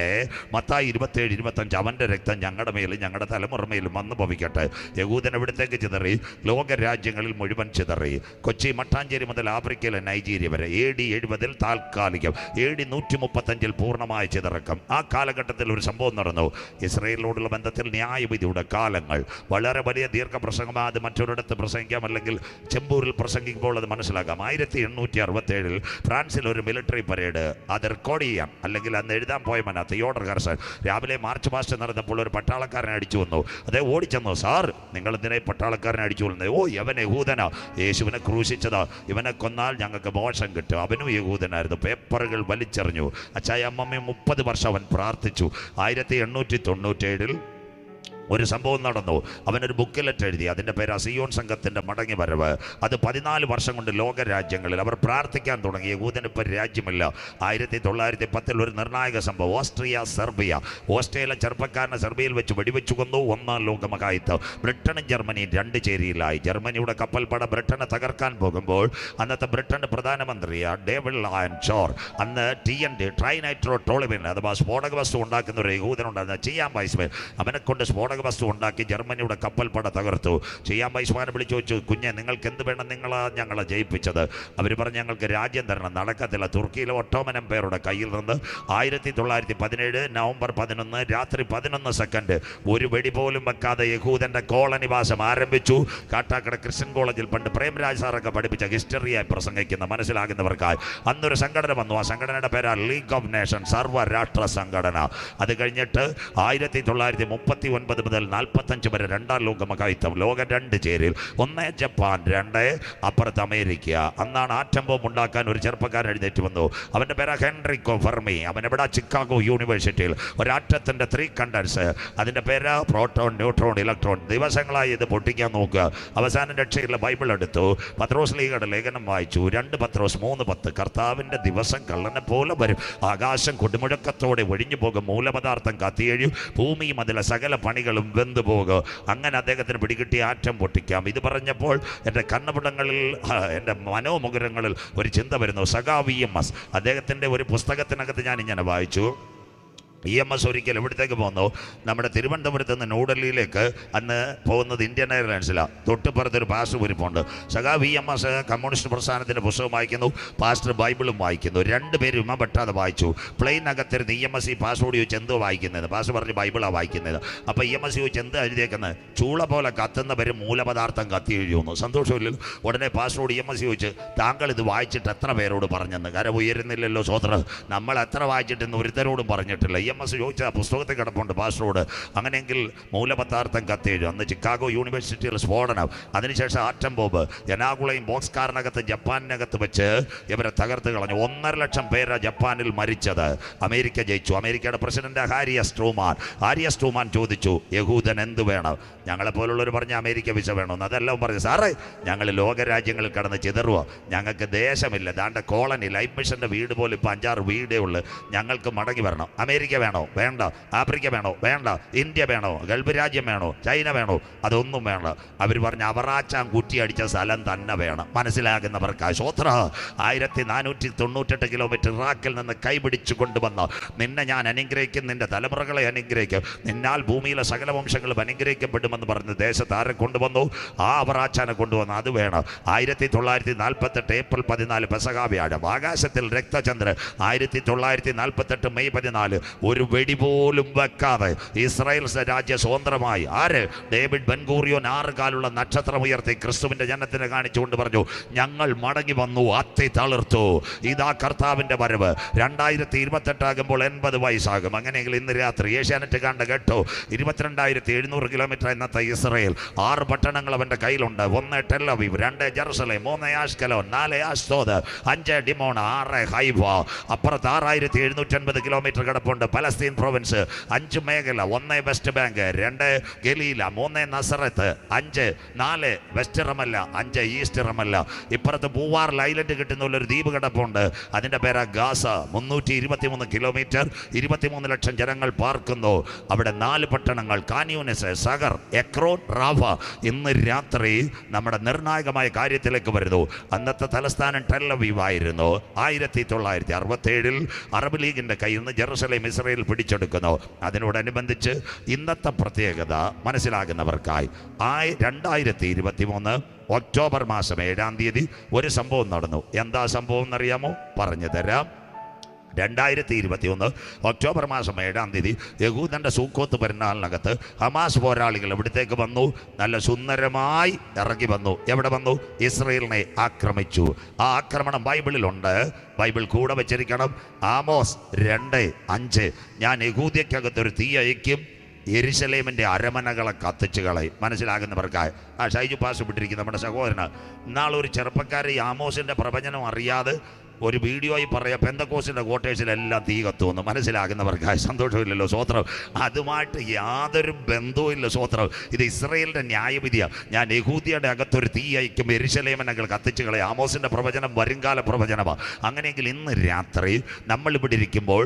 മത്തായി 27, 25. അവന്റെ രക്തം ഞങ്ങളുടെ മേലും ഞങ്ങളുടെ തലമുറമേലും വന്നു ഭവിക്കട്ടെ. യഹൂദൻ എവിടത്തേക്ക് ചിതറി? ലോകരാജ്യങ്ങളിൽ മുഴുവൻ ചിതറി. കൊച്ചി മട്ടാഞ്ചേരി മുതൽ ആഫ്രിക്കയിലെ നൈജീരിയ വരെ. AD 70 താൽക്കാലികം. AD 135 പൂർണ്ണമായ ചിതറക്കം. ആ കാലഘട്ടത്തിൽ ഒരു സംഭവം നടന്നു. ഇസ്രയേലിനോടുള്ള ബന്ധത്തിൽ ന്യായവിധിയുടെ കാലങ്ങൾ. വളരെ വലിയ ദീർഘപ്രസംഗം. അത് മറ്റൊരിടത്ത് പ്രസംഗിക്കാം, അല്ലെങ്കിൽ ചെമ്പൂരിൽ പ്രസംഗിക്കുമ്പോൾ അത് മനസ്സിലാക്കാം. 1867 ഫ്രാൻസിൽ ഒരു മിലിറ്ററി പരേഡ്. അത് റെക്കോർഡ് ചെയ്യാം, അല്ലെങ്കിൽ അന്ന് എഴുതാൻ പോയവനാ തിയോഡർ ഹെർസൺ. രാവിലെ മാർച്ച് പാസ്റ്റ് നടന്നപ്പോൾ ഒരു പട്ടാളക്കാരനെ അടിച്ചു വന്നു. അതേ ഓടിച്ചെന്നു. സാർ, നിങ്ങൾ എന്തിനാ പട്ടാളക്കാരനെ അടിച്ചു കൊള്ളുന്നത്? ഓ, യവൻ യഹൂദനാ, യേശുവിനെ ക്രൂശിച്ചതാ, ഇവനെ കൊന്നാൽ ഞങ്ങൾക്ക് മോശം കിട്ടും. അവനും യഹൂദനായിരുന്നു. പേപ്പറുകൾ വലിച്ചെറിഞ്ഞു. അച്ചായ അമ്മമ്മയും 30 വർഷം അവൻ പ്രാർത്ഥിച്ചു. 1897 ഒരു സംഭവം നടന്നു. അവനൊരു ബുക്കിലെറ്റ് എഴുതി. അതിൻ്റെ പേര് സിയോൻ സംഘത്തിൻ്റെ മടങ്ങി വരവ്. അത് 14 വർഷം കൊണ്ട് ലോകരാജ്യങ്ങളിൽ അവർ പ്രാർത്ഥിക്കാൻ തുടങ്ങി. യഹൂദന് ഇപ്പോൾ രാജ്യമില്ല. 1910 ഒരു നിർണായക സംഭവം. Austria, Serbia. ഓസ്ട്രേലിയ ചെറുപ്പക്കാരനെ സെർബിയയിൽ വെച്ച് വെടിവെച്ചു കൊന്നു. 1ാം ലോകമഹായുദ്ധം. ബ്രിട്ടനും ജർമ്മനിയും 2 ചേരിയിലായി. ജർമ്മനിയുടെ കപ്പൽപ്പട ബ്രിട്ടനെ തകർക്കാൻ പോകുമ്പോൾ അന്നത്തെ ബ്രിട്ടൻ്റെ പ്രധാനമന്ത്രി ഡേവിഡ് ലായൻ ചോർ, അന്ന് TNT ട്രൈനൈട്രോ ടോളിമിൻ അഥവാ സ്ഫോടക വസ്തു ഉണ്ടാക്കുന്ന ഒരു യഹൂദനുണ്ടായിരുന്ന ചിയാം വൈസ്മേൻ, അവനെ കൊണ്ട് സ്ഫോടക വസ്തു ഉണ്ടാക്കി ജർമ്മനിയുടെ കപ്പൽപ്പട തകർത്തു. ചെയ്യാൻ വൈസ്മാനെ വിളിച്ചു ചോദിച്ചു, കുഞ്ഞെ നിങ്ങൾക്ക് എന്ത് വേണം, ഞങ്ങളെ ജയിപ്പിച്ചത്? അവർ പറഞ്ഞു, ഞങ്ങൾക്ക് രാജ്യം തരണം. നടക്കത്തില്ല. തുർക്കിയിലെ ഒട്ടോമൻ എംപയറുടെ കയ്യിൽ നിന്ന് 1917 നവംബർ 11 രാത്രി 11 സെക്കൻഡ് ഒരു വെടി പോലും വെക്കാതെ യഹൂദന്റെ കോളനിവാസം ആരംഭിച്ചു. കാട്ടാക്കട ക്രിസ്ത്യൻ കോളേജിൽ പണ്ട് പ്രേംരാജ് സാറൊക്കെ പഠിപ്പിച്ച ഹിസ്റ്ററിയായി പ്രസംഗിക്കുന്ന മനസ്സിലാകുന്നവർക്കായി അന്നൊരു സംഘടന വന്നു. ആ സംഘടനയുടെ പേരാ ലീഗ് ഓഫ് നേഷൻ, സർവ്വരാഷ്ട്ര സംഘടന. അത് കഴിഞ്ഞിട്ട് 1939 മുതൽ 45 വരെ രണ്ടാം ലോക മഹായുദ്ധം. ലോകം 2 ചേരിൽ, 1 ജപ്പാൻ, 2 അപ്പുറത്ത് അമേരിക്ക. അന്നാണ് ആറ്റം ബോംബ് ഉണ്ടാക്കാൻ ഒരു ചെറുപ്പക്കാരൻ എഴുന്നേറ്റ് വന്നു. അവൻ്റെ പേരാ ഹെൻറിക്കോ ഫെർമി. അവൻ എവിടെ? ചിക്കാഗോ യൂണിവേഴ്സിറ്റിയിൽ. ഒരാറ്റത്തിൻ്റെ 3 കണ്ടൻസ്, അതിൻ്റെ പേരാ പ്രോട്ടോൺ, ന്യൂട്രോൺ, ഇലക്ട്രോൺ. ദിവസങ്ങളായി ഇത് പൊട്ടിക്കാൻ നോക്കുക. അവസാനം രക്ഷയില്ല. ബൈബിൾ എടുത്തു, പത്രോസ് ലീഗയുടെ ലേഖനം വായിച്ചു. 2 പത്രോസ് 3:10. കർത്താവിൻ്റെ ദിവസം കള്ളനെ പോലെ വരും. ആകാശം കൊടുമുഴക്കത്തോടെ ഒഴിഞ്ഞു പോകും. മൂലപദാർത്ഥം കത്തിയഴിയും. ഭൂമിയും അതിലെ സകല പണികളും വെന്തു പോകും. അങ്ങനെ അദ്ദേഹത്തിന് പിടികിട്ടി ആറ്റം പൊട്ടിക്കാം. ഇത് പറഞ്ഞപ്പോൾ എൻ്റെ കണ്ണുപിടങ്ങളിൽ, എൻ്റെ മനോമുകുരങ്ങളിൽ ഒരു ചിന്ത വരുന്നു. സഖാവ് EMS അദ്ദേഹത്തിൻ്റെ ഒരു പുസ്തകത്തിനകത്ത് ഞാൻ ഇങ്ങനെ വായിച്ചു. EMS ഒരിക്കൽ എവിടത്തേക്ക് പോകുന്നു? നമ്മുടെ തിരുവനന്തപുരത്ത് നിന്ന് ന്യൂഡൽഹിയിലേക്ക് അന്ന് പോകുന്നത് ഇന്ത്യൻ എയർലൈൻസിലാണ്. തൊട്ടുപുറത്തൊരു പാസ്റ്റർ ഇരിപ്പുണ്ട്. സഖാവ് EMS കമ്മ്യൂണിസ്റ്റ് പ്രസ്ഥാനത്തിൻ്റെ പുസ്തകം വായിക്കുന്നു, പാസ്റ്റർ ബൈബിളും വായിക്കുന്നു. 2 പേരും പെട്ടാതെ വായിച്ചു. പ്ലെയിനകത്തിരുന്ന് EMS ഈ പാസ്റ്ററോട് ചോദിച്ചു, എന്തോ വായിക്കുന്നത്? പാസ്റ്റർ പറഞ്ഞു, ബൈബിളാണ് വായിക്കുന്നത്. അപ്പോൾ EMS ചോദിച്ചു, എന്താ എഴുതിയേക്കുന്നത്? ചൂള പോലെ കത്തുന്നവരും മൂലപദാർത്ഥം കത്തി എഴുതുന്നു. സന്തോഷമില്ലല്ലോ. ഉടനെ പാസ്റ്ററോട് EMS ചോദിച്ചു, താങ്കൾ ഇത് വായിച്ചിട്ട് എത്ര പേരോട് പറഞ്ഞെന്ന്? കര ഉയരുന്നില്ലല്ലോ സ്വോത്രം. നമ്മൾ എത്ര വായിച്ചിട്ടെന്ന് ഒരുത്തരോടും പറഞ്ഞിട്ടില്ല. EMS ചോദിച്ച പുസ്തകത്തിൽ കിടപ്പുണ്ട് പാസ്റ്ററോട്. അങ്ങനെയെങ്കിൽ മൂലപദാർത്ഥം കത്തിയെഴുതും. അന്ന് ചിക്കാഗോ യൂണിവേഴ്സിറ്റിയിൽ സ്ഫോടനം, അതിനുശേഷം ആറ്റം ബോംബ്. എനാകുളയും ബോക്സ് കാറിനകത്ത് ജപ്പാനിനകത്ത് വെച്ച് ഇവരെ തകർത്ത് കളഞ്ഞു. 1.5 ലക്ഷം പേരാ ജപ്പാനിൽ മരിച്ചത്. അമേരിക്ക ജയിച്ചു. അമേരിക്കയുടെ പ്രസിഡന്റ് ഹാരി എസ് ട്രൂമാൻ ചോദിച്ചു, യഹൂദൻ എന്ത് വേണം? ഞങ്ങളെപ്പോലുള്ളവർ പറഞ്ഞ അമേരിക്ക വിസ വേണമെന്ന്. അതെല്ലാം പറഞ്ഞു, സാറേ ഞങ്ങൾ ലോകരാജ്യങ്ങളിൽ കടന്ന് ചിതറുക, ഞങ്ങൾക്ക് ദേശമില്ല. ദാണ്ട കോളനി ലൈഫ് മിഷൻ്റെ വീട് പോലും ഇപ്പോൾ 5-6 വീടേ ഉള്ളു. ഞങ്ങൾക്ക് മടങ്ങി വരണം. അമേരിക്ക വേണോ? വേണ്ട. ആഫ്രിക്ക വേണോ? വേണ്ട. ഇന്ത്യ വേണോ? ഗൾഫ് രാജ്യം വേണോ? ചൈന വേണോ? അതൊന്നും വേണ്ട. അവർ പറഞ്ഞ അവറാച്ചാൻ കുറ്റിയടിച്ച സ്ഥലം തന്നെ വേണം. മനസ്സിലാകുന്നവർക്കായി സ്വോത്ര. 1498 കിലോമീറ്റർ ഇറാഖിൽ നിന്ന് കൈപിടിച്ചു കൊണ്ടുവന്ന് നിന്നെ ഞാൻ അനുഗ്രഹിക്കും, നിന്റെ തലമുറകളെ അനുഗ്രഹിക്കും, നിന്നാൽ ഭൂമിയിലെ സകല വംശങ്ങളും അനുഗ്രഹിക്കപ്പെടുമെന്ന് പറഞ്ഞ് ദേശത്ത് ആരെ കൊണ്ടുവന്നു? ആ അവറാച്ചാനെ കൊണ്ടുവന്നു. അത് വേണം. 1948 ഏപ്രിൽ 14 പെസഹ വ്യാഴം. ആകാശത്തിൽ രക്തചന്ദ്രൻ. 1948 മെയ് 14 ഒരു വെടി പോലും വെക്കാതെ ഇസ്രായേൽ രാജ്യ സ്വതന്ത്രമായി. ആര്? ഡേവിഡ് ബെൻഗൂറിയോൻ 6 കാലുള്ള നക്ഷത്രം ഉയർത്തി ക്രിസ്തുവിന്റെ ജനത്തിനെ കാണിച്ചുകൊണ്ട് പറഞ്ഞു, ഞങ്ങൾ മടങ്ങി വന്നു, അത്തി തളിർത്തു. ഇതാ കർത്താവിന്റെ വരവ്. 2028 ആകുമ്പോൾ 80 വയസ്സാകും. അങ്ങനെയെങ്കിൽ ഇന്ന് രാത്രി ഏഷ്യാനെറ്റ് കണ്ട കേട്ടോ, 22,700 കിലോമീറ്റർ ഇന്നത്തെ ഇസ്രായേൽ. 6 പട്ടണങ്ങൾ അവന്റെ കയ്യിലുണ്ട്. 1 ടെൽ അവീവ്, 2 ജെറുസലേം, 3 ആഷ്കലോൻ, 4 ആസ്തോദ്, 5 ഡിമോണ, 6 ഹൈഫ. അപ്പുറത്ത് 6,750 കിലോമീറ്റർ കിടപ്പുണ്ട് പലസ്തീൻ പ്രൊവിൻസ്. 5 മേഖല. 1 west bank, 2 Galilee, 3 നസറത്ത്, 4 west റമല്ല, 5 east റമല്ല. ഇപ്പുറത്ത് പൂവാർ ഐലൻഡ് കിട്ടുന്ന ഒരു ദ്വീപ് കിടപ്പുണ്ട്. അതിൻ്റെ പേരാ ഗാസ. 323 കിലോമീറ്റർ, 23 ലക്ഷം ജനങ്ങൾ പാർക്കുന്നു. അവിടെ 4 പട്ടണങ്ങൾ, കാൻയൂനിസ്, സഗർ, എക്രോൺ, റാഫ. ഇന്ന് രാത്രി നമ്മുടെ നിർണായകമായ കാര്യത്തിലേക്ക് വരുന്നു. അന്നത്തെ തലസ്ഥാനം ടെൽ അവീവ് ആയിരുന്നു. 1967 അറബ് ലീഗിൻ്റെ കയ്യിൽ നിന്ന് ജെറുസലേം ഇസ്രായേൽ പിടിച്ചെടുക്കുന്നു. അതിനോടനുബന്ധിച്ച് ഇന്നത്തെ പ്രത്യേകത മനസ്സിലാകുന്നവർക്കായി 2023 ഒക്ടോബർ മാസം 7-ാം തീയതി ഒരു സംഭവം നടന്നു. എന്താ സംഭവം എന്നറിയാമോ? പറഞ്ഞു തരാം. 2021 ഒക്ടോബർ മാസം 7-ാം തീയതി യഹൂദൻ്റെ സൂക്കോത്ത് പെരുന്നാളിനകത്ത് ഹമാസ് പോരാളികൾ ഇവിടത്തേക്ക് വന്നു. നല്ല സുന്ദരമായി ഇറങ്ങി വന്നു. എവിടെ വന്നു? ഇസ്രായേലിനെ ആക്രമിച്ചു. ആ ആക്രമണം ബൈബിളിലുണ്ട്. ബൈബിൾ കൂടെ വെച്ചിരിക്കണം. ആമോസ് 2:5. ഞാൻ യഹൂദ്യക്കകത്തൊരു തീ അയക്കും, യെരുശലേമിൻ്റെ അരമനകളെ കത്തിച്ചു കളയും. മനസ്സിലാകുന്നവർക്കായി ഷൈജു പാസ് വിട്ടിരിക്കും നമ്മുടെ സഹോദരന്. ഇന്നാളൊരു ചെറുപ്പക്കാരൻ ഈ ആമോസിൻ്റെ പ്രവചനം അറിയാതെ ഒരു വീഡിയോയിൽ പറയാം, പെന്തക്കോസിൻ്റെ ക്വാർട്ടേഴ്സിലെല്ലാം തീ കത്തുമെന്ന്. മനസ്സിലാകുന്നവർക്കായി സന്തോഷമില്ലല്ലോ സ്വോത്രം. അതുമായിട്ട് യാതൊരു ബന്ധവുമില്ല സ്വോത്രം. ഇത് ഇസ്രായേലിൻ്റെ ന്യായവിധിയാണ്. ഞാൻ യഹൂദിയുടെ അകത്തൊരു തീ അയക്കും, യെരുശലേമിനകൾ കത്തിച്ചു കളയും. ആമോസിൻ്റെ പ്രവചനം വരുംകാല പ്രവചനമാണ്. അങ്ങനെയെങ്കിൽ ഇന്ന് രാത്രി നമ്മളിവിടെ ഇരിക്കുമ്പോൾ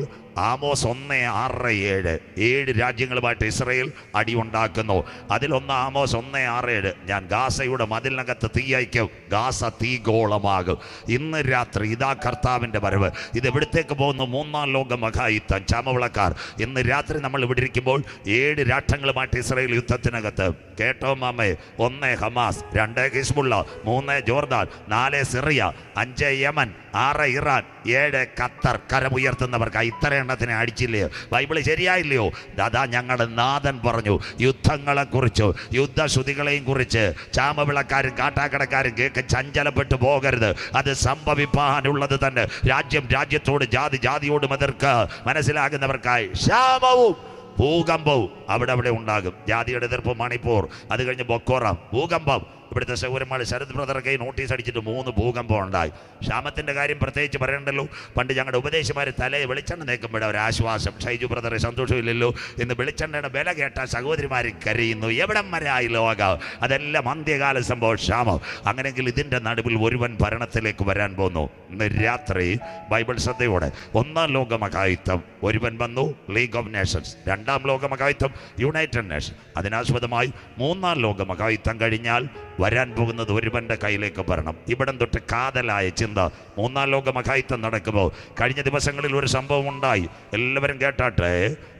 ആമോസ് 1:6-7 7 രാജ്യങ്ങളുമായിട്ട് ഇസ്രായേൽ അടിയുണ്ടാക്കുന്നു. അതിലൊന്ന് ആമോസ് 1:6-7. ഞാൻ ഗാസയുടെ മതിലിനകത്ത് തീ അയക്കും, ഗാസ തീഗോളമാകും. ഇന്ന് രാത്രി ഇതാ കർത്താവിൻ്റെ വരവ്. ഇത് എവിടത്തേക്ക് പോകുന്നു? മൂന്നാം ലോക മഹായുദ്ധം. ചാമവിളക്കാർ, ഇന്ന് രാത്രി നമ്മൾ ഇവിടെ ഇരിക്കുമ്പോൾ 7 രാഷ്ട്രങ്ങളുമായിട്ട് ഇസ്രായേൽ യുദ്ധത്തിനകത്ത്. കേട്ടോ മാമേ, 1 Hamas, 2 Hezbollah, 3 Jordan, 4 Syria, 5 Yemen, 6 Iran, 7 Qatar. കരമുയർത്തുന്നവർക്ക് ഇത്ര എണ്ണത്തിനെ അടിച്ചില്ലയോ? ബൈബിള് ശരിയായില്ലയോ? ദാദാ ഞങ്ങളുടെ നാഥൻ പറഞ്ഞു യുദ്ധങ്ങളെക്കുറിച്ച്, യുദ്ധശ്രുതികളെയും കുറിച്ച് ചാമവിളക്കാരും കാട്ടാക്കടക്കാരും കേൾക്ക് ചഞ്ചലപ്പെട്ടു പോകരുത്. അത് സംഭവിപ്പാനുള്ളത് തന്നെ. രാജ്യം രാജ്യത്തോട്, ജാതി ജാതിയോടും എതിർക്ക്. മനസ്സിലാകുന്നവർക്കായി ക്ഷാമവും ഭൂകമ്പവും അവിടെ ഉണ്ടാകും. ജാതിയുടെ എതിർപ്പ് മണിപ്പൂർ, അത് കഴിഞ്ഞ് ബൊക്കോറാം, ഭൂകമ്പം. ഇവിടുത്തെ സൗകര്യമാണ്. ശരത് ബ്രദറൊക്കെ നോട്ടീസ് അടിച്ചിട്ട് 3 ഭൂകമ്പം ഉണ്ടായി. ക്ഷാമത്തിൻ്റെ കാര്യം പ്രത്യേകിച്ച് പറയണ്ടല്ലോ. പണ്ട് ഞങ്ങളുടെ ഉപദേശിമാർ തലയെ വെളിച്ചെണ്ണ നേക്കുമ്പോഴേ ഒരാശ്വാസം. ഷൈജു ബ്രദറെ സന്തോഷമില്ലല്ലോ. ഇന്ന് വെളിച്ചെണ്ണയുടെ വില കേട്ട സഹോദരിമാർ കരയുന്നു. എവിടം വരെയായി ലോകം? അതെല്ലാം അന്ത്യകാല സംഭവം, ക്ഷാമം. അങ്ങനെയെങ്കിൽ ഇതിൻ്റെ നടുവിൽ ഒരുവൻ ഭരണത്തിലേക്ക് വരാൻ പോകുന്നു. ഇന്ന് രാത്രി ബൈബിൾ ശ്രദ്ധയോടെ 1-ാം ലോക മഹായുദ്ധം ഒരുവൻ വന്നു, ലീഗ് ഓഫ് നേഷൻസ്. 2-ാം ലോക മഹായുദ്ധം യുണൈറ്റഡ് നേഷൻ. അതിനാസ്പദമായി 3-ാം ലോക മഹായുദ്ധം കഴിഞ്ഞാൽ വരാൻ പോകുന്നത് ഒരുവൻ്റെ കയ്യിലേക്ക് വരണം. ഇവിടം തൊട്ട് കാതലായ ചിന്ത. 3-ാം ലോക മഹായുദ്ധം നടക്കുമ്പോൾ കഴിഞ്ഞ ദിവസങ്ങളിൽ ഒരു സംഭവം ഉണ്ടായി. എല്ലാവരും കേട്ടാട്ടെ.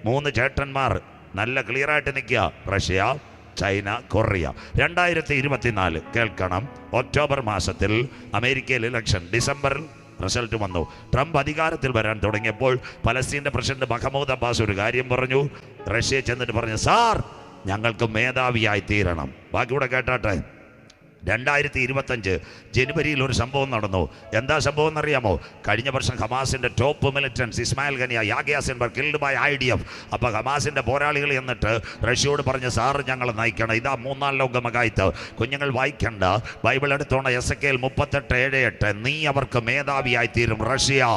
3 ചേട്ടന്മാർ നല്ല ക്ലിയറായിട്ട് നിൽക്കുക. Russia, China, Korea. 2024 കേൾക്കണം. ഒക്ടോബർ മാസത്തിൽ അമേരിക്കയിൽ ഇലക്ഷൻ, ഡിസംബറിൽ റിസൾട്ട് വന്നു. ട്രംപ് അധികാരത്തിൽ വരാൻ തുടങ്ങിയപ്പോൾ പലസ്തീൻ്റെ പ്രസിഡന്റ് മഹമ്മൂദ് അബ്ബാസ് ഒരു കാര്യം പറഞ്ഞു. റഷ്യയെ ചെന്നിട്ട് പറഞ്ഞു, സാർ ഞങ്ങൾക്ക് മേധാവിയായി തീരണം. ബാക്കി കൂടെ കേട്ടാട്ടെ. 2025 ജനുവരിയിൽ ഒരു സംഭവം നടന്നു. എന്താ സംഭവം എന്നറിയാമോ? കഴിഞ്ഞ വർഷം ഹമാസിൻ്റെ top militants Ismail Haniyeh, Yahya Sinwar killed by IDF. അപ്പോൾ ഹമാസിൻ്റെ പോരാളികൾ എന്നിട്ട് റഷ്യയോട് പറഞ്ഞ്, സാറ് ഞങ്ങളെ നയിക്കണം. ഇതാ 3-ാം ലോക മഹായുദ്ധം. കുഞ്ഞുങ്ങൾ വായിക്കണ്ട, ബൈബിൾ എടുത്തോണം. എസെക്കിയേൽ 38:7-8. നീ അവർക്ക് മേധാവിയായി തീരും. റഷ്യ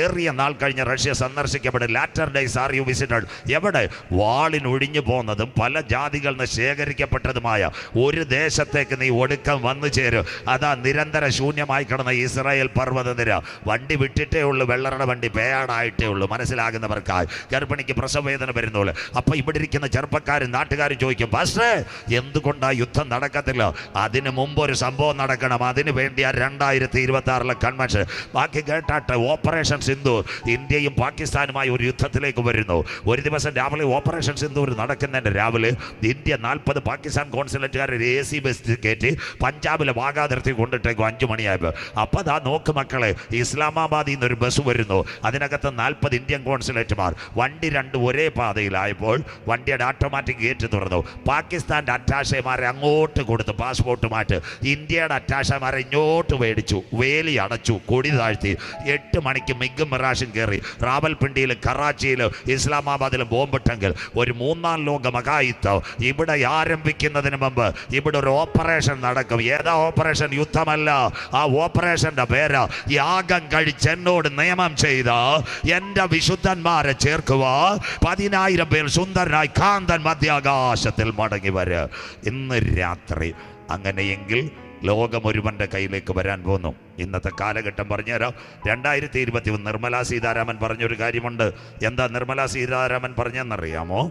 ഏറിയ നാൾ കഴിഞ്ഞ് റഷ്യ സന്ദർശിക്കപ്പെടും. Latter days are you visited. എവിടെ? വാളിനൊഴിഞ്ഞു പോകുന്നതും പല ജാതികളിൽ നിന്ന് ശേഖരിക്കപ്പെട്ടതുമായ ഒരു ദേശത്തേക്ക് നീ ഒടുക്കം വന്നു ചേരും. അതാ നിരന്തര ശൂന്യമായി കിടന്ന ഇസ്രായേൽ പർവ്വതനിര. വണ്ടി വിട്ടിട്ടേ ഉള്ളൂ, വെള്ളറുടെ വണ്ടി പേയാടായിട്ടേ ഉള്ളൂ. മനസ്സിലാകുന്നവർക്കായി. ഗർഭിണിക്ക് പ്രസവവേദന വരുന്നുള്ളൂ. അപ്പം ഇവിടെ ഇരിക്കുന്ന ചെറുപ്പക്കാരും നാട്ടുകാരും ചോദിക്കും, പാസ്റ്റേ എന്തുകൊണ്ടാണ് യുദ്ധം നടക്കത്തില്ല? അതിന് മുമ്പ് ഒരു സംഭവം നടക്കണം. അതിന് വേണ്ടിയാണ് 2026 കൺവെൻഷൻ. ബാക്കി കേട്ടാട്ടെ. ഓപ്പറേഷൻ സിന്ദൂർ. ഇന്ത്യയും പാകിസ്ഥാനുമായി ഒരു യുദ്ധത്തിലേക്ക് വരുന്നു. ഒരു ദിവസം രാവിലെ ഓപ്പറേഷൻ സിന്ദൂർ നടക്കുന്നതിൻ്റെ രാവിലെ ഇന്ത്യ 40 പാകിസ്ഥാൻ കോൺസുലേറ്റുകാരെ AC ബസ് കയറ്റി പഞ്ചാബിലെ വാഗാതിർത്തി കൊണ്ടിട്ടേക്കും 5 മണിയായപ്പോൾ. അപ്പം അതാ നോക്ക് മക്കളെ, ഇസ്ലാമാബാദിൽ നിന്നൊരു ബസ് വരുന്നു. അതിനകത്ത് 40 ഇന്ത്യൻ കോൺസുലേറ്റുമാർ. വണ്ടി 2 ഒരേ പാതയിലായപ്പോൾ വണ്ടിയുടെ ഓട്ടോമാറ്റിക് ഗേറ്റ് തുറന്നു. പാകിസ്ഥാൻ്റെ അറ്റാഷമാരെ അങ്ങോട്ട് കൊടുത്തു പാസ്പോർട്ടുമായിട്ട്. ഇന്ത്യയുടെ അറ്റാഷമാരെ ഇങ്ങോട്ട് മേടിച്ചു. വേലി അടച്ചു, കൊടി താഴ്ത്തി. 8 മണിക്ക് മിഗും മിറാഷും കയറി. റാവൽപിണ്ടിയിലും കറാച്ചിയിലും ഇസ്ലാമാബാദിലും ബോംബിട്ടെങ്കിൽ ഒരു 3-ാം ലോക മഹായുദ്ധം ഇവിടെ ആരംഭിക്കുന്നതിന് മുമ്പ് ഇവിടെ ഒരു ഓപ്പറേഷൻ നടക്കും. ഏതാ ഓപ്പറേഷൻ? യുദ്ധമല്ല. ആ ഓപ്പറേഷന്റെ പേര് യാഗം കഴിച്ച് എന്നോട് നിയമം ചെയ്ത എൻ്റെ വിശുദ്ധന്മാരെ ചേർക്കുക. 10,000 പേർ സുന്ദരനായി കാന്തൻ മധ്യാകാശത്തിൽ മടങ്ങി വരും ഇന്ന് രാത്രി. അങ്ങനെയെങ്കിൽ ലോകം ഒരുവൻ്റെ കയ്യിലേക്ക് വരാൻ പോകുന്നു. ഇന്നത്തെ കാലഘട്ടം പറഞ്ഞുതരാം. 2021 നിർമ്മലാ സീതാരാമൻ പറഞ്ഞൊരു കാര്യമുണ്ട്. എന്താ നിർമ്മലാ സീതാരാമൻ പറഞ്ഞെന്നറിയാമോ?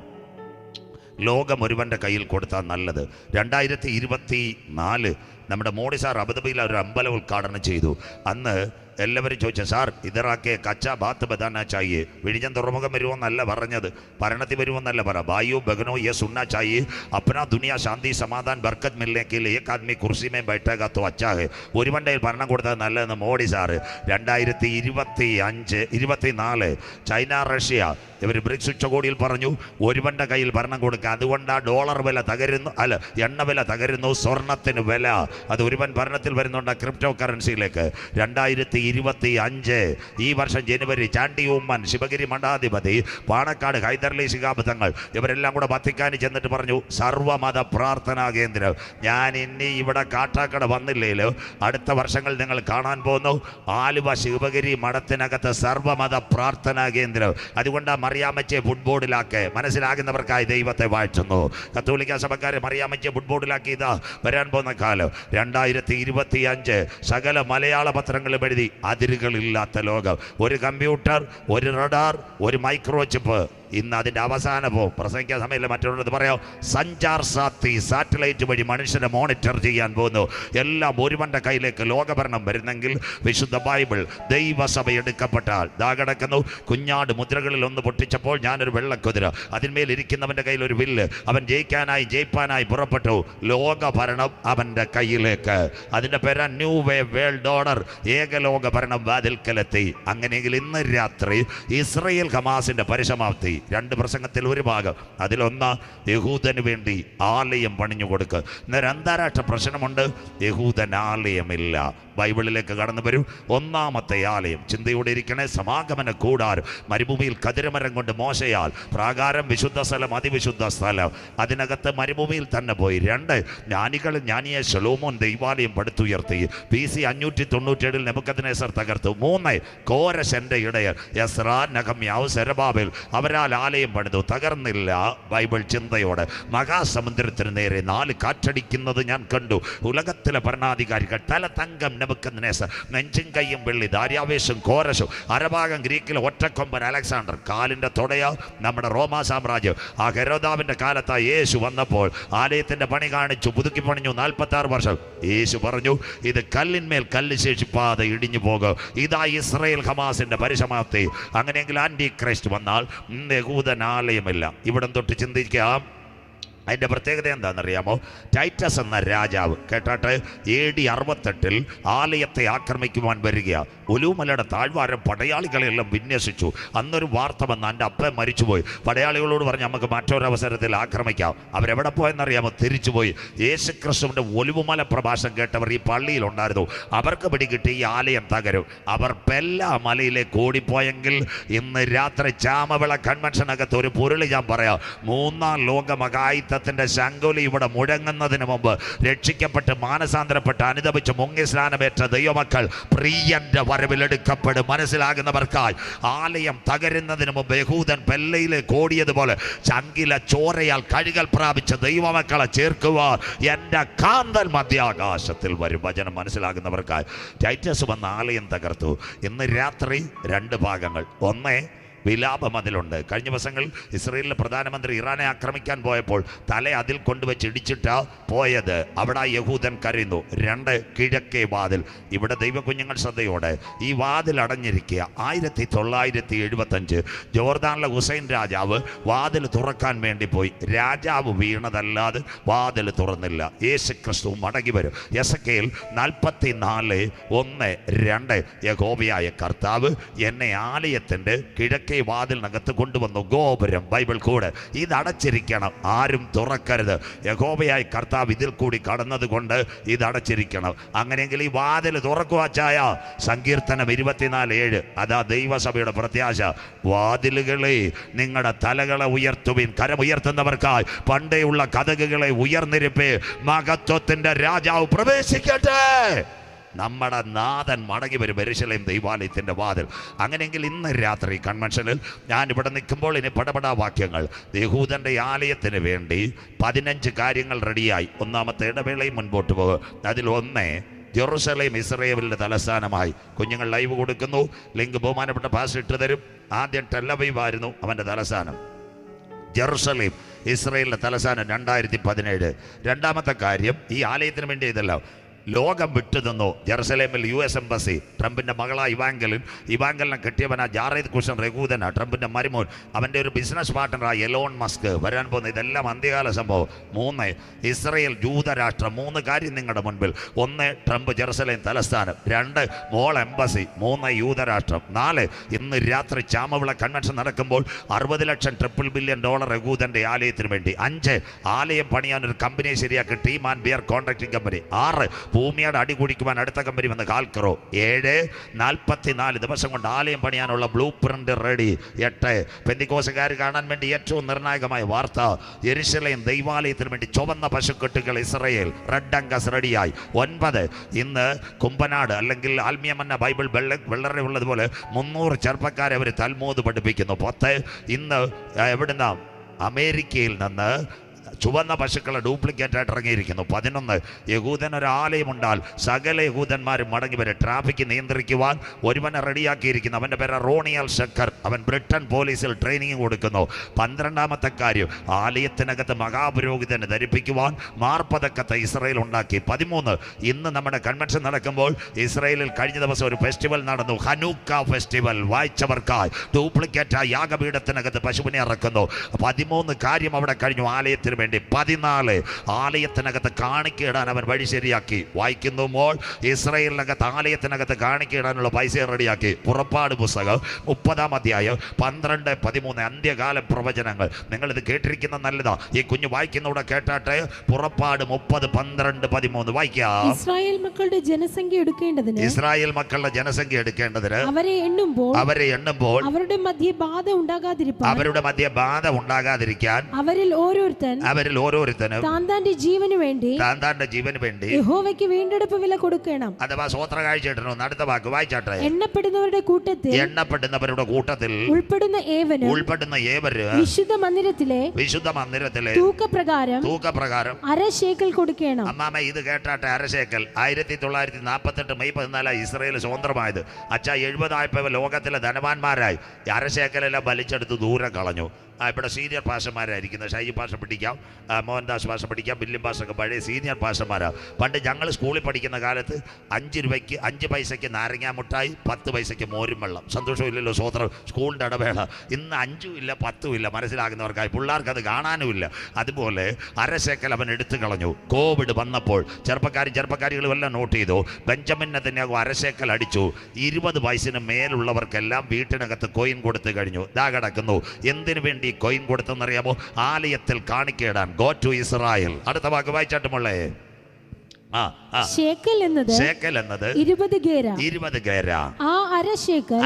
ലോകം ഒരുവൻ്റെ കയ്യിൽ കൊടുത്താൽ നല്ലത്. 2024 നമ്മുടെ മോഡി സാർ അബുദാബിയിൽ ഒരു അമ്പലം ഉദ്ഘാടനം ചെയ്തു. അന്ന് എല്ലാവരും ചോദിച്ചു, സാർ ഇതറാക്കെ കച്ചാ ബാത്ത് ബദാനാ ചായേ. വിഴിഞ്ഞം തുറമുഖം വരുമെന്നല്ല പറഞ്ഞത്, ഭരണത്തിൽ വരുമെന്നല്ല പറ. ബായു ബഗനോ യെ സുണ്ണാ ചായേ. അപ്നാ ദുനിയ ശാന്തി സമാധാൻ ബർക്കത്ത് മിൽനെ കെ ലിയെ ഏക് ആദ്മി കുർസി മേ ബൈഠേഗാ തോ അച്ഛാ ഹൈ. ഒരുവൻ്റെ ഭരണം കൊടുത്തത് നല്ലതെന്ന് മോഡി സാറ്. 2024 ചൈന റഷ്യ ഇവർ ബ്രിക്സ് ഉച്ചകോടിയിൽ പറഞ്ഞു ഒരുവൻ്റെ കയ്യിൽ ഭരണം കൊടുക്കുക. അതുകൊണ്ടാണ് ഡോളർ വില തകരുന്നു, അല്ല എണ്ണ വില തകരുന്നു, സ്വർണത്തിന് വില. അത് ഒരുവൻ ഭരണത്തിൽ വരുന്നുണ്ട് ക്രിപ്റ്റോ കറൻസിയിലേക്ക്. 2025 ഈ വർഷം ജനുവരി ചാണ്ടി ഉമ്മൻ, ശിവഗിരി മഠാധിപതി, പാണക്കാട് ഹൈദർലി ശിഹാബ് തങ്ങൾ ഇവരെല്ലാം കൂടെ വത്തിക്കാനിൽ ചെന്നിട്ട് പറഞ്ഞു, സർവ്വമത പ്രാർത്ഥനാ കേന്ദ്രം. ഞാൻ ഇനി ഇവിടെ കാട്ടാക്കട വന്നില്ലേലോ അടുത്ത വർഷങ്ങൾ നിങ്ങൾ കാണാൻ പോകുന്നു ആലുവ ശിവഗിരി മഠത്തിനകത്ത് സർവ്വമത പ്രാർത്ഥനാ കേന്ദ്രം. അതുകൊണ്ട് മറിയാമ്മച്ചയെ ഫുട്ബോളിലാക്കെ. മനസ്സിലാകുന്നവർക്കായി ദൈവത്തെ വാഴ്ത്തുന്നു. കത്തോലിക്ക സഭക്കാരെ മറിയാമ്മച്ചയെ ഫുട്ബോളിലാക്കി ഇതാ വരാൻ പോകുന്ന കാലം 2025 സകല മലയാള പത്രങ്ങളും എഴുതി അതിരുകളില്ലാത്ത ലോകം. ഒരു കമ്പ്യൂട്ടർ, ഒരു റഡാർ, ഒരു മൈക്രോ ചിപ്പ് ഇന്ന് അതിൻ്റെ അവസാനമോ പ്രസംഗിക്കാൻ സമയമില്ല, മറ്റുള്ളത് പറയാം. സഞ്ചാർ സാത്തി സാറ്റലൈറ്റ് വഴി മനുഷ്യനെ മോണിറ്റർ ചെയ്യാൻ പോകുന്നു. എല്ലാം ഒരുവന്റെ കയ്യിലേക്ക് ലോകഭരണം വരുന്നെങ്കിൽ വിശുദ്ധ ബൈബിൾ ദൈവസഭ എടുക്കപ്പെട്ടാൽ ദാ കിടക്കുന്നു. കുഞ്ഞാട് മുദ്രകളിൽ ഒന്ന് പൊട്ടിച്ചപ്പോൾ ഞാനൊരു വെള്ളക്കുതിര, അതിന്മേൽ ഇരിക്കുന്നവൻ്റെ കയ്യിൽ ഒരു വില്ല്. അവൻ ജയിപ്പാനായി പുറപ്പെട്ടു. ലോകഭരണം അവൻ്റെ കയ്യിലേക്ക്. അതിൻ്റെ പേര് ന്യൂ വേ വേൾഡ് ഓർഡർ. ഏകലോക ഭരണം വാതിൽക്കലെത്തി. അങ്ങനെയെങ്കിൽ ഇന്ന് രാത്രി ഇസ്രയേൽ ഹമാസിന്റെ പരിസമാപ്തി. 2 പ്രസംഗത്തിൽ ഒരു ഭാഗം. അതിലൊന്ന് യഹൂദന് വേണ്ടി ആലയം പണിഞ്ഞു കൊടുക്കുക. ഇന്നൊരു അന്താരാഷ്ട്ര പ്രശ്നമുണ്ട്, യഹൂദൻ ആലയമില്ല. ബൈബിളിലേക്ക് കടന്നു വരും. ഒന്നാമത്തെ ആലയം ചിന്തയോടെ ഇരിക്കണേ. സമാഗമന കൂടാരം. മരുഭൂമിയിൽ കതിരമരം കൊണ്ട് മോശയാൽ പ്രാകാരം, വിശുദ്ധ സ്ഥലം, അതിവിശുദ്ധ സ്ഥലം. അതിനകത്ത് മരുഭൂമിയിൽ തന്നെ പോയി. 2 ജ്ഞാനിയെ ശലോമോൻ ദൈവാലയം പടുത്തുയർത്തി. BC 597 നെബൂഖദ്നേസർ തകർത്തു. 3 കോരശന്റെ ഇടയർ എസ്രാ, നെഹമ്യാവ്, സെരബാബേൽ അവരാൽ ആലയം പണിതു. തകർന്നില്ല. ബൈബിൾ ചിന്തയോടെ മഹാസമുദ്രത്തിന് നേരെ 4 കാറ്റടിക്കുന്നത് ഞാൻ കണ്ടു. ഉലകത്തിലെ ഭരണാധികാരികൾ തല തങ്കം നെബൂഖദ്നേസർ, നെഞ്ചും കയ്യും വെള്ളി, ദാര്യാവേശും കോരശും, അരഭാഗം ഗ്രീക്കിലെ ഒറ്റക്കൊമ്പൻ അലക്സാണ്ടർ, കാലിൻ്റെ തുടയ നമ്മുടെ റോമാ സാമ്രാജ്യം. ആ ഹെരോദാവിൻ്റെ കാലത്ത് യേശു വന്നപ്പോൾ ആലയത്തിൻ്റെ പണി കാണിച്ചു, പുതുക്കി പണിഞ്ഞു. 46 വർഷം. യേശു പറഞ്ഞു, ഇത് കല്ലിന്മേൽ കല്ല് ശേഷിപ്പാതെ ഇടിഞ്ഞു പോകും. ഇതാ ഇസ്രയേൽ ഹമാസിൻ്റെ പരിസമാപ്തി. അങ്ങനെയെങ്കിൽ ആൻറ്റി ക്രൈസ്റ്റ് വന്നാൽ യഹൂദൻ ആലയമില്ല. ഇവിടം തൊട്ട് ചിന്തിക്കാം. അതിൻ്റെ പ്രത്യേകത എന്താണെന്നറിയാമോ? ടൈറ്റസ് എന്ന രാജാവ് കേട്ടാട്ട് AD 68 ആലയത്തെ ആക്രമിക്കുവാൻ വരിക. ഒലൂമലയുടെ താഴ്വാരം പടയാളികളെല്ലാം വിന്യസിച്ചു. അന്നൊരു വാർത്ത വന്ന് എൻ്റെ അപ്പൻ മരിച്ചുപോയി. പടയാളികളോട് പറഞ്ഞ് നമുക്ക് മറ്റൊരവസരത്തിൽ ആക്രമിക്കാം. അവരെവിടെ പോയെന്നറിയാമോ? തിരിച്ചുപോയി. യേശുക്രിസ്തുവിൻ്റെ ഒലിവുമല പ്രഭാഷണം കേട്ടവർ ഈ പള്ളിയിലുണ്ടായിരുന്നു. അവർക്ക് പിടികിട്ടി ഈ ആലയം തകരും. അവർ പെല്ല മലയിലേക്ക് ഓടിപ്പോയെങ്കിൽ ഇന്ന് രാത്രി ചാമവിള കൺവെൻഷനകത്ത് ഒരു പൊരുളി ഞാൻ പറയാം. 3ാം ലോക മഹായുദ്ധത്തിൻ്റെ ശങ്കുലി ഇവിടെ മുഴങ്ങുന്നതിന് മുമ്പ് രക്ഷിക്കപ്പെട്ട് മാനസാന്തരപ്പെട്ട് അനുദപിച്ച് മുങ്ങി സ്നാനമേറ്റ ദൈവമക്കൾ പ്രിയന്റെ വരവിലെടുക്കപ്പെടും. മനസ്സിലാകുന്നവർക്കായി ആലയം തകരുന്നതിന് മുമ്പ് യഹൂദൻ പെല്ലയിലേക്ക് ഓടിയതുപോലെ ചങ്കില ചോരയാൽ കഴുകൽ പ്രാപിച്ച ദൈവമക്കളെ ചേർക്കുവാൻ എൻ്റെ കാന്തൽ മധ്യാകാശത്തിൽ വരും. വചനം മനസ്സിലാകുന്നവർക്കായി ടൈറ്റസ് വന്ന ആലയം തകർത്തു. ഇന്ന് രാത്രി 2 ഭാഗങ്ങൾ. ഒന്ന് വിലാപം അതിലുണ്ട്. കഴിഞ്ഞ ദിവസങ്ങളിൽ ഇസ്രയേലിലെ പ്രധാനമന്ത്രി ഇറാനെ ആക്രമിക്കാൻ പോയപ്പോൾ തല അതിൽ കൊണ്ടുവച്ച് ഇടിച്ചിട്ടാ പോയത്. അവിടെ യഹൂദൻ കരയുന്നു. 2 കിഴക്കേ വാതിൽ. ഇവിടെ ദൈവകുഞ്ഞുങ്ങൾ ശ്രദ്ധയോടെ ഈ വാതിൽ അടഞ്ഞിരിക്കുക. 1975 ജോർദാനിലെ ഹുസൈൻ രാജാവ് വാതിൽ തുറക്കാൻ വേണ്ടി പോയി. രാജാവ് വീണതല്ലാതെ വാതിൽ തുറന്നില്ല. യേശുക്രിസ്തു മടങ്ങി വരും. എസെക്കിയേൽ 44:1-2 യഹോവയായ കർത്താവ് എന്നെ ആലയത്തിൻ്റെ കിഴക്ക് വാതിലിനകത്ത് കൊണ്ടുവന്നു. ഗോപുരം ബൈബിൾ കൂടെ ഇതടച്ചിരിക്കണം, ആരും തുറക്കരുത്. യഹോവയായ കർത്താവ് ഇതിൽ കൂടി കടന്നത് കൊണ്ട് ഇതടച്ചിരിക്കണം. അങ്ങനെയെങ്കിൽ ഈ വാതിൽ തുറക്കുവാച്ചായ സങ്കീർത്തനം 24:7 അതാ ദൈവസഭയുടെ പ്രത്യാശ. വാതിലുകളെ നിങ്ങളുടെ തലകളെ ഉയർത്തുവിൻ. കരമുയർത്തുന്നവർക്കായി പണ്ടേയുള്ള കതകുകളെ ഉയർന്നിരിപ്പേ. മഹത്വത്തിന്റെ രാജാവ് പ്രവേശിക്കട്ടെ. നമ്മുടെ നാഥൻ മടങ്ങി വരും. യെരൂശലേം ദൈവാലയത്തിൻ്റെ വാതിൽ. അങ്ങനെയെങ്കിൽ ഇന്ന് രാത്രി കൺവെൻഷനിൽ ഞാൻ ഇവിടെ നിൽക്കുമ്പോൾ ഇനി പടപടാ വാക്യങ്ങൾ. യഹൂദൻ്റെ ആലയത്തിന് വേണ്ടി 15 കാര്യങ്ങൾ റെഡിയായി. ഒന്നാമത്തെ ഇടവേളയും മുൻപോട്ട് പോകും. അതിൽ ജെറുസലേം ഇസ്രയേലിൻ്റെ തലസ്ഥാനമായി. കുഞ്ഞുങ്ങൾ ലൈവ് കൊടുക്കുന്നു. ലിങ്ക് ബഹുമാനപ്പെട്ട പാസ് ഇട്ട് തരും. ആദ്യം ടെല്ലവീവായിരുന്നു അവൻ്റെ തലസ്ഥാനം. ജെറുസലേം ഇസ്രയേലിൻ്റെ തലസ്ഥാനം 2017. രണ്ടാമത്തെ കാര്യം, ഈ ആലയത്തിന് വേണ്ടി ഇതല്ല, ലോകം വിട്ടുനിന്നു. ജെറുസലേമിൽ US എംബസി. ട്രംപിൻ്റെ മകളായ ഇവാങ്കലിനെ കെട്ടിയവനാ ജാറേദ് കുഷൻ രഘൂദന, ട്രംപിൻ്റെ മരുമോൻ. അവൻ്റെ ഒരു ബിസിനസ് പാർട്ട്ണറായ എലോൺ മസ്ക് വരാൻ പോകുന്ന. ഇതെല്ലാം അന്ത്യകാല സംഭവം. 3 ഇസ്രയേൽ ജൂതരാഷ്ട്രം. 3 കാര്യം നിങ്ങളുടെ മുൻപിൽ. 1 ട്രംപ് ജെറുസലേം തലസ്ഥാനം. 2 മോൾ എംബസി. 3 യൂതരാഷ്ട്രം. 4 ഇന്ന് രാത്രി ചാമവിള കൺവെൻഷൻ നടക്കുമ്പോൾ 60 ലക്ഷം $3 ബില്യൺ ആലയത്തിൻ്റെ വേണ്ടി. 5 ആലയം പണിയാൻ ഒരു കമ്പനിയെ ശരിയാക്കി, team and beer contracting company. 6 ഭൂമിയുടെ അടി കുടിക്കുവാൻ അടുത്ത കമ്പനി വന്ന് കാൽക്കറോ. 7 44 ദിവസം കൊണ്ട് ആലയം പണിയാനുള്ള ബ്ലൂ പ്രിന്റ് റെഡി. 8 പെന്തിക്കോസുകാർ കാണാൻ വേണ്ടി ഏറ്റവും നിർണായകമായ വാർത്ത, യെരൂശലേം ദൈവാലയത്തിന് വേണ്ടി ചുവന്ന പശുക്കെട്ടുകൾ ഇസ്രയേൽ റെഡ് അങ്കസ് റെഡിയായി. 9 ഇന്ന് കുമ്പനാട് അല്ലെങ്കിൽ ആത്മീയമന്ന ബൈബിൾ വെള്ളറെ ഉള്ളതുപോലെ 300 ചെറുപ്പക്കാരെ അവർ തൽമൂദ് പഠിപ്പിക്കുന്നു. 10 ഇന്ന് എവിടുന്ന അമേരിക്കയിൽ നിന്ന് ചുവന്ന പശുക്കളെ ഡ്യൂപ്ലിക്കേറ്റ് ആയിട്ട് ഇറങ്ങിയിരിക്കുന്നു. 11 യഹൂദനൊരാലയമുണ്ടാൽ സകല യഹൂദന്മാരും മടങ്ങി വരെ ട്രാഫിക് നിയന്ത്രിക്കുവാൻ ഒരുവനെ റെഡിയാക്കിയിരിക്കുന്നു. അവൻ്റെ പേര് റോണിയൽ ഷക്കർ. അവൻ ബ്രിട്ടൻ പോലീസിൽ ട്രെയിനിങ് കൊടുക്കുന്നു. 12ാമത്തെ കാര്യം, ആലയത്തിനകത്ത് മഹാപുരോഹിതനെ ധരിപ്പിക്കുവാൻ മാർപ്പതക്കത്തെ ഇസ്രായേൽ ഉണ്ടാക്കി. 13 ഇന്ന് നമ്മുടെ കൺവെൻഷൻ നടക്കുമ്പോൾ ഇസ്രായേലിൽ കഴിഞ്ഞ ദിവസം ഒരു ഫെസ്റ്റിവൽ നടന്നു, ഹനൂക്ക ഫെസ്റ്റിവൽ. വായിച്ചവർക്കായി ഡ്യൂപ്ലിക്കേറ്റ് ആ യാഗപീഠത്തിനകത്ത് പശുവിനെ ഇറക്കുന്നു. 13 കാര്യം അവിടെ കഴിഞ്ഞു ആലയത്തിന് വേണ്ടി. 14 ആലയത്തിനകത്ത് കാണിക്കയിടാൻ അവൻ വഴി ശരിയാക്കി. വായിക്കുമ്പോൾ ഇസ്രായേലിനകത്ത് ആലയത്തിനകത്ത് കാണിക്കയിടാനുള്ള പൈസ റെഡിയാക്കി. പുറപ്പാട് പുസ്തകം 30-ാം അധ്യായം 12-13 അന്ത്യകാല പ്രവചനങ്ങൾ. നിങ്ങളിത് കേട്ടിരിക്കുന്ന നല്ലതാ. ഈ കുഞ്ഞു വായിക്കുന്നൂടെ കേട്ടാട്ടെ. പുറപ്പാട് 30-12-13 വായിക്കാം.
ഇസ്രായേൽ മക്കളുടെ ജനസംഖ്യ എടുക്കേണ്ടതിന് അവരെ എണ്ണുമ്പോൾ അവരുടെ മധ്യേ ബാധ ഉണ്ടാകാതിരിക്കാൻ അവരിൽ ഓരോരുത്തനും താന്താന്റെ ജീവന് വേണ്ടി യഹോവയ്ക്ക് വീണ്ടെടുപ്പ് വില കൊടുക്കണം.
അഥവാ സ്വോത്ര കാഴ്ചയിട്ടു. അടുത്ത വാക്ക് വായിച്ചാട്ടെ.
എണ്ണപ്പെടുന്നവരുടെ കൂട്ടത്തിൽ ഉൾപ്പെടുന്ന ഏവര് വിശുദ്ധ മന്ദിരത്തിലെ തൂക്കപ്രകാരം അരശേക്കൽ കൊടുക്കണം.
അമ്മാമ ഇത് കേട്ടാട്ടെ. അരശേക്കൽ 1948 മെയ് 14 ഇസ്രായേൽ സ്വതന്ത്രമായത്. 70 ആയപ്പോൾ ലോകത്തിലെ ധനവാന്മാരായി അരശേക്കലെല്ലാം വലിച്ചെടുത്ത് ദൂരം കളഞ്ഞു. ഇവിടെ സീനിയർ പാഷന്മാരായിരിക്കുന്നത്. ഷൈജി പാഷ പഠിക്കാം, മോഹൻദാസ് പാഷ പഠിക്കാം, ബില്യം പാഷൊക്കെ പഴയ സീനിയർ പാഷന്മാരാണ്. പണ്ട് ഞങ്ങൾ സ്കൂളിൽ പഠിക്കുന്ന കാലത്ത് 5 രൂപയ്ക്ക് 5 പൈസയ്ക്ക് നാരങ്ങാ മുട്ടായി, 10 പൈസയ്ക്ക് മോരും വെള്ളം. സന്തോഷമില്ലല്ലോ സ്വോത്രം. സ്കൂളിൻ്റെ ഇടവേള. ഇന്ന് 5ഉം ഇല്ല 10ഉം ഇല്ല. മനസ്സിലാകുന്നവർക്കായി പിള്ളേർക്ക് അത് കാണാനുമില്ല. അതുപോലെ അരശേക്കൽ അവൻ എടുത്തു കളഞ്ഞു. കോവിഡ് വന്നപ്പോൾ ചെറുപ്പക്കാരികളും എല്ലാം നോട്ട് ചെയ്തു. ബെഞ്ചമിനെ തന്നെ അരശേക്കൽ അടിച്ചു. 20 വയസ്സിന് മേലുള്ളവർക്കെല്ലാം വീട്ടിനകത്ത് കോയിൻ കൊടുത്തു കഴിഞ്ഞു. ഇതാ കിടക്കുന്നു. എന്തിനു വേണ്ടി കോയിൻ കൊടുത്തെന്നറിയാമോ? ആലയത്തിൽ കാണിക്കയിടാൻ. Go to Israel. അടുത്ത വാക്ക് വായിച്ചാട്ടുമുള്ളേ.
ശേക്കൽ എന്നത് 20 ഗേര. ആ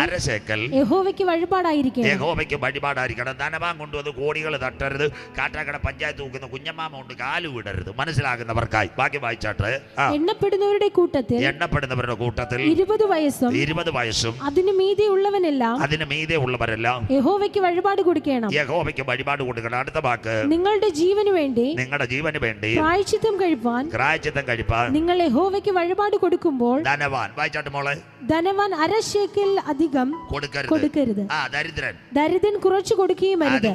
അരശേക്കൽ യഹോവയ്ക്ക് വഴിപാടായിരിക്കണം.
ധനവാൻ കൊണ്ടുവന്ന് കോടികൾ തട്ടരുത്. കാട്ടാക്കട പഞ്ചായത്ത് നോക്കുന്ന കുഞ്ഞമ്മാമ കൊണ്ട് കാല് വിടരുത്. മനസ്സിലാകുന്നവർക്കായി ബാക്കി വായിച്ചാട്ടെ.
എണ്ണപ്പെടുന്നവരുടെ കൂട്ടത്തിൽ 20 വയസ്സും അതിന് മീതെ ഉള്ളവരെല്ലാം യഹോവയ്ക്ക് വഴിപാട് കൊടുക്കണം.
അടുത്ത വാക്ക്,
നിങ്ങളുടെ ജീവന് വേണ്ടി
പ്രായശ്ചിത്തം കഴിപ്പാൻ
നിങ്ങൾ യഹോവയ്ക്ക് വഴിപാട് കൊടുക്കുമ്പോൾ ധനവാൻ അരശേക്കൽ അധികം കൊടുക്കരുത്. ദരിദ്രൻ കുറച്ചു കൊടുക്കുകയും അരുത്.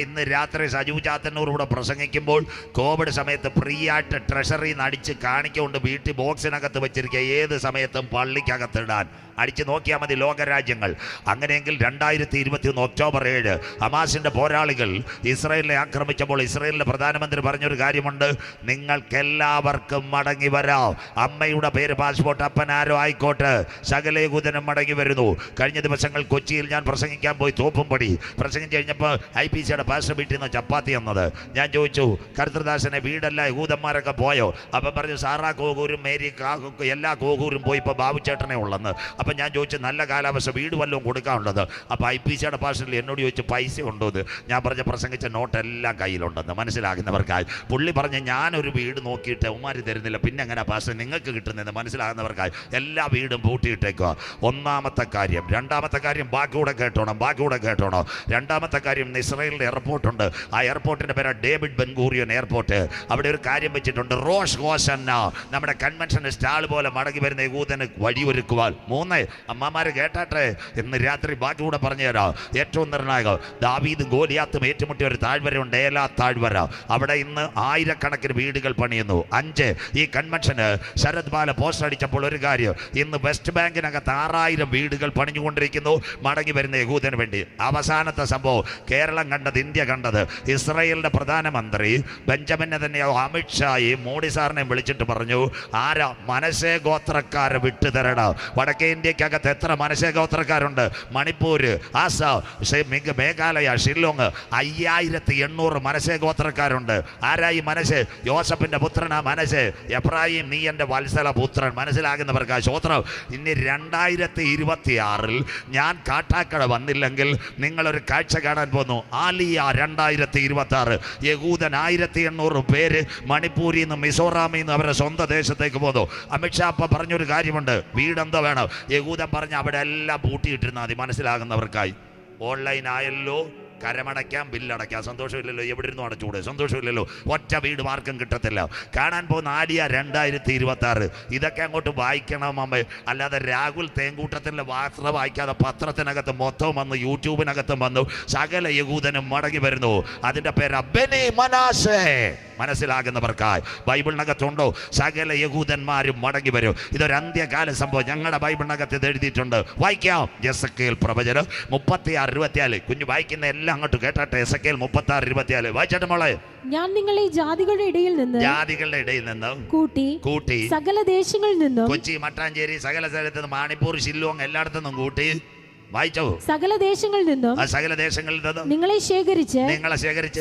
ഇന്ന് രാത്രി സജു ചാത്തന്നൂർ പ്രസംഗിക്കുമ്പോൾ കോവിഡ് സമയത്ത് ഫ്രീ ആയിട്ട് ട്രഷറിന്ന് അടിച്ച് കാണിക്കൊണ്ട് വീട്ടിൽ ബോക്സിനകത്ത് വെച്ചിരിക്കുക. ഏത് സമയത്തും പള്ളിക്കകത്തിടാൻ അടിച്ചു നോക്കിയാൽ മതി ലോകരാജ്യങ്ങൾ. അങ്ങനെയെങ്കിൽ 2021 ഒക്ടോബർ 7 ഹമാസിന്റെ പോരാളികൾ ഇസ്രായേലിനെ ആക്രമിച്ചപ്പോൾ ഇസ്രായേലിന്റെ പ്രധാനമന്ത്രി പറഞ്ഞൊരു കാര്യമുണ്ട്. നിങ്ങൾക്കെല്ലാവർക്കും മടങ്ങി വരാം. അമ്മയുടെ പേര് പാസ്പോർട്ട് അപ്പനാരോ ആയിക്കോട്ടെ, സകല യഹൂദനും മടങ്ങി വരുന്നു. കഴിഞ്ഞ ദിവസങ്ങൾ കൊച്ചിയിൽ ഞാൻ പ്രസംഗിക്കാൻ പോയി. തോപ്പുംപടി പ്രസംഗിച്ച് കഴിഞ്ഞപ്പോൾ IPCയുടെ പാസ്റ്റർ വീട്ടിൽ നിന്ന് ചപ്പാത്തി എന്നത്. ഞാൻ ചോദിച്ചു, കർത്തൃദാസനെ വീടല്ല യഹൂദന്മാരൊക്കെ പോയോ? അപ്പം പറഞ്ഞു, സാറാ കോകൂരും മേരി എല്ലാ കോകൂരും പോയി, ഇപ്പോൾ ബാബുച്ചേട്ടനെ ഉള്ളെന്ന്. അപ്പം ഞാൻ ചോദിച്ചു, നല്ല കാലാവസ്ഥ വീട് വല്ലതും കൊടുക്കാനുള്ളത്? അപ്പോൾ IPCയുടെ പാസ്റ്ററിൽ എന്നോട് ചോദിച്ചു, പൈസ ഉണ്ടോ എന്ന്. ഞാൻ പറഞ്ഞ പ്രസംഗിച്ച നോട്ടെല്ലാം കയ്യിലുണ്ടെന്ന്. മനസ്സിലാകുന്നവർക്കായി പുള്ളി പറഞ്ഞ്, ഞാനൊരു വീട് നോക്കിയിട്ട് ഉമ്മാര് തരുന്നില്ല, പിന്നെ എങ്ങനെ പാസ്റ്റർ നിങ്ങൾക്ക് കിട്ടുന്നതെന്ന്. മനസ്സിലാകുന്നവർക്കായി എല്ലാ വീടും പൂട്ടിയിട്ടേക്കുക. ഒന്നാമത്തെ കാര്യം. രണ്ടാമത്തെ കാര്യം ബാക്കിയൂടെ കേട്ടോണം. രണ്ടാമത്തെ കാര്യം, ഇസ്രായേലിൻ്റെ എയർപോർട്ടുണ്ട്. ആ എയർപോർട്ടിൻ്റെ പേര് ഡേവിഡ് ബെൻഗൂറിയൻ എയർപോർട്ട്. അവിടെ ഒരു കാര്യം വെച്ചിട്ടുണ്ട്, റോഷ് ഹോസന്ന. നമ്മുടെ കൺവെൻഷൻ സ്റ്റാൾ പോലെ മടങ്ങി വരുന്ന യഹൂദന് വഴിയൊരുക്കുവാൻ. 3 അമ്മമാര് കേട്ടാട്ടെ. ഇന്ന് രാത്രി ബാക്കിയൂടെ പറഞ്ഞു തരാം. ഏറ്റവും നിർണായകം, ദാവീദും ഗോലിയാത്തും ഏറ്റുമുട്ടിയ ഒരു താഴ്വരയുണ്ട്, ഏലാ താഴ്വര. അവിടെ ഇന്ന് 1000കണക്കിന് വീടുകൾ പണിയുന്നു. 5 ഈ കൺവെൻഷന് ശരത് ബാല പോസ്റ്റർ അടിച്ചപ്പോൾ ഒരു കാര്യം, ഇന്ന് വെസ്റ്റ് ബാങ്കിനകത്ത് 6000 വീടുകൾ പണിഞ്ഞുകൊണ്ടിരിക്കുന്നു മടങ്ങി വരുന്ന യഹൂദന് വേണ്ടി. അവസാനത്തെ സംഭവം കേരളം കണ്ടത്, ഇന്ത്യ കണ്ടത്, ഇസ്രായേലിന്റെ പ്രധാനമന്ത്രി ബെഞ്ചമിനെ തന്നെയോ അമിത്ഷായും മോഡി സാറിനെയും വിളിച്ചിട്ട് പറഞ്ഞു, ആരാ മനസ്സേ ഗോത്രക്കാരെ വിട്ടുതരണം. വടക്കേ ഇന്ത്യക്കകത്ത് എത്ര മനസ്സേ ഗോത്രക്കാരുണ്ട്? മണിപ്പൂര്, ആസാം, മേഘാലയ, ഷില്ലോങ് 5800 മനസ്സേ ഗോത്രക്കാരുണ്ട്. ആരായി മനസ്സ്? യോസഫിന്റെ പുത്രനാ മനസ്സ്. എബ്രാഹിം, നീ എൻ്റെ വത്സല പുത്രൻ. മനസ്സിലാകുന്നവർക്ക് സ്വോത്രം. ഇനി 2026 ഞാൻ കാട്ടാക്കട വന്നില്ലെങ്കിൽ നിങ്ങളൊരു കാഴ്ച കാണാൻ പോന്നു. ആലിയ 2026 യഹൂദൻ 1800 പേര് മണിപ്പൂരിൽ നിന്ന് മിസോറാമിൽ നിന്ന് അവരുടെ സ്വന്തം ദേശത്തേക്ക് പോന്നു. അമിത്ഷാ പറഞ്ഞൊരു കാര്യമുണ്ട്, വീടെന്തോ വേണം. യഹൂദൻ പറഞ്ഞ് അവിടെ എല്ലാം പൂട്ടിയിട്ടിരുന്നാൽ മതി. മനസ്സിലാകുന്നവർക്കായി ഓൺലൈൻ ആയല്ലോ, കരമടയ്ക്കാം, ബില്ലടയ്ക്കാം. സന്തോഷമില്ലല്ലോ, എവിടെ ഇരുന്നു അടച്ചുകൂടെ? സന്തോഷമില്ലല്ലോ. ഒറ്റ വീട് ആർക്കും കിട്ടത്തില്ല. കാണാൻ പോകുന്ന ആടിയ 2026 ഇതൊക്കെ അങ്ങോട്ട് വായിക്കണം അമ്മ. അല്ലാതെ രാഹുൽ തേങ്കൂട്ടത്തിൻ്റെ വാർത്ത വായിക്കാതെ പത്രത്തിനകത്ത് മൊത്തം വന്നു, യൂട്യൂബിനകത്തും വന്നു. സകല യഹൂദനും മടങ്ങി വരുന്നു. അതിൻ്റെ പേര് ബെനി മനാശേ. മനസ്സിലാകുന്നവർക്കായി ബൈബിളിനകത്തുണ്ടോ? സകല യഹൂദന്മാരും മടങ്ങി വരും. ഇതൊരു അന്ത്യകാല സംഭവം. ഞങ്ങളുടെ ബൈബിളിനകത്ത് ഇത് എഴുതിയിട്ടുണ്ട്. വായിക്കാം. എസെക്കിയേൽ പ്രവചനം 36:24. കുഞ്ഞു വായിക്കുന്ന എല്ലാം അങ്ങോട്ട് കേട്ടെ. എസെക്കിയേൽ 36:24 വായിച്ചേട്ടെ മോളെ.
ഞാൻ നിങ്ങളെ ജാതികളുടെ ഇടയിൽ നിന്ന് കൂട്ടി സകല ദേശങ്ങളിൽ നിന്നും,
കൊച്ചി, മട്ടാഞ്ചേരി, സകല സ്ഥലത്ത് നിന്ന്, മണിപ്പൂർ, ഷില്ലോങ് എല്ലായിടത്തുനിന്നും കൂട്ടി. വായിച്ചോ.
സകല ദേശങ്ങളിൽ നിന്നും നിങ്ങളെ ശേഖരിച്ച്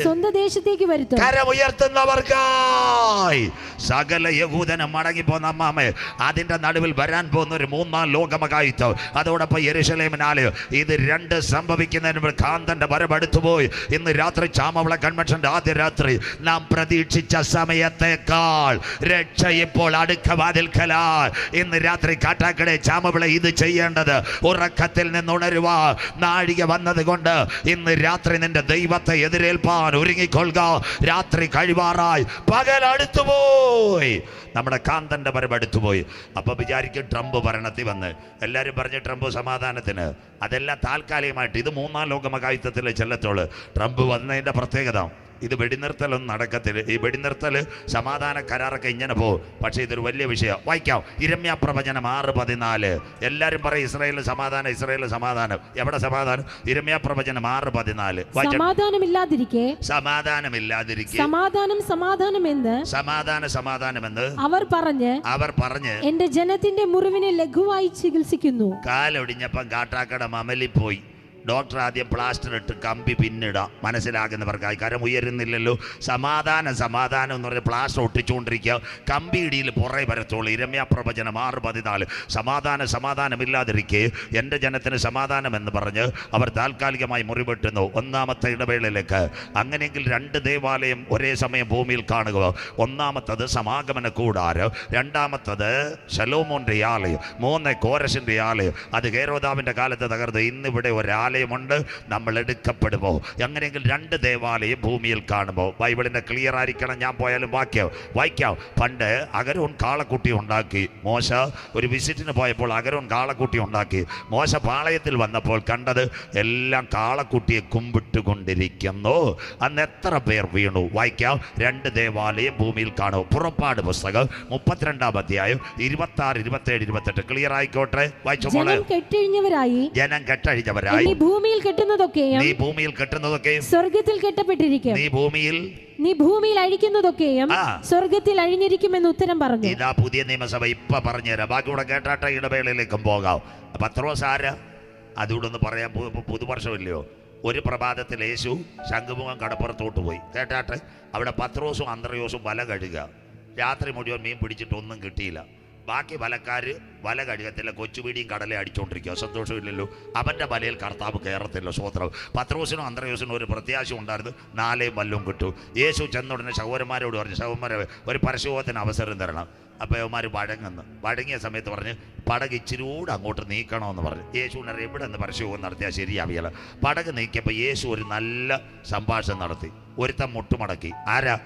സ്വന്തം ദേശത്തേക്ക് വരുത്തും.
കരമുയർത്തുന്നവർക്കായി സകല യഹൂദനും മടങ്ങിപ്പോന്ന അമ്മാമേ, അതിന്റെ നടുവിൽ വരാൻ പോകുന്ന ഒരു 3-ാം ലോകമഹായുദ്ധം, അതോടൊപ്പം യെരുശലേമിനാല് ഇത് രണ്ട് സംഭവിക്കുന്നതിന് കാന്തന്റെ വരവെടുത്തുപോയി. ഇന്ന് രാത്രി ചാമവള കൺവെൻഷന്റെ ആദ്യ രാത്രി നാം പ്രതീക്ഷിച്ച സമയത്തേക്കാൾ രക്ഷ ഇപ്പോൾ അടുക്ക വാതിൽക്കലാൽ. ഇന്ന് രാത്രി കാട്ടാക്കട ചാമവള ഇത് ചെയ്യേണ്ടത് ഉറക്കത്തിൽ നിന്ന് ഉണരുവാ. നാഴിക വന്നത് കൊണ്ട് ഇന്ന് രാത്രി നിന്റെ ദൈവത്തെ എതിരേൽപ്പാൻ ഒരുങ്ങിക്കൊള്ളുക. രാത്രി കഴിവാറായി, പകൽ അടുത്തുപോയി, നമ്മുടെ കാന്തന്റെ വരവ് അടുത്തുപോയി. അപ്പൊ വിചാരിക്കും ട്രംപ് ഭരണത്തിൽ വന്ന്. എല്ലാവരും പറഞ്ഞ് ട്രംപ് സമാധാനത്തിന്. അതെല്ലാം താൽക്കാലികമായിട്ട്. ഇത് 3-ാം ലോകമഹായുദ്ധത്തിൽ ചെല്ലത്തോള്. ട്രംപ് വന്നതിന്റെ പ്രത്യേകത, ഇത് വെടിനിർത്തലൊന്നും നടക്കത്തില്ല. ഈ വെടിനിർത്തൽ സമാധാന കരാറൊക്കെ ഇങ്ങനെ പോകും. പക്ഷേ ഇതൊരു വലിയ വിഷയം. വായിക്കാം. യിരെമ്യാ പ്രവചനം 6:14. എല്ലാവരും പറയും ഇസ്രായേൽ സമാധാനം, ഇസ്രായേൽ സമാധാനം. എവിടെ സമാധാനം? യിരെമ്യാ പ്രവചനം 6:14.
സമാധാനമില്ലാതിരിക്കെ
സമാധാനമെന്ന് അവർ പറഞ്ഞ്
എന്റെ ജനത്തിന്റെ മുറിവിനെ ലഘുവായി ചികിത്സിക്കുന്നു.
കാലൊടിഞ്ഞപ്പം കാട്ടാക്കട മമലിപ്പോയി. ഡോക്ടർ ആദ്യം പ്ലാസ്റ്റർ ഇട്ട് കമ്പി പിന്നിടാം. മനസ്സിലാകുന്നവർക്കായി. കരം ഉയരുന്നില്ലല്ലോ. സമാധാനം എന്ന് പറഞ്ഞ് പ്ലാസ്റ്റർ ഒട്ടിച്ചുകൊണ്ടിരിക്കുക. കമ്പി ഇടിയിൽ പുറകെ വരത്തോളൂ. യിരെമ്യാ പ്രവചനം 6:14. സമാധാനമില്ലാതിരിക്കെ എൻ്റെ ജനത്തിന് സമാധാനം എന്ന് പറഞ്ഞ് അവർ താൽക്കാലികമായി മുറിവെട്ടുന്നു. 1-ാമത്തെ ഇടവേളയിലേക്ക്. അങ്ങനെയെങ്കിൽ 2 ദേവാലയം ഒരേ സമയം ഭൂമിയിൽ കാണുക. 1-ാമത്തത് സമാഗമന കൂടാരം, 2-ാമത്തത് ശലോമോന്റെ ആലയം, 3 കോരശിന്റെ ആലയം. അത് ഹേരോദാവിന്റെ കാലത്ത് തകർന്ന് ഇന്നിവിടെ ഒരാലയമുണ്ട്. നമ്മൾ എടുക്കപ്പെടുമോ? അങ്ങനെയെങ്കിൽ 2 ദേവാലയം ഭൂമിയിൽ കാണുമോ? ബൈബിളിന്റെ ക്ലിയർ ആയിരിക്കണം. ഞാൻ പോയാലും വായിക്കാം. പണ്ട് അഹരോൻ കാളക്കുട്ടി ഉണ്ടാക്കി. മോശ ഒരു വിസിറ്റിന് പോയപ്പോൾ അഹരോൻ കാളക്കുട്ടി ഉണ്ടാക്കി. മോശ പാളയത്തിൽ വന്നപ്പോൾ കണ്ടത് എല്ലാം കാളക്കുട്ടിയെ കുമ്പിട്ടുകൊണ്ടിരിക്കുന്നു. അന്ന് എത്ര പേർ വീണു? വായിക്കാം. 2 ദേവാലയം ഭൂമിയിൽ കാണും. പുറപ്പാട് പുസ്തകം 32-ാം അധ്യായം 26, 27, 28. ക്ലിയർ ആയിക്കോട്ടെ. വായിച്ചോ മോളെ. ജനം കെട്ടഴിഞ്ഞവരായി
നീ ഭൂമിയിൽ കെട്ടുന്നതൊക്കെയും സ്വർഗ്ഗത്തിൽ കെട്ടപ്പെട്ടിരിക്കും. നീ ഭൂമിയിൽ അഴിക്കുന്നതൊക്കെയും സ്വർഗ്ഗത്തിൽ അഴിഞ്ഞിരിക്കുമെന്ന് ഉത്തരം പറഞ്ഞു.
ഇതാ പുതിയ നിയമസഭ ഇപ്പൊ പറഞ്ഞുതരാം. ബാക്കിയൂടെ കേട്ടാട്ട ഇടവേളയിലേക്കും പോകാം. പത്രോസ് ആരാ? അതുകൂടെ ഒന്ന് പറയാൻ. പുതുവർഷമില്ലയോ? ഒരു പ്രഭാതത്തിൽ യേശു ശംഖുമുഖം കടപ്പുറത്തോട്ട് പോയി. കേട്ടാട്ടെ. അവിടെ പത്രോസും അന്ത്രയോസും വല കഴുകുക. രാത്രി മുഴുവൻ മീൻ പിടിച്ചിട്ടൊന്നും കിട്ടിയില്ല. ബാക്കി വലക്കാര് വല കഴുകത്തില്ല, കൊച്ചുപീടിയും കടലെ അടിച്ചുകൊണ്ടിരിക്കുക. സന്തോഷമില്ലല്ലോ. അവൻ്റെ വലയിൽ കർത്താവ് കയറത്തില്ല. സ്വോത്രം. പത്രോസിനും അന്ത്രയോസിനും ഒരു പ്രത്യാശ ഉണ്ടായിരുന്നു. 4 വല്ലവും കിട്ടും. യേശു ചെന്നുടനെ സഹോദരന്മാരോട് പറഞ്ഞു, സഹോദരന്മാരെ ഒരു പരസ്യത്തിന് അവസരം തരണം. അപ്പോൾ അവന്മാർ വഴങ്ങിയ സമയത്ത് പറഞ്ഞ് പടക് ഇച്ചിരൂടെ അങ്ങോട്ട് നീക്കണമെന്ന് പറഞ്ഞു. യേശുവിനെ എവിടെ നിന്ന് പരസ്യവും നടത്തിയാൽ ശരിയാവില്ല. പടക് നീക്കിയപ്പോൾ യേശു ഒരു നല്ല സംഭാഷണം നടത്തി. ഒരുത്തൻ മുട്ടുമടക്കി. ആരാ?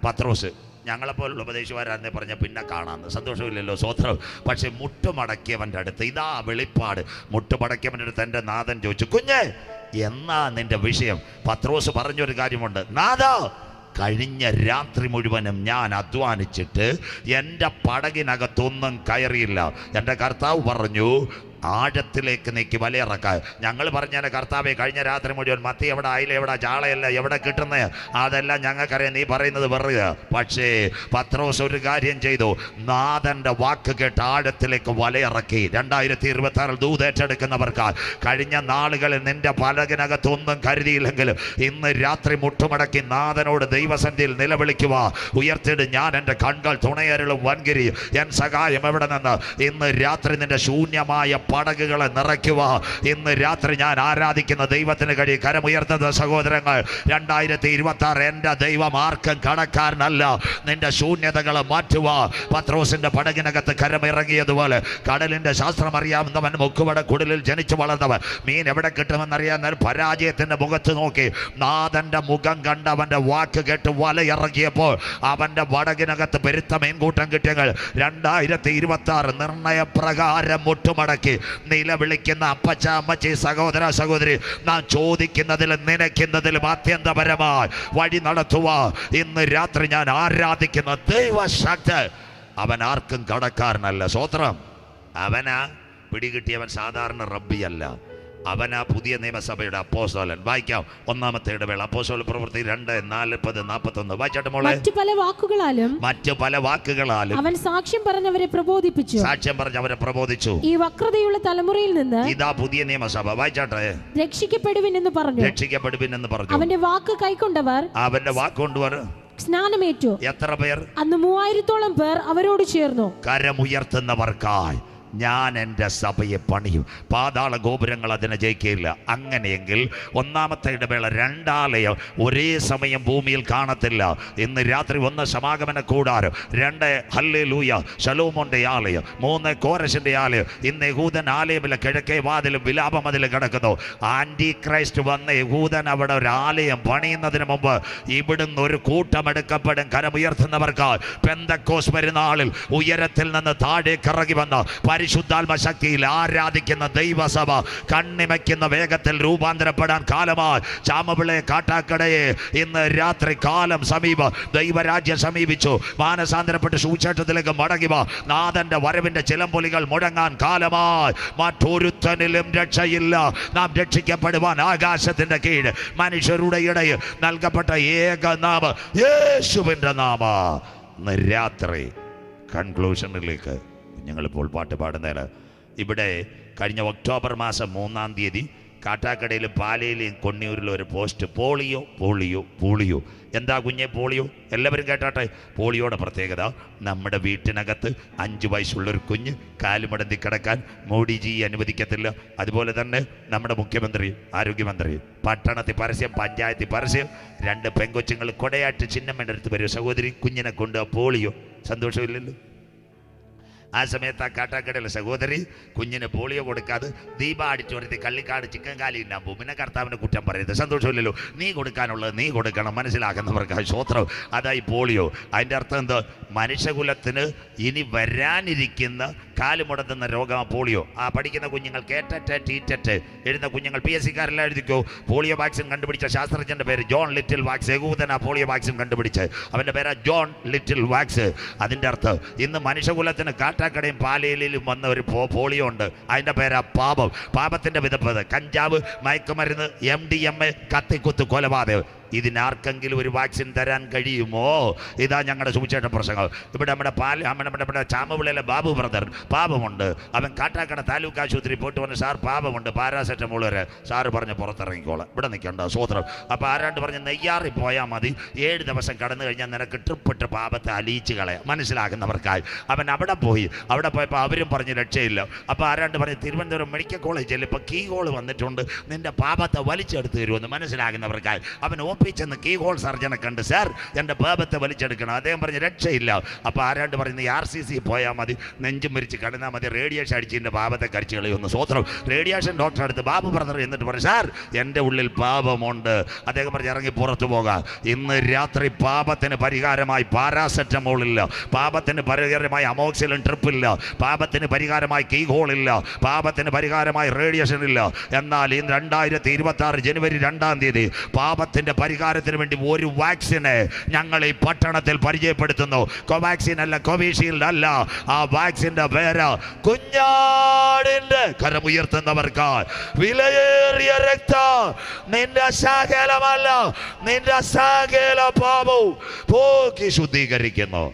പത്രോസ്. ഞങ്ങളെപ്പോലുള്ള ഉപദേശിമാരാണെന്നേ പറഞ്ഞ പിന്നെ കാണാമെന്ന്. സന്തോഷമില്ലല്ലോ. സ്വോത്രം. പക്ഷെ മുട്ടുമടക്കിയവൻ്റെ അടുത്ത് ഇതാ വെളിപ്പാട്. മുട്ടുമടക്കിയവൻ്റെ അടുത്ത് എൻ്റെ നാഥൻ ചോദിച്ചു, കുഞ്ഞേ എന്നാ നിന്റെ വിഷയം? പത്രോസ് പറഞ്ഞൊരു കാര്യമുണ്ട്. നാഥാ, കഴിഞ്ഞ രാത്രി മുഴുവനും ഞാൻ അധ്വാനിച്ചിട്ട് എൻ്റെ പടകിനകത്തൊന്നും കയറിയില്ല. എൻ്റെ കർത്താവ് പറഞ്ഞു, ആഴത്തിലേക്ക് നീക്കി വലയിറക്കാൻ. ഞങ്ങൾ പറഞ്ഞ കർത്താവെ, കഴിഞ്ഞ രാത്രി മുഴുവൻ മത്തി എവിടെ, അയില എവിടെ, ചാളയല്ല എവിടെ കിട്ടുന്നത്, അതെല്ലാം ഞങ്ങൾക്കറിയാം. നീ പറയുന്നത് വെറുതെ. പക്ഷേ പത്രോസ് ഒരു കാര്യം ചെയ്തു. നാഥൻ്റെ വാക്ക് കേട്ട് ആഴത്തിലേക്ക് വലയിറക്കി. 2026 ദൂതേറ്റെടുക്കുന്നവർക്ക് കഴിഞ്ഞ നാളുകളിൽ നിന്റെ പലകിനകത്തൊന്നും കരുതിയില്ലെങ്കിലും ഇന്ന് രാത്രി മുട്ടുമടക്കി നാഥനോട് ദൈവസന്നിധിയിൽ നിലവിളിക്കുക. ഉയർത്തിട്ട് ഞാൻ എൻ്റെ കൺകൾ തുണയരുളും വൻകിരി, എൻ സഹായം എവിടെ നിന്ന്? ഇന്ന് രാത്രി നിന്റെ ശൂന്യമായ പടകുകളെ നിറയ്ക്കുക. ഇന്ന് രാത്രി ഞാൻ ആരാധിക്കുന്ന ദൈവത്തിന് കഴിയും. കരമുയർത്തുന്ന സഹോദരങ്ങൾ, 2026 എൻ്റെ ദൈവം ആർക്കും കടക്കാരനല്ല. നിന്റെ ശൂന്യതകളെ മാറ്റുക. പത്രോസിന്റെ പടകിനകത്ത് കരമിറങ്ങിയതുപോലെ കടലിന്റെ ശാസ്ത്രം അറിയാവുന്നവൻ, മുക്കുവട കുടലിൽ ജനിച്ചു വളർന്നവൻ, മീൻ എവിടെ കിട്ടുമെന്നറിയാൻ പരാജയത്തിന്റെ മുഖത്ത് നോക്കി നാഥന്റെ മുഖം കണ്ട് അവന്റെ വാക്ക് കേട്ട് വലയിറങ്ങിയപ്പോൾ അവന്റെ പടകിനകത്ത് പെരുത്ത മീൻകൂട്ടം കിട്ടിയങ്ങൾ 2026 നിർണയപ്രകാരം മുട്ടുമടക്കി നിലവിളിക്കുന്ന അപ്പച്ച അമ്മച്ചി സഹോദര സഹോദരി, നാം ചോദിക്കുന്നതിലും നനയ്ക്കുന്നതിലും അത്യന്തപരമായി വഴി നടത്തുക. ഇന്ന് രാത്രി ഞാൻ ആരാധിക്കുന്ന ദൈവശക്തി അവൻ ആർക്കും കടക്കാരനല്ല. സ്തോത്രം. അവനാ പിടികിട്ടിയവൻ സാധാരണ റബ്ബിയല്ല, അവനാ പുതിയ നിയമസഭയുടെ അപ്പോസ്തലൻ. വായിക്കാം 1-ാമത്തെ ഇടവേള അപ്പോസ്തല പ്രവൃത്തി 2:40-41. വായിച്ചാട്ടെ മോളെ. മറ്റു പല വാക്കുകളാലും അവൻ സാക്ഷ്യം പറഞ്ഞവരെ പ്രബോധിച്ചു. ഈ വക്രതയുള്ള തലമുറയിൽ നിന്ന് ഇതാ പുതിയ നിയമസഭ. വായിച്ചാട്ടെ. രക്ഷിക്കപ്പെടുവിൻ എന്ന് പറഞ്ഞു. അവന്റെ വാക്ക് കൈക്കൊണ്ടവർ സ്നാനമേറ്റു. എത്ര പേർ? അന്ന് 3000-ഓളം പേർ അവരോട് ചേർന്നു. കരമുയർത്തുന്നവർക്കായി ഞാൻ എൻ്റെ സഭയെ പണിയും, പാതാള ഗോപുരങ്ങൾ അതിനെ ജയിക്കില്ല. അങ്ങനെയെങ്കിൽ 1-ാമത്തെ ഇടവേള 2 ആലയം ഒരേ സമയം ഭൂമിയിൽ കാണത്തില്ല. ഇന്ന് രാത്രി 1 സമാഗമന കൂടാരം, 2 ഹല്ലേലൂയ ശലോമോന്റെ ആലയം, 3 കോരശിന്റെ ആലയം. ഇന്ന് യഹൂദൻ ആലയമില്ല, കിഴക്കേ വാതിലും വിലാപം അതിൽ കിടക്കുന്നു. ആന്റി ക്രൈസ്റ്റ് വന്ന് യഹൂദൻ അവിടെ ഒരു ആലയം പണിയുന്നതിന് മുമ്പ് ഇവിടുന്ന് ഒരു കൂട്ടമെടുക്കപ്പെടും. കരമുയർത്തുന്നവർക്ക് പെന്തക്കോസ് പെരുന്നാളിൽ ഉയരത്തിൽ നിന്ന് താഴേക്കിറങ്ങി വന്ന പരിശുദ്ധാത്മ ശക്തിയിൽ ആരാധിക്കുന്ന ദൈവസഭ കണ്ണിമയ്ക്കുന്ന വേഗത്തിൽ രൂപാന്തരപ്പെടാൻ കാലമായി. ചാമവിളെ കാട്ടാക്കടയെ ഇന്ന് രാത്രി കാലം സമീപം, ദൈവരാജ്യം സമീപിച്ചു. മാനസാന്തരപ്പെട്ട് സുവിശേഷത്തിലേക്ക് മടങ്ങിവ. നാഥന്റെ വരവിന്റെ ചിലമ്പൊലികൾ മുഴങ്ങാൻ കാലമായി. മറ്റൊരുത്തനിലും രക്ഷയില്ല. നാം രക്ഷിക്കപ്പെടുവാൻ ആകാശത്തിന്റെ കീഴ് മനുഷ്യരുടെ ഇടയിൽ നൽകപ്പെട്ട ഏക നാമം യേശുവിന്റെ നാമം. ഇന്ന് രാത്രി കൺക്ലൂഷനിലേക്ക് ഞങ്ങളിപ്പോൾ പാട്ട് പാടുന്നതിന് ഇവിടെ കഴിഞ്ഞ ഒക്ടോബർ മാസം 3-ാം തീയതി കാട്ടാക്കടയിലും പാലയിലും കൊണ്ണിയൂരിലും ഒരു പോസ്റ്റ്, പോളിയോ പോളിയോ പോളിയോ. എന്താ കുഞ്ഞെ പോളിയോ? എല്ലാവരും കേട്ടാട്ടെ. പോളിയോയുടെ പ്രത്യേകത, നമ്മുടെ വീട്ടിനകത്ത് 5 വയസ്സുള്ളൊരു കുഞ്ഞ് കാലുമടന്തി കിടക്കാൻ മോഡിജി അനുവദിക്കത്തില്ല. അതുപോലെ തന്നെ നമ്മുടെ മുഖ്യമന്ത്രി, ആരോഗ്യമന്ത്രി, പട്ടണത്തിൽ പരസ്യം, പഞ്ചായത്തിൽ പരസ്യം, 2 പെങ്കൊച്ചുങ്ങൾ കൊടയാട്ട് ചിഹ്നമ്മയുടെ അടുത്ത് വരും, സഹോദരി കുഞ്ഞിനെ കൊണ്ട് പോളിയോ. സന്തോഷമില്ലല്ലോ? ആ സമയത്ത് ആ കാട്ടാക്കടയിലെ സഹോദരി കുഞ്ഞിന് പോളിയോ കൊടുക്കാതെ ദീപ അടിച്ചു വരുത്തി കള്ളിക്കാട് ചിക്കൻ കാലി ഇന്നാൻ പോകും. പിന്നെ കർത്താവിനെ കുറ്റം പറയരുത്. സന്തോഷമില്ലല്ലോ? നീ കൊടുക്കാനുള്ളത് നീ കൊടുക്കണം. മനസ്സിലാക്കുന്നവർക്ക് സ്വത്രം. അതായി പോളിയോ. അതിൻ്റെ അർത്ഥം എന്താ? മനുഷ്യകുലത്തിന് ഇനി വരാനിരിക്കുന്ന കാലുമുടത്തുന്ന രോഗമാണ് പോളിയോ. ആ പഠിക്കുന്ന കുഞ്ഞുങ്ങൾ കേറ്ററ്റ് ടീറ്ററ്റ് എഴുതുന്ന കുഞ്ഞുങ്ങൾ PSC-കാരെല്ലാം എഴുതിക്കോ. പോളിയോ വാക്സിൻ കണ്ടുപിടിച്ച ശാസ്ത്രജ്ഞൻ്റെ പേര് ജോൺ ലിറ്റിൽ വാക്സ്. യഹൂദനാ പോളിയോ വാക്സിൻ കണ്ടുപിടിച്ച്, അവൻ്റെ പേരാ ജോൺ ലിറ്റിൽ വാക്സ്. അതിൻ്റെ അർത്ഥം ഇന്ന് മനുഷ്യകുലത്തിന് കാട്ടാക്കടയും പാലയിലും വന്ന ഒരു പോളിയോ ഉണ്ട്. അതിൻ്റെ പേരാ പാപം. പാപത്തിൻ്റെ വിധപ്പത് കഞ്ചാവ്, മയക്കുമരുന്ന്, MDMA, കത്തിക്കുത്ത്, കൊലപാതകം. ഇതിനാർക്കെങ്കിലും ഒരു വാക്സിൻ തരാൻ കഴിയുമോ? ഇതാ ഞങ്ങളുടെ സുവിശേഷ പ്രസംഗം. ഇവിടെ നമ്മുടെ ചാമവിളയിലെ ബാബു ബ്രദർ പാപമുണ്ട്. അവൻ കാട്ടാക്കട താലൂക്ക് ആശുപത്രി പോയിട്ട് വന്ന്, സാർ പാപമുണ്ട്, പാരാസെറ്റമോൾ വരെ. സാറ് പറഞ്ഞ് പുറത്തിറങ്ങിക്കോളാം, ഇവിടെ നിൽക്കണ്ട. സ്വോത്രം. അപ്പോൾ ആരാണ്ട് പറഞ്ഞ് നെയ്യാറി പോയാൽ മതി, 7 ദിവസം കടന്നു കഴിഞ്ഞാൽ നിനക്ക് ട്രിപ്പിട്ട് പാപത്തെ അലിയിച്ച് കളയാം. മനസ്സിലാക്കുന്നവർക്കായി അവൻ അവിടെ പോയപ്പോൾ അവരും പറഞ്ഞ് രക്ഷയില്ല. അപ്പോൾ ആരാണ്ട് പറഞ്ഞ് തിരുവനന്തപുരം മെഡിക്കൽ കോളേജിൽ ഇപ്പോൾ കീ ഹോൾ വന്നിട്ടുണ്ട്, നിന്റെ പാപത്തെ വലിച്ചെടുത്ത് തരുമെന്ന്. മനസ്സിലാക്കുന്നവർക്കായി അവൻ ചെന്ന് കീ ഹോൾ സർജനെ കണ്ട്, സാർ എൻ്റെ പാപത്തെ വലിച്ചെടുക്കണം. അദ്ദേഹം പറഞ്ഞ് രക്ഷയില്ല. അപ്പോൾ ആരാണ്ട് പറയുന്നത് RCC പോയാൽ മതി, നെഞ്ചും മരിച്ച് കിടന്നാൽ മതി, റേഡിയേഷൻ അടിച്ച് എൻ്റെ പാപത്തെ കരിച്ച് കളിയൊന്ന്. സ്വോത്രം. റേഡിയേഷൻ ഡോക്ടറെ അടുത്ത് ബാബു ബ്രദർ എന്നിട്ട് പറയും, സാർ എൻ്റെ ഉള്ളിൽ പാപമുണ്ട്. അദ്ദേഹം പറഞ്ഞ് ഇറങ്ങി പുറത്തു പോകാം. ഇന്ന് രാത്രി പാപത്തിന് പരിഹാരമായി പാരാസെറ്റമോളില്ല, പാപത്തിന് പരിഹാരമായി അമോക്സിലിൻ ട്രിപ്പില്ല, പാപത്തിന് പരിഹാരമായി കീ ഹോളില്ല, പാപത്തിന് പരിഹാരമായി റേഡിയേഷൻ ഇല്ല. എന്നാൽ ഇന്ന് 2026 ജനുവരി 2-ാം തീയതി പാപത്തിൻ്റെ പരിഹാരത്തിന് വേണ്ടി ഒരു വാക്സിനെ ഞങ്ങൾ ഈ പട്ടണത്തിൽ പരിചയപ്പെടുത്തുന്നു. കോവാക്സിൻ അല്ല, കോവിഷീൽഡ് അല്ല. ആ വാക്സിന്റെ പേര് കുഞ്ഞാടിന്റെ. കരമുയർത്തുന്നവർക്ക് വിലയേറിയ രക്തം, നിന്റെ സകലമല്ല, നിന്റെ സകല പാപവും പോക്കി ശുദ്ധീകരിക്കുന്നു.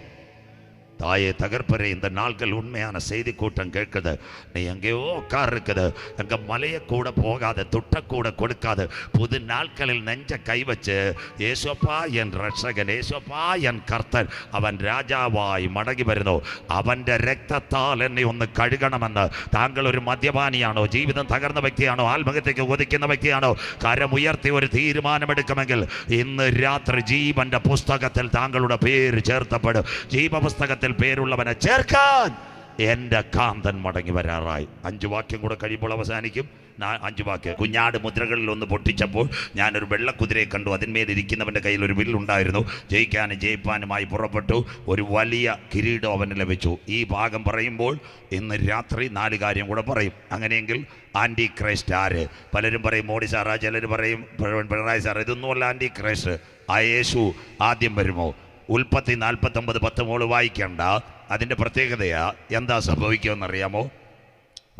தாயே தகர்ப்பரே, இந்த நாட்கள் உண்மையான செய்தி கூட்டம் கேட்குது. நீ எங்கேயோ உட்கார் இருக்குது, எங்கே மலையை கூட போகாத, துட்டக்கூட கொடுக்காது, புது நாட்களில் நெஞ்ச கை வச்சு യേശുപ്പാ എൻ രക്ഷകൻ, യേശുപ്പാ എൻ കർത്തൻ, അവൻ രാജാവായി മടങ്ങി വരുന്നു, അവൻ്റെ രക്തത്താൽ എന്നെ ഒന്ന് കഴുകണമെന്ന്. താങ്കൾ ഒരു മദ്യപാനിയാണോ, ജീവിതം തകർന്ന വ്യക്തിയാണോ, ആത്മഹത്യക്ക് കൊതിക്കുന്ന വ്യക്തിയാണോ, കരമുയർത്തി ഒരു തീരുമാനമെടുക്കുമെങ്കിൽ ഇന്ന് രാത്രി ജീവന്റെ പുസ്തകത്തിൽ താങ്കളുടെ പേര് ചേർത്തപ്പെടും. ജീവപുസ്തകത്തിൽ പേരുള്ളവനെ ചേർക്കാൻ എൻ്റെ കാന്തൻ മടങ്ങി വരാറായി. 5 വാക്യം കൂടെ കഴിയുമ്പോൾ അവസാനിക്കും. 5 വാക്യം. കുഞ്ഞാട് മുദ്രകളിൽ ഒന്ന് പൊട്ടിച്ചപ്പോൾ ഞാനൊരു വെള്ളക്കുതിരയെ കണ്ടു, അതിന്മേലിരിക്കുന്നവൻ്റെ കയ്യിൽ ഒരു വില്ലുണ്ടായിരുന്നു. ജയിക്കാനും ജയിപ്പാനുമായി പുറപ്പെട്ടു, ഒരു വലിയ കിരീടം അവന് ലഭിച്ചു. ഈ ഭാഗം പറയുമ്പോൾ ഇന്ന് രാത്രി 4 കാര്യം കൂടെ പറയും. അങ്ങനെയെങ്കിൽ ആൻറ്റി ക്രൈസ്റ്റ് ആര്? പലരും പറയും മോഡി സാറാ, ചിലർ പറയും പിണറായി സാർ. ഇതൊന്നുമല്ല ആൻറ്റി ക്രൈസ്റ്റ്. ആ യേശു ആദ്യം വരുമോ? ഉൽപ്പത്തി 49:10 വായിക്കേണ്ട. അതിൻ്റെ പ്രത്യേകതയാ എന്താ സംഭവിക്കുമെന്നറിയാമോ?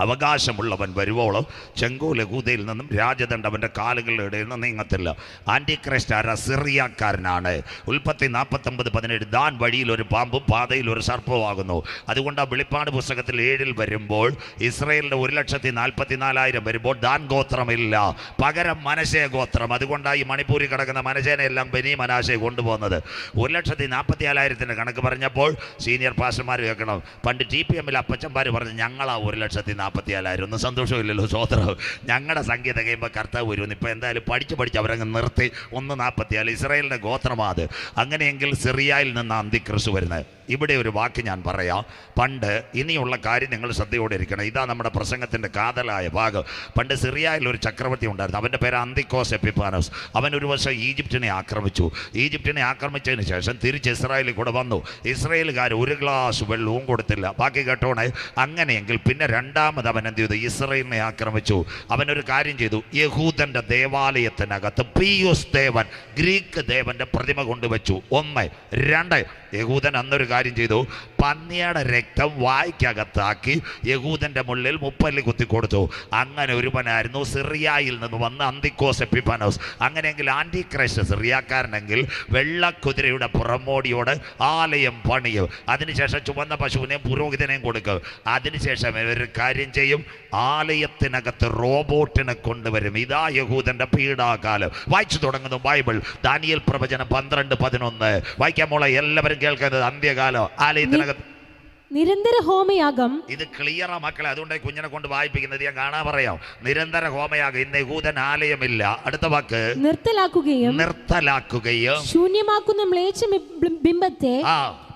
അവകാശമുള്ളവൻ വരുവോളം ചെങ്കോൽ യഹൂദയിൽ നിന്നും രാജദണ്ഡ് അവൻ്റെ കാലുകളുടെ ഇടയിൽ നിന്ന് നീങ്ങത്തില്ല. ആൻറ്റി ക്രൈസ്റ്റ് ആരാ? സിറിയാക്കാരനാണ്. ഉൽപ്പത്തി 49:17 ദാൻ വഴിയിൽ ഒരു പാമ്പും പാതയിൽ ഒരു സർപ്പവുമാകുന്നു. അതുകൊണ്ട് ആ വെളിപ്പാട് പുസ്തകത്തിൽ 7 വരുമ്പോൾ ഇസ്രായേലിൻ്റെ 1,44,000 വരുമ്പോൾ ദാൻ ഗോത്രമില്ല, പകരം മനശ്ശെ ഗോത്രം. അതുകൊണ്ടാണ് ഈ മണിപ്പൂരിൽ കിടക്കുന്ന മനശ്ശേനെ എല്ലാം ബെനി മനാശെ കൊണ്ടുപോകുന്നത്. 1,44,000 കണക്ക് പറഞ്ഞപ്പോൾ സീനിയർ പാസ്റ്റർമാർ കേൾക്കണം. പണ്ട് TPM അപ്പച്ചന്മാർ പറഞ്ഞു ഞങ്ങളാ 1,44,000. ഒന്നും സന്തോഷമില്ലല്ലോ. സ്വോത്രം. ഞങ്ങളുടെ സംഖ്യ തികയുമ്പോൾ കർത്താവ് വരുമെന്ന്. ഇപ്പം എന്തായാലും പഠിച്ച് അവരങ്ങ് നിർത്തി. 1,44 ഇസ്രായേലിൻ്റെ ഗോത്രമാത്. അങ്ങനെയെങ്കിൽ സിറിയയിൽ നിന്ന് അന്തിക്രിസ്തു വരുന്നത്. ഇവിടെ ഒരു വാക്ക് ഞാൻ പറയാം. പണ്ട്, ഇനിയുള്ള കാര്യം നിങ്ങൾ ശ്രദ്ധയോടെ ഇരിക്കണം, ഇതാ നമ്മുടെ പ്രസംഗത്തിൻ്റെ കാതലായ ഭാഗം. പണ്ട് സിറിയയിൽ ഒരു ചക്രവർത്തി ഉണ്ടായിരുന്നു. അവൻ്റെ പേര് അന്തിക്കോസ് എപ്പിഫാനോസ്. അവൻ ഒരു വർഷം ഈജിപ്തിനെ ആക്രമിച്ചു. ഈജിപ്തിനെ ആക്രമിച്ചതിന് ശേഷം തിരിച്ച് ഇസ്രായേലിൽ കൂടെ വന്നു. ഇസ്രായേലുകാർ ഒരു ഗ്ലാസ് വെള്ളവും കൊടുത്തില്ല. ബാക്കി കേട്ടോണേ. അങ്ങനെയെങ്കിൽ പിന്നെ രണ്ടാമത് അവൻ എന്ത് ചെയ്തു? ഇസ്രായേലിനെ ആക്രമിച്ചു. അവനൊരു കാര്യം ചെയ്തു. യഹൂദൻ്റെ ദേവാലയത്തിനകത്ത് പിയൂസ് ദേവൻ, ഗ്രീക്ക് ദേവൻ്റെ പ്രതിമ കൊണ്ടുവച്ചു. 1. 2, യഹൂദൻ അന്നൊരു കാര്യം ചെയ്തു. പന്നിയുടെ രക്തം വായ്ക്കകത്താക്കി യഹൂദൻ്റെ മുള്ളിൽ 30 കുത്തി കൊടുത്തു. അങ്ങനെ ഒരുവനായിരുന്നു സിറിയയിൽ നിന്ന് വന്ന അന്തിക്കോസ് എപ്പിഫാനോസ്. അങ്ങനെയെങ്കിൽ ആൻറ്റി ക്രൈസ്റ്റ് സിറിയാക്കാരനെങ്കിൽ വെള്ളക്കുതിരയുടെ പുറമോടിയോട് ആലയം പണിയും. അതിനുശേഷം ചുവന്ന പശുവിനെയും പുരോഹിതനെയും കൊടുക്കും. അതിനുശേഷം ഒരു കാര്യം ചെയ്യും, ആലയത്തിനകത്ത് റോബോട്ടിനെ കൊണ്ടുവരും. ഇതാ യഹൂദൻ്റെ പീഡാകാലം. വായിച്ചു തുടങ്ങുന്നു ബൈബിൾ. ദാനിയേൽ പ്രവചനം 12:11 വായിക്കാൻ മോളെ. എല്ലാവരും കേൾക്കുന്നത് അന്ത്യകാലം. ആലയത്തിനകത്ത്
നിരന്തര ഹോമയാഗം. ഇത്
ക്ലിയറാ മക്കളെ, അതുകൊണ്ട് കുഞ്ഞിനെ കൊണ്ട് വായിപ്പിക്കുന്നത്. ഞാൻ കാണാൻ പറയാം. നിരന്തര ഹോമയാഗം. ഇന്ന് യഹൂദൻ ആലയമില്ല. അടുത്ത വാക്ക് നിർത്തലാക്കുകയും
ശൂന്യമാക്കുന്ന മ്ലേച്ഛ ബിംബത്തെ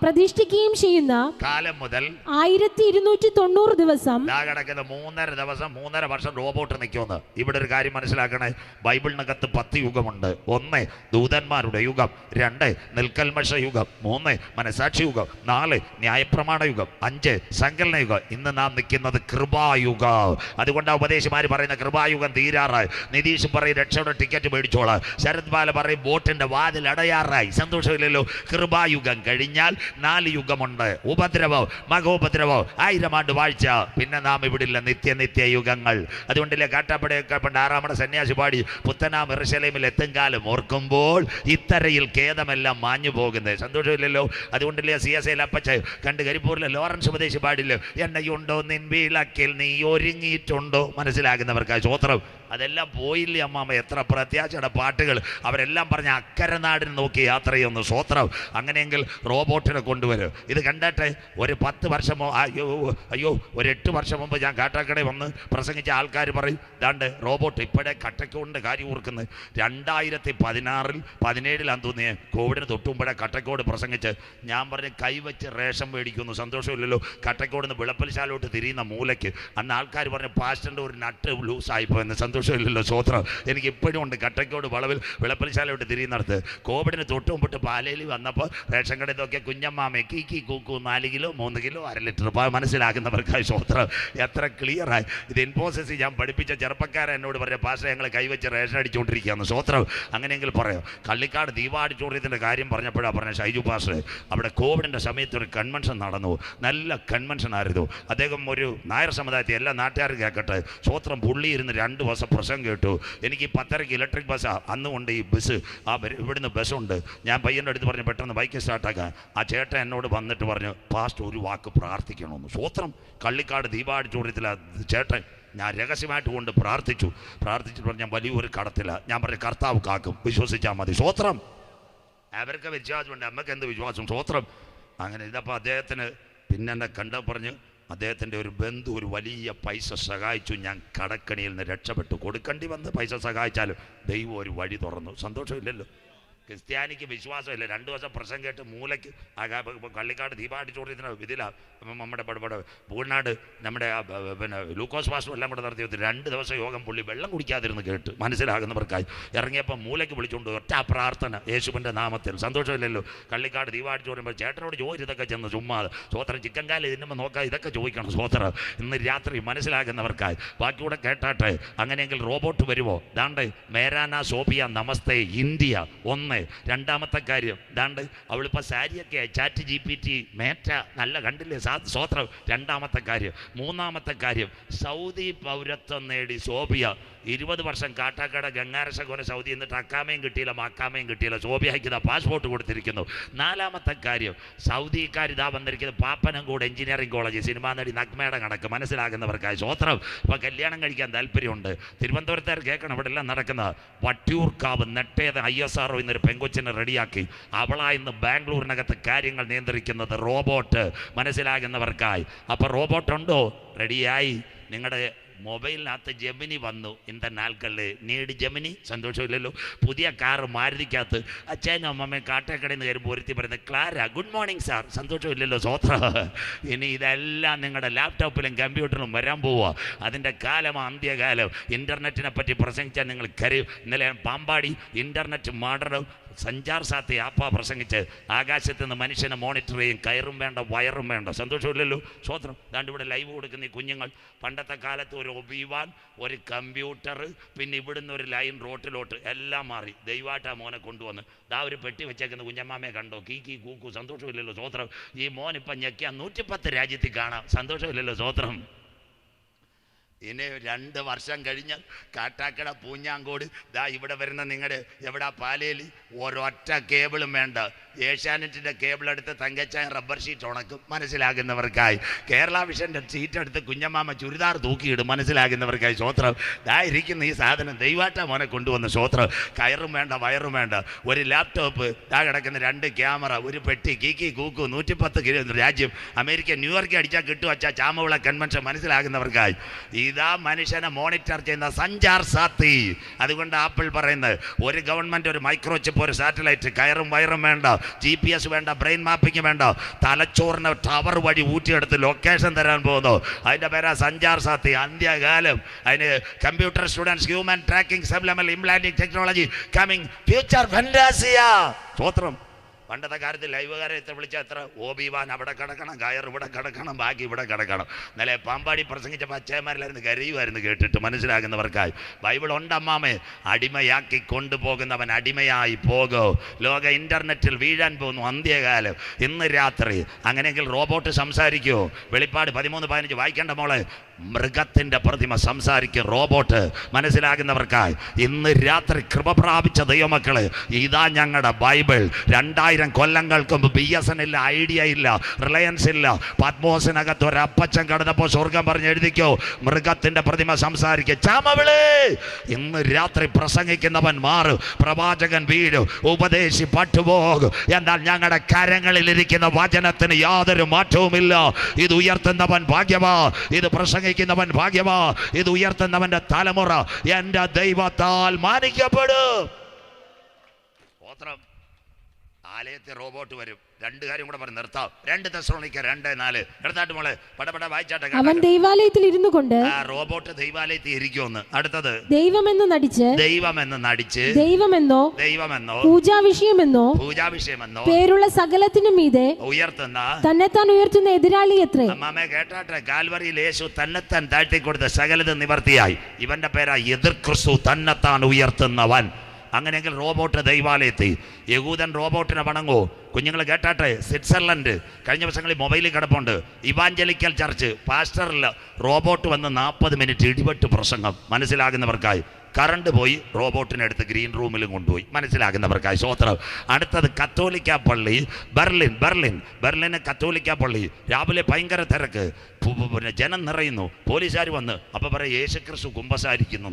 പ്രതിഷ്ഠിക്കുകയും ചെയ്യുന്ന
കാലം മുതൽ
1290 ദിവസം
കിടക്കുന്ന 3.5 ദിവസം 3.5 വർഷം റോബോട്ട് നിൽക്കുമെന്ന്. ഇവിടെ ഒരു കാര്യം മനസ്സിലാക്കണേ. ബൈബിളിനകത്ത് 10 യുഗമുണ്ട്. 1 ദൂതന്മാരുടെ യുഗം, 2 നിൽക്കൽമഷ യുഗം, 3 മനസാക്ഷി യുഗം, 4 ന്യായപ്രമാണ യുഗം, 5 സങ്കലന യുഗം. ഇന്ന് നാം നിൽക്കുന്നത് കൃപായുഗം. അതുകൊണ്ടാണ് ഉപദേശിമാർ പറയുന്ന കൃപായുഗം തീരാറായി. നിതീഷ് പറയും രക്ഷയുടെ ടിക്കറ്റ് മേടിച്ചോളാം. ശരത് ബാല പറയും ബോട്ടിന്റെ വാതിൽ അടയാറായി. സന്തോഷമില്ലല്ലോ. കൃപായുഗം കഴിഞ്ഞാൽ 4 യുഗമുണ്ട്. ഉപദ്രവം, മഹോപദ്രവം, 1000 ആണ്ട് വാഴ്ച. പിന്നെ നാം ഇവിടില്ല, നിത്യ യുഗങ്ങൾ. അതുകൊണ്ടില്ലേ കാട്ടാപ്പടയൊക്കെ പണ്ട് 6-ാമത്തെ സന്യാസി പാടി പുത്തനാം യെരൂശലേമിൽ എത്തുംകാലം ഓർക്കുമ്പോൾ ഇത്തരയിൽ ഖേദമെല്ലാം മാഞ്ഞു പോകുന്നത്. സന്തോഷമില്ലല്ലോ. അതുകൊണ്ടില്ലേ CSL അപ്പച്ച കണ്ട് കരിപ്പൂരിലെ ലോറൻസ് ഉപദേശി പാടില്ലോ, എണ്ണയുണ്ടോ നിൻ വിളക്കിൽ നീ ഒരുങ്ങിയിട്ടുണ്ടോ. മനസ്സിലാകുന്നവർക്ക് സ്വോത്രം. അതെല്ലാം പോയില്ലേ അമ്മാമ്മ. എത്ര പ്രത്യാശയുടെ പാട്ടുകൾ. അവരെല്ലാം പറഞ്ഞ അക്കരെ നാടിന് നോക്കി യാത്ര ചെയ്യുന്നു. സ്വോത്രം. അങ്ങനെയെങ്കിൽ റോബോട്ടിനെ കൊണ്ടുവരും. ഇത് കണ്ടട്ടെ. ഒരു 10 വർഷമോ ഒരു 8 വർഷം മുമ്പ് ഞാൻ കാട്ടാക്കടയിൽ വന്ന് പ്രസംഗിച്ച ആൾക്കാർ പറയും ദാണ്ട് റോബോട്ട്. ഇപ്പോഴേ കട്ടക്കോടിൻ്റെ കാര്യം ഓർക്കുന്നത് 2016-ൽ 17-ലാന്ന് തോന്നിയേ കോവിഡിന് തൊട്ടുമുമ്പഴേ കട്ടക്കോട് പ്രസംഗിച്ച് ഞാൻ പറഞ്ഞ് കൈവച്ച് റേഷൻ മേടിക്കുന്നു. സന്തോഷമില്ലല്ലോ. കട്ടക്കോട് നിന്ന് വിളപ്പൽശാലോട്ട് തിരിയുന്ന മൂലയ്ക്ക് അന്ന് ആൾക്കാർ പറഞ്ഞു പാസ്റ്ററിൻ്റെ ഒരു നട്ട് ലൂസായിപ്പോയെന്ന്. സന്തോഷമില്ലല്ലോ. സ്വോത്രം. എനിക്ക് ഇപ്പോഴും ഉണ്ട് കട്ടക്കോട് വളവിൽ വിളപ്പൽശാലോട്ട് തിരിയുന്നിടത്ത്. കോവിഡിന് തൊട്ട് മുമ്പിട്ട് പാലയിൽ വന്നപ്പോൾ റേഷൻ കടയിൽ നോക്കിയ കുഞ്ഞമ്മാമേ കീക്കി കൂക്കു 4 കിലോ 3 കിലോ 1/2 ലിറ്റർ. മനസ്സിലാക്കുന്നവർക്കായി സ്വോത്രം. എത്ര ക്ലിയറായി. ഇത് ഇൻഫോസിസ് ഞാൻ പഠിപ്പിച്ച ചെറുപ്പക്കാരൻ എന്നോട് പറഞ്ഞ പാസ്റ്റർ ഞങ്ങൾ കൈവച്ച് റേഷൻ അടിച്ചുകൊണ്ടിരിക്കുകയാണ്. സ്വോത്രം. അങ്ങനെയെങ്കിൽ പറയാം. കള്ളിക്കാട് ദീപാടിച്ചോറിയത്തിൻ്റെ കാര്യം പറഞ്ഞപ്പോഴാണ് പറഞ്ഞ ഷൈജു പാസ്റ്റർ അവിടെ കോവിഡിൻ്റെ സമയത്ത് ഒരു കൺവെൻഷൻ നടന്നു. നല്ല കൺവെൻഷൻ ആയിരുന്നു. അദ്ദേഹം ഒരു നായർ സമുദായത്തെ എല്ലാ നാട്ടുകാരും കേൾക്കട്ടെ. സ്വോത്രം. പുള്ളി ഇരുന്ന് 2 ദിവസം പ്രസംഗം കേട്ടു. എനിക്ക് 10:30 ഇലക്ട്രിക് ബസ്സാണ് അന്ന് കൊണ്ട് ഈ ബസ്. ഇവിടുന്ന് ബസ്സുണ്ട്. ഞാൻ പയ്യൻ്റെ അടുത്ത് പറഞ്ഞു പെട്ടെന്ന് ബൈക്ക് സ്റ്റാർട്ടാക്കാൻ. ആ ചേട്ടൻ എന്നോട് വന്നിട്ട് പറഞ്ഞു, പാസ്റ്റർ ഒരു വാക്ക് പ്രാർത്ഥിക്കണമെന്ന്. സ്വോത്രം. കള്ളിക്കാട് ദീപാടിച്ചോറിയത്തിലാണ് ചേട്ടൻ. ഞാൻ രഹസ്യമായിട്ട് കൊണ്ട് പ്രാർത്ഥിച്ചിട്ട് പറഞ്ഞു, ഞാൻ വലിയൊരു കടത്തില്ല. ഞാൻ പറഞ്ഞു കർത്താവ് കാക്കും, വിശ്വസിച്ചാൽ മതി. സ്വോത്രം. അവർക്ക് വിശ്വാസമുണ്ട്, അമ്മക്ക് എന്ത് വിശ്വാസം. സ്വോത്രം. അങ്ങനെ ഇതപ്പോൾ അദ്ദേഹത്തിന് പിന്നെ എന്നെ കണ്ട പറഞ്ഞു, അദ്ദേഹത്തിൻ്റെ ഒരു ബന്ധു ഒരു വലിയ പൈസ സഹായിച്ചു. ഞാൻ കടക്കണിയിൽ നിന്ന് രക്ഷപ്പെട്ടു. കൊടുക്കേണ്ടി വന്ന് പൈസ സഹായിച്ചാലും ദൈവം ഒരു വഴി തുറന്നു. സന്തോഷമില്ലല്ലോ? ക്രിസ്ത്യാനിക്ക് വിശ്വാസമില്ല. 2 ദിവസം പ്രസംഗം കേട്ട് മൂലയ്ക്ക് കള്ളിക്കാട് ദീപാടിച്ചോറിയത്തിന് ഇതിലാണ് നമ്മുടെ പൂർണ്ണാട് നമ്മുടെ പിന്നെ ലൂക്കോസ് പാസ്റ്റർ എല്ലാം കൂടെ നടത്തി 2 ദിവസം യോഗം. പുള്ളി വെള്ളം കുടിക്കാതിരുന്ന് കേട്ട് മനസ്സിലാകുന്നവർക്കായി ഇറങ്ങിയപ്പോൾ മൂലയ്ക്ക് വിളിച്ചുകൊണ്ട് ഒറ്റ പ്രാർത്ഥന യേശുവിൻ്റെ നാമത്തിൽ. സന്തോഷമില്ലല്ലോ? കള്ളിക്കാട് ദീപാടിച്ചോറുമ്പോൾ ചേട്ടനോട് ചോദിച്ചു ഇതൊക്കെ ചെന്ന് ചുമ്മാ സ്വോത്രം ചിക്കൻ കാലം ഇതിനുമ്പോൾ നോക്കാം, ഇതൊക്കെ ചോദിക്കണം. സ്വോത്രം. ഇന്ന് രാത്രി മനസ്സിലാകുന്നവർക്കായി ബാക്കിയൂടെ കേട്ടാട്ടെ. അങ്ങനെയെങ്കിൽ റോബോട്ട് വരുമോ? ദാണ്ട് മേരാന സോഫിയ നമസ്തേ ഇന്ത്യ 1. രണ്ടാമത്തെ കാര്യം ദാണ്ട് അവളിപ്പോൾ സാരിയൊക്കെ ചാറ്റ് GPT മേറ്റ നല്ല കണ്ടില്ലേ? സ്വോത്രം. രണ്ടാമത്തെ കാര്യം. മൂന്നാമത്തെ കാര്യം, സൗദി പൗരത്വം നേടി സോഫിയ 20 വർഷം കാട്ടാക്കട ഗംഗാരസകോന സൗദി എന്നിട്ട് അക്കാമയും കിട്ടിയില്ല മക്കാമയും കിട്ടിയില്ല. സോഫിയയ്ക്ക് ഇതാ പാസ്പോർട്ട് കൊടുത്തിരിക്കുന്നു. 4ാമത്തെ കാര്യം, സൗദിക്കാർ ഇതാ വന്നിരിക്കുന്നത് പാപ്പനംകോട് എഞ്ചിനീയറിംഗ് കോളേജ്. സിനിമാ നടി നഗ്മയുടെ കണക്ക് മനസ്സിലാകുന്നവർക്കായി. സ്വോത്രം. ഇപ്പോൾ കല്യാണം കഴിക്കാൻ താല്പര്യമുണ്ട്. തിരുവനന്തപുരത്തുകാർ കേൾക്കണം, ഇവിടെ എല്ലാം നടക്കുന്നത്. വട്ടിയൂർക്കാവ് നെട്ടേത് ISRO എന്നൊരു പെങ്കൊച്ചിനെ റെഡിയാക്കി. അവളാ ഇന്ന് ബാംഗ്ലൂരിനകത്ത് കാര്യങ്ങൾ നിയന്ത്രിക്കുന്നത്. റോബോട്ട്. മനസ്സിലാകുന്നവർക്കായി. അപ്പോൾ റോബോട്ടുണ്ടോ? റെഡിയായി. നിങ്ങളുടെ മൊബൈലിനകത്ത് ജെമിനി വന്നു. ഇന്ന നാൾക്കല്ലേ നീഡ് ജെമിനി. സന്തോഷമില്ലല്ലോ? പുതിയ കാറ് മാരുതിക്കകത്ത് അച്ഛനും അമ്മമ്മയും കാട്ടക്കടയിൽ നിന്ന് കയറുമ്പോൾ ഒരുത്തി പറയുന്നത് ക്ലാര ഗുഡ് മോർണിംഗ് സാർ. സന്തോഷമില്ലല്ലോ? സ്വോത്ര. ഇനി ഇതെല്ലാം നിങ്ങളുടെ ലാപ്ടോപ്പിലും കമ്പ്യൂട്ടറിലും വരാൻ പോവുക. അതിൻ്റെ കാലമാണ് അന്ത്യകാലം. ഇൻ്റർനെറ്റിനെ പറ്റി പ്രസംഗിച്ചാൽ നിങ്ങൾ കരയും. ഇന്നലെ പാമ്പാടി ഇൻ്റർനെറ്റ് മോഡലും സഞ്ചാർ സാത്തി ആപ്പാ പ്രസംഗിച്ച് ആകാശത്ത് നിന്ന് മനുഷ്യനെ മോണിറ്റർ ചെയ്യും. കയറും വേണ്ട വയറും വേണ്ട. സന്തോഷമില്ലല്ലോ? സ്വോത്രം. ദാണ്ട് ഇവിടെ ലൈവ് കൊടുക്കുന്ന ഈ കുഞ്ഞുങ്ങൾ. പണ്ടത്തെ കാലത്ത് ഒരു ഒബിവാൻ, ഒരു കമ്പ്യൂട്ടർ, പിന്നെ ഇവിടുന്ന് ഒരു ലൈൻ റോട്ടിലോട്ട് എല്ലാം മാറി. ദൈവമായിട്ടാ മോനെ കൊണ്ടുവന്ന് ദാ ഒരു പെട്ടി വെച്ചേക്കുന്ന കുഞ്ഞമ്മാമയെ കണ്ടോ? കീ കൂക്കു. സന്തോഷമില്ലല്ലോ? സ്വോത്രം. ഈ മോൻ ഇപ്പം ഞെക്കിയാൽ 110 രാജ്യത്തിൽ കാണാം. സന്തോഷമില്ലല്ലോ? സ്വോത്രം. ഇനി 2 വർഷം കഴിഞ്ഞാൽ കാട്ടാക്കട പൂഞ്ഞാങ്കോട് ദാ ഇവിടെ വരുന്ന നിങ്ങളുടെ എവിടെ പാലയിൽ ഒരൊറ്റ കേബിളും വേണ്ട. ഏഷ്യാനെറ്റിൻ്റെ കേബിൾ എടുത്ത് തങ്കച്ചായ റബ്ബർ ഷീറ്റ് ഉണക്കും. മനസ്സിലാകുന്നവർക്കായി. കേരള വിഷൻ്റെ സീറ്റ് എടുത്ത് കുഞ്ഞമ്മാമ ചുരിദാർ തൂക്കിയിടും. മനസ്സിലാകുന്നവർക്കായി. സ്വോത്രം. ദാ ഇരിക്കുന്ന ഈ സാധനം ദൈവാട്ട മോനെ കൊണ്ടുവന്ന. സ്വോത്രം. കയറും വേണ്ട വയറും വേണ്ട. ഒരു ലാപ്ടോപ്പ്, ദാ കിടക്കുന്ന 2 ക്യാമറ, ഒരു പെട്ടി, കീക്കി കൂക്കു. 110 രാജ്യം. അമേരിക്ക ന്യൂയോർക്ക് അടിച്ചാൽ കിട്ടും അച്ഛാ ചാമവിള കൺവെൻഷൻ. മനസ്സിലാകുന്നവർക്കായി. ഇതാ മനുഷ്യനെ മോണിറ്റർ ചെയ്യുന്ന സഞ്ചാർ സാത്തി. അതുകൊണ്ട് ആപ്പിൾ പറയുന്നത് ഒരു ഗവൺമെൻറ് ഒരു മൈക്രോ ചിപ്പ്, ഒരു സാറ്റലൈറ്റ്. കയറും വയറും വേണ്ട, GPS വേണ്ട, ബ്രെയിൻ മാപ്പിംഗ് വേണ്ട. തലച്ചോറിന് ടവർ വഴി ഊറ്റിയെടുത്ത് ലൊക്കേഷൻ തരാൻ പോകുന്നു. അതിൻ്റെ പേരാ സഞ്ചാർ സാത്തി. അന്ത്യകാലം. അതിന് computer students human tracking subliminal implanting technology coming future fantasia. സ്വോത്രം. പണ്ടത്തെ കാലത്ത് ലൈവുകാരെ എത്ര വിളിച്ചാൽ എത്ര ഓബിവാൻ അവിടെ കിടക്കണം, കയർ ഇവിടെ കിടക്കണം, ബാക്കി ഇവിടെ കിടക്കണം. ഇന്നലെ പാമ്പാടി പ്രസംഗിച്ചപ്പോൾ അച്ഛന്മാരിലായിരുന്നു കരയുമായിരുന്നു കേട്ടിട്ട്. മനസ്സിലാകുന്നവർക്കായി. ബൈബിൾ ഉണ്ടമ്മാമേ. അടിമയാക്കി കൊണ്ടുപോകുന്നവൻ അടിമയായി പോകോ. ലോക ഇൻ്റർനെറ്റിൽ വീഴാൻ പോകുന്നു. അന്ത്യകാലം. ഇന്ന് രാത്രി. അങ്ങനെയെങ്കിൽ റോബോട്ട് സംസാരിക്കുമോ? വെളിപ്പാട് 13:15 വായിക്കേണ്ട മോളെ. മൃഗത്തിൻ്റെ പ്രതിമ സംസാരിക്കും. റോബോട്ട്. മനസ്സിലാകുന്നവർക്കായി. ഇന്ന് രാത്രി കൃപ പ്രാപിച്ച ദൈവമക്കള്, ഇതാ ഞങ്ങളുടെ ബൈബിൾ. 2000 കൊല്ലങ്ങൾക്ക് മുമ്പ് BSN ഇല്ല, ഐഡിയ ഇല്ല, റിലയൻസ് ഇല്ല. പത്മോസിനകത്ത് ഒരപ്പച്ചൻ കടന്നപ്പോൾ സ്വർഗം പറഞ്ഞ് എഴുതിക്കോ, മൃഗത്തിൻ്റെ പ്രതിമ സംസാരിക്കും. ചാമവിളി. ഇന്ന് രാത്രി പ്രസംഗിക്കുന്നവൻ മാറും, പ്രവാചകൻ വീഴും, ഉപദേശി പട്ടുപോകും. എന്നാൽ ഞങ്ങളുടെ കരങ്ങളിലിരിക്കുന്ന വചനത്തിന് യാതൊരു മാറ്റവുമില്ല. ഇത് ഉയർത്തുന്നവൻ ഭാഗ്യവാ. ഇത് പ്രസംഗിക്കുന്നവൻ ഭാഗ്യവാ. ഇത് ഉയർത്തുന്നവന്റെ തലമുറ എൻ്റെ ദൈവത്താൽ മാനിക്കപ്പെടും. ആലയത്തിൽ റോബോട്ട് വരും. 2 കാര്യം കൂടെ പറഞ്ഞ് നിർത്താം. 2 തെസ്സലോനിക്കർ 2:4 എടുത്താട്ട് മോളെ പടപട വായിച്ചാട്ടെ.
അവൻ ദൈവാലയത്തിൽ ഇരുന്നു കൊണ്ട്
റോബോട്ട് ദൈവാലയത്തിൽ ഇരിക്കുമെന്ന്. അടുത്തത്
ദൈവമെന്ന് നടിച്ച് ദൈവമെന്നോ പൂജാവിഷയമെന്നോ പേരുള്ള സകലത്തിനും മീതെ തന്നെത്താൻ ഉയർത്തുന്ന എതിരാളി എത്രേ.
അമ്മാമേ കേട്ടാട്ടെ. കാൽവറിയിൽ യേശു തന്നെത്താൻ താഴ്ത്തി കൊടുത്ത സകലത് നിവർത്തിയായി. ഇവന്റെ പേരാ എതിർ ക്രിസ്തു, തന്നെത്താൻ ഉയർത്തുന്നവൻ. അങ്ങനെയെങ്കിൽ റോബോട്ട് ദൈവാലയത്തിൽ യഹൂദൻ റോബോട്ടിനെ വണങ്ങോ? കുഞ്ഞുങ്ങൾ കേട്ടാട്ടെ, സ്വിറ്റ്സർലൻഡ് കഴിഞ്ഞ ദിവസങ്ങളിൽ മൊബൈലിൽ കിടപ്പുണ്ട്. ഇവാഞ്ചലിക്കൽ ചർച്ച് പാസ്റ്ററിൽ റോബോട്ട് വന്ന് 40 മിനിറ്റ് ഇടിവെട്ട് പ്രസംഗം. മനസ്സിലാകുന്നവർക്കായി. കറണ്ട് പോയി, റോബോട്ടിനെടുത്ത് ഗ്രീൻ റൂമിലും കൊണ്ടുപോയി. മനസ്സിലാകുന്നവർക്കായി സ്വോത്രം. അടുത്തത് കത്തോലിക്ക പള്ളി ബെർലിന് കത്തോലിക്ക പള്ളി. രാവിലെ ഭയങ്കര തിരക്ക്, പിന്നെ ജനം നിറയുന്നു. പോലീസുകാർ വന്ന് അപ്പോൾ പറയും യേശുക്രിസ്തു കുമ്പസാരിക്കുന്നു.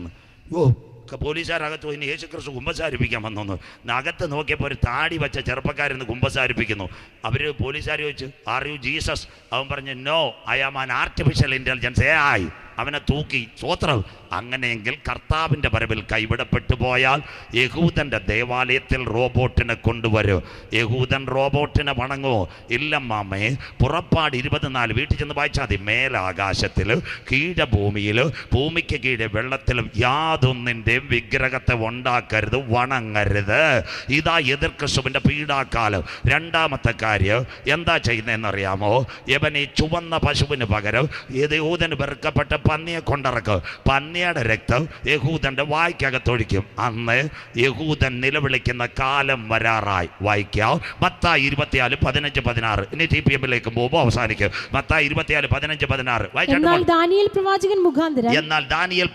പോലീസുകാരകത്ത് പോയി യേശുക്രിസ്തു കുമ്പസാരിപ്പിക്കാൻ വന്നു. അകത്ത് നോക്കിയപ്പോൾ ഒരു താടി വെച്ച ചെറുപ്പക്കാരെന്ന് കുമ്പസാരിപ്പിക്കുന്നു. അവർ പോലീസുകാർ ചോദിച്ചു, ആർ യു ജീസസ്? അവൻ പറഞ്ഞു, no, I am an artificial intelligence, AI. അവനെ തൂക്കി. സ്വോത്രം. അങ്ങനെയെങ്കിൽ കർത്താവിൻ്റെ വരവിൽ കൈവിടപ്പെട്ടു പോയാൽ യഹൂദൻ്റെ ദേവാലയത്തിൽ റോബോട്ടിനെ കൊണ്ടുവരും. യഹൂദൻ റോബോട്ടിനെ വണങ്ങുമോ? ഇല്ലമ്മാമേ. പുറപ്പാട് 24 വീട്ടിൽ ചെന്ന് വായിച്ചാൽ മതി. മേലാകാശത്തിൽ കീഴഭൂമിയിൽ ഭൂമിക്ക് കീഴെ വെള്ളത്തിലും യാതൊന്നിൻ്റെയും വിഗ്രഹത്തെ ഉണ്ടാക്കരുത്, വണങ്ങരുത്. ഇതാ എതിർ ക്രിസ്തുവിൻ്റെ പീഡാക്കാലം. രണ്ടാമത്തെ കാര്യം എന്താ ചെയ്യുന്നതെന്നറിയാമോ? ഇവൻ ഈ ചുവന്ന പശുവിന് പകരം യഹൂദന് വെറുക്കപ്പെട്ട പന്നിയെ കൊണ്ടിറക്കും. പന്നിയുടെ രക്തം യഹൂദന്റെ വായ്ക്കകത്തൊഴിക്കും. അന്ന് യഹൂദൻ നിലവിളിക്കുന്ന കാലം വരാറായി. വായിക്കാം മത്തായി 24:15-16. ഇനി TPM-ലേക്ക് പോകുമ്പോൾ അവസാനിക്കും. മത്തായി 24:15-16 വായിച്ചാൽ, എന്നാൽ ദാനിയേൽ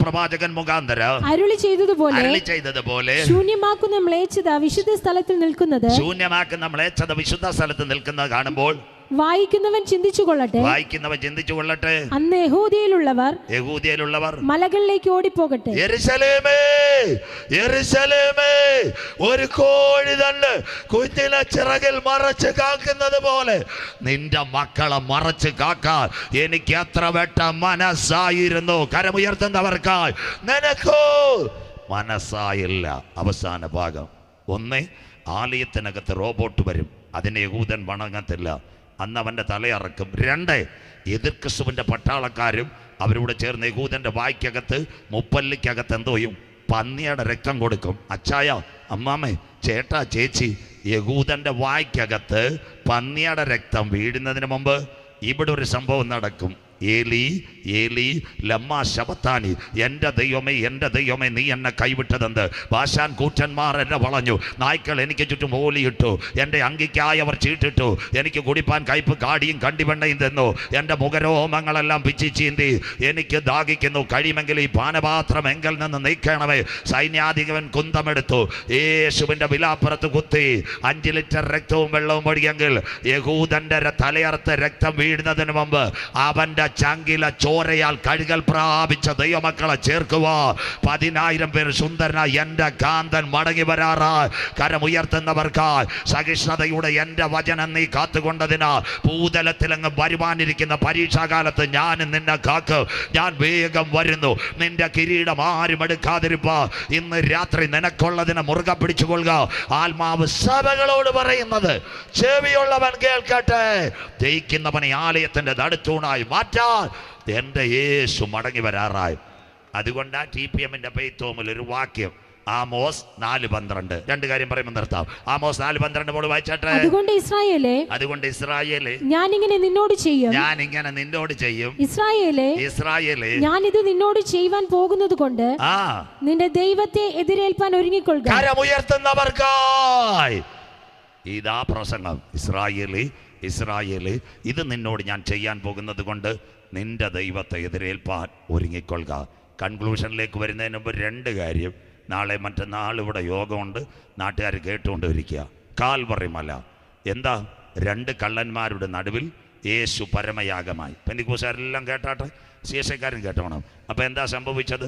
പ്രവാചകൻ മുഖാന്തരം അരുളി ചെയ്തതുപോലെ
ശൂന്യമാക്കുന്ന മ്ലേച്ഛത വിശുദ്ധ സ്ഥലത്തിൽ
നിൽക്കുന്നത് കാണുമ്പോൾ
വായിക്കുന്നവൻ ചിന്തിച്ചു കൊള്ളട്ടെ. അന്ന് യഹൂദിയയിലുള്ളവർ മലകളിലേക്ക് ഓടിപ്പോകട്ടെ.
യെരൂശലേമേ, ഒരു കോഴി തന്നെ കുഞ്ഞിനെ ചിറകിൽ മറച്ച് കാക്കുന്നത് പോലെ നിന്റെ മക്കളെ മറച്ച് കാക്കാൻ എനിക്ക് എത്ര വെട്ട മനസ്സായിരുന്നു. കരമുയർത്തുന്നവർക്കായി നിനക്കോ മനസ്സായില്ല. അവസാന ഭാഗം. ഒന്ന്, ആലയത്തിനകത്ത് റോബോട്ട് വരും. അതിനെ യഹൂദൻ വണങ്ങത്തില്ല. അന്ന് അവൻ്റെ തലയറക്കും. 2, എതിർ ക്രിസ്തുവിൻ്റെ പട്ടാളക്കാരും അവരോട് ചേർന്ന് യഹൂദൻ്റെ വായ്ക്കകത്ത് മുപ്പല്ലിക്കകത്ത് എന്തോ ചെയ്യും? പന്നിയുടെ രക്തം കൊടുക്കും. അച്ചായ, അമ്മാമ്മേ, ചേട്ടാ, ചേച്ചി, യഹൂദൻ്റെ വായ്ക്കകത്ത് പന്നിയുടെ രക്തം വീഴുന്നതിന് മുമ്പ് ഇവിടെ ഒരു സംഭവം നടക്കും. ഏലി ഏലി ലമ്മാ ശബത്താനി, എൻ്റെ ദൈവമേ നീ എന്നെ കൈവിട്ടതെന്ത്? ബാശാൻ കൂറ്റന്മാർ എന്നെ വളഞ്ഞു, നായ്ക്കൾ എനിക്ക് ചുറ്റും ഓലിയിട്ടു, എൻ്റെ അങ്കിക്കായി അവർ ചീട്ടിട്ടു, എനിക്ക് കുടിപ്പാൻ കയ്പ് കാടിയും കണ്ടിവെണ്ണയും തന്നു, എൻ്റെ മുഖരോമങ്ങളെല്ലാം പിച്ചി ചീന്തി, എനിക്ക് ദാഹിക്കുന്നു, കഴിയുമെങ്കിൽ ഈ പാനപാത്രം എങ്കിൽ നിന്ന് നീക്കണമേ. സൈന്യാധികവൻ കുന്തമെടുത്തു, യേശുവിൻ്റെ വിലാപ്പുറത്ത് കുത്തി 5 ലിറ്റർ രക്തവും വെള്ളവും ഒഴിയെങ്കിൽ യഹൂദൻ്റെ തലയറുത്ത് രക്തം വീഴുന്നതിന് മുമ്പ് അവൻ്റെ ചങ്കില ചോരയാൽ കഴുകൽ പ്രാപിച്ച ദൈവമക്കളെ ചേർക്കുക. 10,000 പേർ സുന്ദരനായി എൻ്റെ കാന്തൻ മടങ്ങി വരാറായി. കരമുയർത്തുന്നവർക്കായി സഹിഷ്ണുതയുടെ എൻ്റെ വചനം നീ കാത്തുകൊണ്ടതിനാൽ ഭൂതലത്തിലങ്ങ് വരുവാനിരിക്കുന്ന പരീക്ഷാകാലത്ത് ഞാൻ നിന്നെ കാക്കും. ഞാൻ വേഗം വരുന്നു. നിന്റെ കിരീടം ആരും എടുക്കാതിരിപ്പാ. ഇന്ന് രാത്രി നിനക്കുള്ളതിനെ മുറുകെ പിടിച്ചുകൊള്ളുക. ആത്മാവ് സഭകളോട് പറയുന്നത് ചെവിയുള്ളവൻ കേൾക്കട്ടെ. ജയിക്കുന്നവനെ ആലയത്തിന്റെ നടുത്തൂണായി മാറ്റാൻ എൻ്റെ യേശു മടങ്ങി വരാറായി. അതുകൊണ്ട് TPM-ന്റെ പെയ്ത്തോമിൽ ഒരു വാക്യം, ആമോസ് 4:12. 2 കാര്യം പറയുമ്പോൾ നിർത്താം. ആമോസ് 4:12 പോലും വായിച്ചാട്ടെ. അതുകൊണ്ട് ഇസ്രായേലേ
ഞാനിങ്ങനെ നിന്നോട് ചെയ്യും.
ഇസ്രായേലേ
ഞാനിത് നിന്നോട് ചെയ്യുവാൻ പോകുന്നത് കൊണ്ട് നിന്റെ ദൈവത്തെ എതിരേൽപ്പാൻ ഒരുങ്ങിക്കൊള്ളുക.
കരമുയർത്തുന്നവർക്കായി ഇതാ പ്രസംഗം. ഇസ്രായേലേ ഇത് നിന്നോട് ഞാൻ ചെയ്യാൻ പോകുന്നത് കൊണ്ട് നിന്റെ ദൈവത്തെ എതിരേൽപ്പാൻ ഒരുങ്ങിക്കൊള്ളുക. കൺക്ലൂഷനിലേക്ക് വരുന്നതിന് മുമ്പ് 2 കാര്യം. നാളെ മറ്റന്നാൾ ഇവിടെ യോഗമുണ്ട്, നാട്ടുകാർ കേട്ടുകൊണ്ടിരിക്കുക. കാൽവറി മല എന്താ? 2 കള്ളന്മാരുടെ നടുവിൽ യേശു പരമയാഗമായി. പെന്തിക്കോസ്തുകാരെല്ലാം കേട്ടാട്ടെ, CSIക്കാരും കേട്ടോണം. അപ്പോൾ എന്താ സംഭവിച്ചത്?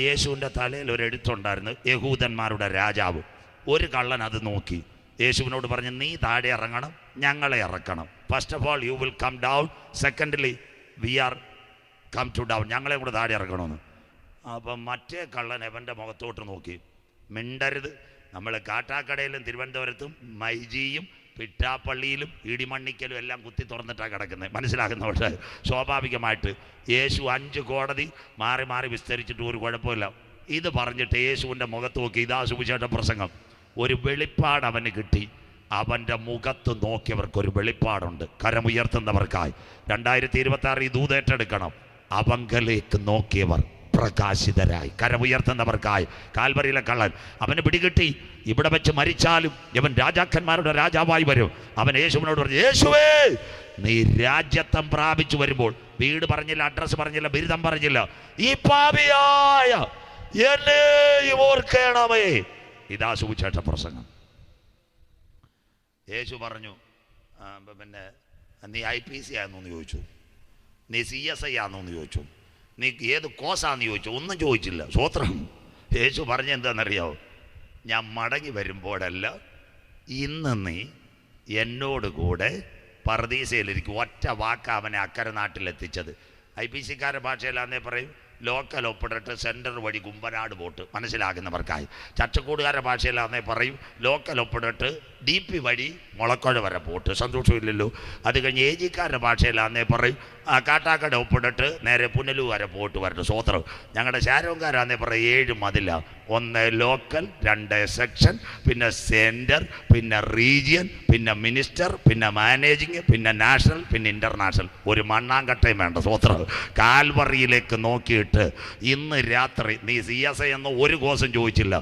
യേശുവിൻ്റെ തലയിൽ ഒരു എഴുത്തുണ്ടായിരുന്നു, യഹൂദന്മാരുടെ രാജാവ്. ഒരു കള്ളൻ അത് നോക്കി യേശുവിനോട് പറഞ്ഞു, നീ താഴെ ഇറങ്ങണം, ഞങ്ങളെ ഇറക്കണം. First of all you will come down, secondly we are come to down, ഞങ്ങളെ കൂടെ താഴെ ഇറക്കണമെന്ന്. അപ്പം മറ്റേ കള്ളൻ അവൻ്റെ മുഖത്തോട്ട് നോക്കി, മിണ്ടരുത്. നമ്മൾ കാട്ടാക്കടയിലും തിരുവനന്തപുരത്തും മൈജിയും പിട്ടാപ്പള്ളിയിലും ഇടിമണ്ണിക്കലും എല്ലാം കുത്തി തുറന്നിട്ടാണ് കിടക്കുന്നത്. മനസ്സിലാക്കുന്നവട്ട് സ്വാഭാവികമായിട്ട് യേശു 5 കോടതി മാറി മാറി വിസ്തരിച്ചിട്ട് ഒരു കുഴപ്പമില്ല. ഇത് പറഞ്ഞിട്ട് യേശുവിൻ്റെ മുഖത്ത് നോക്കി, ഇതാ സുവിശേഷ പ്രസംഗം. ഒരു വെളിപ്പാട് അവന് കിട്ടി. അവൻ്റെ മുഖത്ത് നോക്കിയവർക്കൊരു വെളിപ്പാടുണ്ട്. കരമുയർത്തുന്നവർക്കായി 2026 ഈ ദൂതേറ്റെടുക്കണം. അവങ്കലേക്ക് നോക്കിയവർ
പ്രകാശിതരായി. കരമുയർത്തുന്നവർക്കായി. കാൽവരിയിലെ കള്ളൻ അവന് പിടികിട്ടി, ഇവിടെ വെച്ച് മരിച്ചാലും ഇവൻ രാജാക്കന്മാരുടെ രാജാവായി വരും. അവൻ യേശുവിനോട് പറഞ്ഞു, യേശുവേ നീ രാജ്യത്വം പ്രാപിച്ചു വരുമ്പോൾ, വീട് പറഞ്ഞില്ല, അഡ്രസ് പറഞ്ഞില്ല, ബിരുദം പറഞ്ഞില്ല, ഈ പാപിയായ എന്നെയും ഓർക്കണമേ. ഇതാ സുവിശേഷ പ്രസംഗം. യേശു പറഞ്ഞു, പിന്നെ നീ IPC ആണെന്ന് ചോദിച്ചു, നീ CSI ആണെന്ന് ചോദിച്ചു, നീ ഏത് കോഴ്സാന്ന് ചോദിച്ചു, ഒന്നും ചോദിച്ചില്ല. സ്വോത്രം. യേശു പറഞ്ഞ എന്താണെന്നറിയാവോ? ഞാൻ മടങ്ങി വരുമ്പോഴല്ല, ഇന്ന് നീ എന്നോട് കൂടെ പർദീസയിലിരിക്കും. ഒറ്റ വാക്ക അവനെ അക്കരെ നാട്ടിലെത്തിച്ചത്. IPCക്കാരുടെ ഭാഷയിലാന്നേ പറയും ലോക്കൽ ഒപ്പിടട്ട് സെൻറ്റർ വഴി കുമ്പനാട് പോട്ട്, മനസ്സിലാകുന്നവർക്കായി. ചച്ചക്കൂടുകാരുടെ ഭാഷയിലാന്നേ പറയും ലോക്കൽ ഒപ്പിടട്ട് DP വഴി മുളക്കുഴ വരെ പോട്ട്. സന്തോഷമില്ലല്ലോ. അത് കഴിഞ്ഞ് AGക്കാരുടെ ഭാഷയിലാന്നേ പറയും കാട്ടാക്കട ഒപ്പിടട്ട് നേരെ പുനലു വരെ പോട്ട് വരട്ടെ. സ്വോത്രം. ഞങ്ങളുടെ ശാരോങ്കാരാന്നേ പറയും 7 മതില, 1 ലോക്കൽ, 2 സെക്ഷൻ, പിന്നെ സെൻറ്റർ, പിന്നെ റീജിയൻ, പിന്നെ മിനിസ്റ്റർ, പിന്നെ മാനേജിങ്, പിന്നെ നാഷണൽ, പിന്നെ ഇൻ്റർനാഷണൽ. ഒരു മണ്ണാങ്കട്ടയും വേണ്ട. സ്വോത്രം. കാൽവറിയിലേക്ക് നോക്കിയിട്ട് ഇന്ന് രാത്രി നീ CSI എന്ന് ഒരു കോഴ്സും ചോദിച്ചില്ല,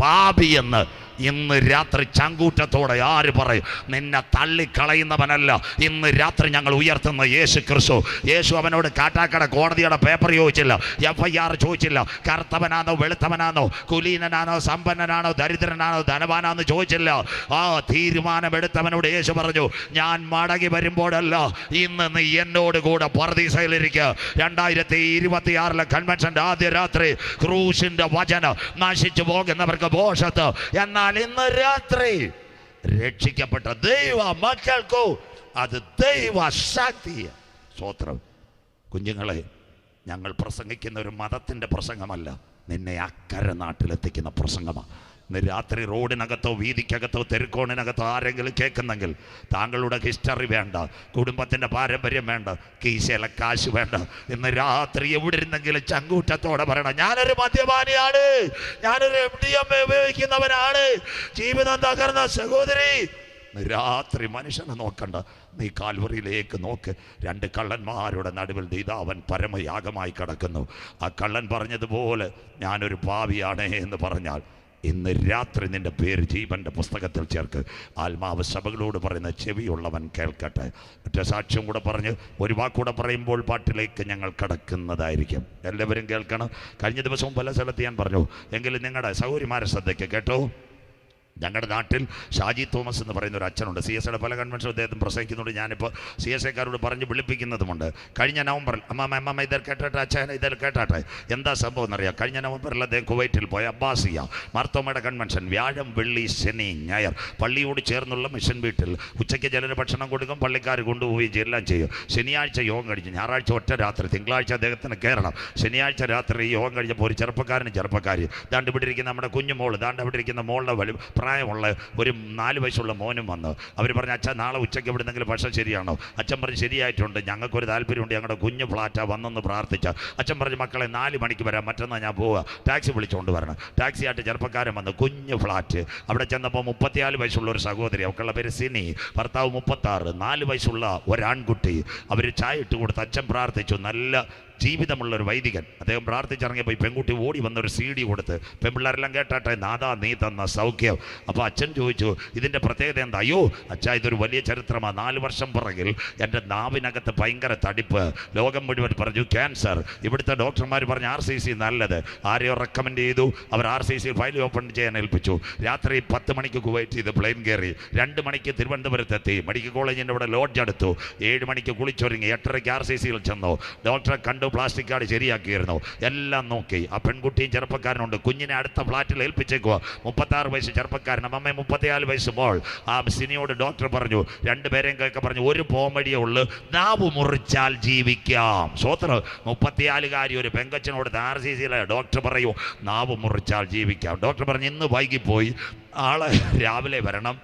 പാപി എന്ന് ഇന്ന് രാത്രി ചങ്കൂറ്റത്തോടെ ആര് പറയും? നിന്നെ തള്ളിക്കളയുന്നവനല്ല ഇന്ന് രാത്രി ഞങ്ങൾ ഉയർത്തുന്ന യേശു ക്രിസ്തു. യേശു അവനോട് കാട്ടാക്കട കോടതിയുടെ പേപ്പർ ചോദിച്ചില്ല, FIR ചോദിച്ചില്ല, കറുത്തവനാണോ വെളുത്തവനാണോ, കുലീനനാണോ സമ്പന്നനാണോ ദരിദ്രനാണോ ധനവാനാന്ന് ചോദിച്ചില്ല. ആ തീരുമാനമെടുത്തവനോട് യേശു പറഞ്ഞു, ഞാൻ മടങ്ങി വരുമ്പോഴല്ല, ഇന്ന് നീ എന്നോട് കൂടെ പർദീസയിലിരിക്കുക. 2026 കൺവെൻഷൻ്റെ ആദ്യ രാത്രി ക്രൂശിന്റെ വചനം നശിച്ചു പോകുന്നവർക്ക് ഭോഷത്ത്. എന്നാൽ ഇന്ന് രാത്രി രക്ഷിക്കപ്പെട്ട ദൈവ മക്കൾക്കോ അത് ദൈവ ശക്തി. സ്വോത്രം. കുഞ്ഞുങ്ങളെ, ഞങ്ങൾ പ്രസംഗിക്കുന്ന ഒരു മതത്തിൻ്റെ പ്രസംഗമല്ല, നിന്നെ അക്കരെ നാട്ടിലെത്തിക്കുന്ന പ്രസംഗമാണ്. ഇന്ന് രാത്രി റോഡിനകത്തോ വീതിക്കകത്തോ തെരുക്കോണിനകത്തോ ആരെങ്കിലും കേൾക്കുന്നെങ്കിൽ താങ്കളുടെ ഹിസ്റ്ററി വേണ്ട, കുടുംബത്തിൻ്റെ പാരമ്പര്യം വേണ്ട, കീശയിലെ കാശ് വേണ്ട. ഇന്ന് രാത്രി എവിടെ ഇരുന്നെങ്കിലും ചങ്കൂറ്റത്തോടെ പറയണം, ഞാനൊരു മദ്യപാനിയാണ്, ഞാനൊരു MDMA ഉപയോഗിക്കുന്നവനാണ്, ജീവിതം തകർന്ന സഹോദരി. രാത്രി മനുഷ്യനെ നോക്കണ്ട, നീ കാൽവറിയിലേക്ക് നോക്ക്. 2 കള്ളന്മാരുടെ നടുവിൽ ഇതാ അവൻ പരമയാഗമായി കിടക്കുന്നു. ആ കള്ളൻ പറഞ്ഞതുപോലെ ഞാനൊരു പാപിയാണ് എന്ന് പറഞ്ഞാൽ ഇന്ന് രാത്രി നിന്റെ പേര് ജീവന്റെ പുസ്തകത്തിൽ ചേർക്ക്. ആത്മാവ് സഭകളോട് പറയുന്ന ചെവിയുള്ളവൻ കേൾക്കട്ടെ. ഒറ്റ സാക്ഷ്യം കൂടെ പറഞ്ഞ് ഒരു വാക്കൂടെ പറയുമ്പോൾ പാട്ടിലേക്ക് ഞങ്ങൾ കടക്കുന്നതായിരിക്കും. എല്ലാവരും കേൾക്കണം. കഴിഞ്ഞ ദിവസവും പല സ്ഥലത്ത് ഞാൻ പറഞ്ഞു, എങ്കിലും നിങ്ങളുടെ സൗകര്യമാരെ ശ്രദ്ധയ്ക്ക് കേട്ടോ. ഞങ്ങളുടെ നാട്ടിൽ ഷാജി തോമസ് എന്ന് പറയുന്ന ഒരു അച്ഛനുണ്ട്. CSIയുടെ പല കൺവെൻഷൻ അദ്ദേഹം പ്രസംഗിക്കുന്നുണ്ട്. ഞാനിപ്പോൾ CSIക്കാരോട് പറഞ്ഞ് വിളിപ്പിക്കുന്നതുമുണ്ട്. കഴിഞ്ഞ നവംബറിൽ അമ്മ ഇതിൽ കേട്ടാട്ടെ, അച്ഛൻ ഇതിൽ കേട്ടാട്ടെ, എന്താ സംഭവം എന്നറിയാം. കഴിഞ്ഞ നവംബറിൽ അദ്ദേഹം കുവൈറ്റിൽ പോയ അബ്ബാസിയ മാർത്തോമയുടെ കൺവെൻഷൻ വ്യാഴം വെള്ളി ശനി ഞായർ പള്ളിയോട് ചേർന്നുള്ള മിഷൻ വീട്ടിൽ ഉച്ചയ്ക്ക് ചിലർ ഭക്ഷണം കൊടുക്കും, പള്ളിക്കാർ കൊണ്ടുപോയി എല്ലാം ചെയ്യും. ശനിയാഴ്ച യോഗം കഴിഞ്ഞ് ഞായറാഴ്ച ഒറ്റ രാത്രി, തിങ്കളാഴ്ച അദ്ദേഹത്തിന് കയറണം. ശനിയാഴ്ച രാത്രി യോഗം കഴിഞ്ഞപ്പോൾ ഒരു ചെറുപ്പക്കാരി ദാണ്ട് ഇവിടെ ഇരിക്കുന്ന നമ്മുടെ കുഞ്ഞുമോള്, ദാണ്ട് ഇവിടെ ഇരിക്കുന്ന മോളുടെ പ്രായമുള്ള ഒരു 4 വയസ്സുള്ള മോനും വന്നു. അവർ പറഞ്ഞു, അച്ഛൻ നാളെ ഉച്ചയ്ക്ക് എവിടെ നിന്നെങ്കിലും ഭക്ഷണം ശരിയാണോ? അച്ഛൻ പറഞ്ഞു, ശരിയായിട്ടുണ്ട്, ഞങ്ങൾക്കൊരു താല്പര്യമുണ്ട്, ഞങ്ങളുടെ കുഞ്ഞ് ഫ്ലാറ്റാ വന്നെന്ന് പ്രാർത്ഥിച്ച. അച്ഛൻ പറഞ്ഞു, മക്കളെ 4 മണിക്ക് വരാം, മറ്റന്നാൾ ഞാൻ പോവുക, ടാക്സി വിളിച്ചുകൊണ്ട് വരണം. ടാക്സിയായിട്ട് ചെറുപ്പക്കാരൻ വന്നു. കുഞ്ഞ് ഫ്ലാറ്റ്. അവിടെ ചെന്നപ്പോൾ 34 വയസ്സുള്ള ഒരു സഹോദരി, അവക്കുള്ള പേര് സിനി, ഭർത്താവ് 36, 4 വയസ്സുള്ള ഒരാൺകുട്ടി. അവർ ചായ ഇട്ട് കൊടുത്ത് അച്ഛൻ പ്രാർത്ഥിച്ചു. നല്ല ജീവിതമുള്ളൊരു വൈദികൻ. അദ്ദേഹം പ്രാർത്ഥിച്ചിറങ്ങിയപ്പോൾ ഈ പെൺകുട്ടി ഓടി വന്നൊരു CD കൊടുത്ത്, പെൺപിള്ളേരെല്ലാം കേട്ടാട്ടെ, നാദാ നീ തന്ന സൗഖ്യം. അപ്പോൾ അച്ഛൻ ചോദിച്ചു, ഇതിൻ്റെ പ്രത്യേകത എന്താ? അയ്യോ അച്ഛാ, ഇതൊരു വലിയ ചരിത്രമാണ്. 4 വർഷം പുറകിൽ എൻ്റെ നാവിനകത്ത് ഭയങ്കര തടിപ്പ്, ലോകം മുഴുവൻ പറഞ്ഞു ക്യാൻസർ. ഇവിടുത്തെ ഡോക്ടർമാർ പറഞ്ഞു RCC നല്ലത്. ആരെയോ റെക്കമെൻഡ് ചെയ്തു, അവർ RCC ഫയൽ ഓപ്പൺ ചെയ്യാൻ ഏൽപ്പിച്ചു. രാത്രി 10 മണിക്ക് കുവൈറ്റ് ചെയ്ത് പ്ലെയിൻ കയറി, 2 മണിക്ക് തിരുവനന്തപുരത്തെത്തി, മെഡിക്കൽ കോളേജിൻ്റെ ഇവിടെ ലോഡ്ജ് എടുത്തു, 7 മണിക്ക് കുളിച്ചൊരുങ്ങി, 8:30 RCCയിൽ ചെന്നു. ഡോക്ടറെ കണ്ടു, പ്ലാസ്റ്റിക് കാർഡ് ശരിയാക്കിയിരുന്നു, എല്ലാം നോക്കി. ആ പെൺകുട്ടിയും ചെറുപ്പക്കാരനുണ്ട്. കുഞ്ഞിനെ അടുത്ത ഫ്ലാറ്റിൽ ഏൽപ്പിച്ചേക്കുക. 36 വയസ്സ് ചെറുപ്പക്കാരൻ, അമ്മ 34 വയസ്സ് മോൾ. ആ സിനിയോട് ഡോക്ടർ പറഞ്ഞു, 2 പേരെയും കേൾക്കാൻ പറഞ്ഞു, ഒരു പോംവഴിയേ ഉള്ളൂ, നാവ് മുറിച്ചാൽ ജീവിക്കാം. സ്വോത്രം. 34-കാരി ഒരു പെങ്കച്ചനോട് RCCയിലെ ഡോക്ടർ പറയൂ, നാവ് മുറിച്ചാൽ ജീവിക്കാം. ഡോക്ടർ പറഞ്ഞു, ഇന്ന് വൈകിപ്പോയി, ആളെ രാവിലെ വരണം,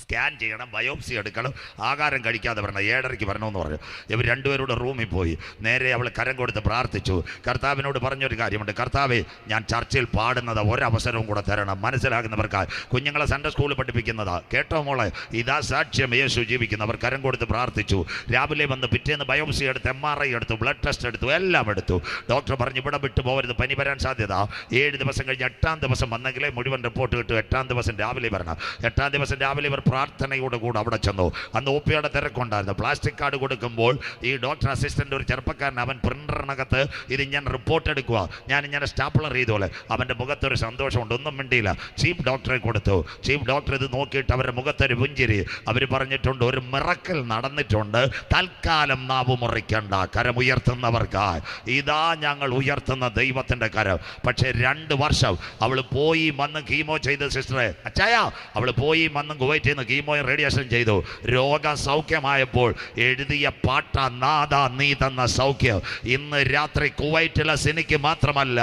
സ്കാൻ ചെയ്യണം, ബയോപ്സി എടുക്കണം, ആഹാരം കഴിക്കാതെ വരണം, 7:30 വരണമെന്ന് പറഞ്ഞു. ഇവർ രണ്ടുപേരുടെ റൂമിൽ പോയി. നേരെ അവൾ കരം കൊടുത്ത് പ്രാർത്ഥിച്ചു. കർത്താവിനോട് പറഞ്ഞൊരു കാര്യമുണ്ട്, കർത്താവേ, ഞാൻ ചർച്ചിൽ പാടുന്നത് ഒരവസരവും കൂടെ തരണം, മനസ്സിലാകുന്നവർക്കായി. കുഞ്ഞുങ്ങളെ സൺഡേ സ്കൂളിൽ പഠിപ്പിക്കുന്നതാ, കേട്ടോ മോളെ, ഇതാ സാക്ഷ്യം, യേശു ജീവിക്കുന്നവർ. കരം കൊടുത്ത് പ്രാർത്ഥിച്ചു. രാവിലെ വന്ന് പിറ്റേന്ന് ബയോപ്സി എടുത്ത്, MRI എടുത്തു, ബ്ലഡ് ടെസ്റ്റ് എടുത്തു, എല്ലാം എടുത്തു. ഡോക്ടർ പറഞ്ഞു ഇവിടെ വിട്ടു പോകരുത്, പനി വരാൻ സാധ്യത. 7 ദിവസം കഴിഞ്ഞ് 8-ാം ദിവസം വന്നെങ്കിലേ മുഴുവൻ റിപ്പോർട്ട് കിട്ടും. 8-ാം ദിവസം രാവിലെ വരണം. 8-ാം ദിവസം രാവിലെ ഇവർ പ്രാർത്ഥനയോട് കൂടെ അവിടെ ചെന്നു. അന്ന് OPയുടെ തിരക്കുണ്ടായിരുന്നു. പ്ലാസ്റ്റിക് കാർഡ് കൊടുക്കുമ്പോൾ ഈ ഡോക്ടർ അസിസ്റ്റൻ്റ് ഒരു ചെറുപ്പക്കാരൻ, അവൻ പ്രിൻ്ററിനകത്ത് ഇത് ഞാൻ റിപ്പോർട്ട് എടുക്കുക, ഞാൻ ഇങ്ങനെ സ്റ്റാപ്ലർ ചെയ്തോളെ. അവൻ്റെ മുഖത്തൊരു സന്തോഷമുണ്ട്, ഒന്നും മിണ്ടിയില്ല. ചീഫ് ഡോക്ടറെ കൊടുത്തു. ചീഫ് ഡോക്ടർ ഇത് നോക്കിയിട്ട് അവരുടെ മുഖത്തൊരു പുഞ്ചിരി. അവർ പറഞ്ഞിട്ടുണ്ട്, ഒരു മിറക്കിൾ നടന്നിട്ടുണ്ട്, തൽക്കാലം നാവ് മുറിക്കണ്ട, കരമുയർത്തുന്നവർക്കായി ഇതാ ഞങ്ങൾ ഉയർത്തുന്ന ദൈവത്തിൻ്റെ കരം. പക്ഷേ 2 വർഷം അവൾ പോയി വന്ന് കീമോ ചെയ്ത്, സിസ്റ്ററെ അച്ചായ, അവൾ പോയി വന്ന് കുവൈറ്റിൽ നിന്ന് കീമോയും റേഡിയേഷൻ ചെയ്തു. രോഗം സൗഖ്യമായപ്പോൾ എഴുതിയ പാട്ട, നാദ നീ തന്ന സൗഖ്യം. ഇന്ന് രാത്രി കുവൈറ്റിലെ സിനിക്ക് മാത്രമല്ല,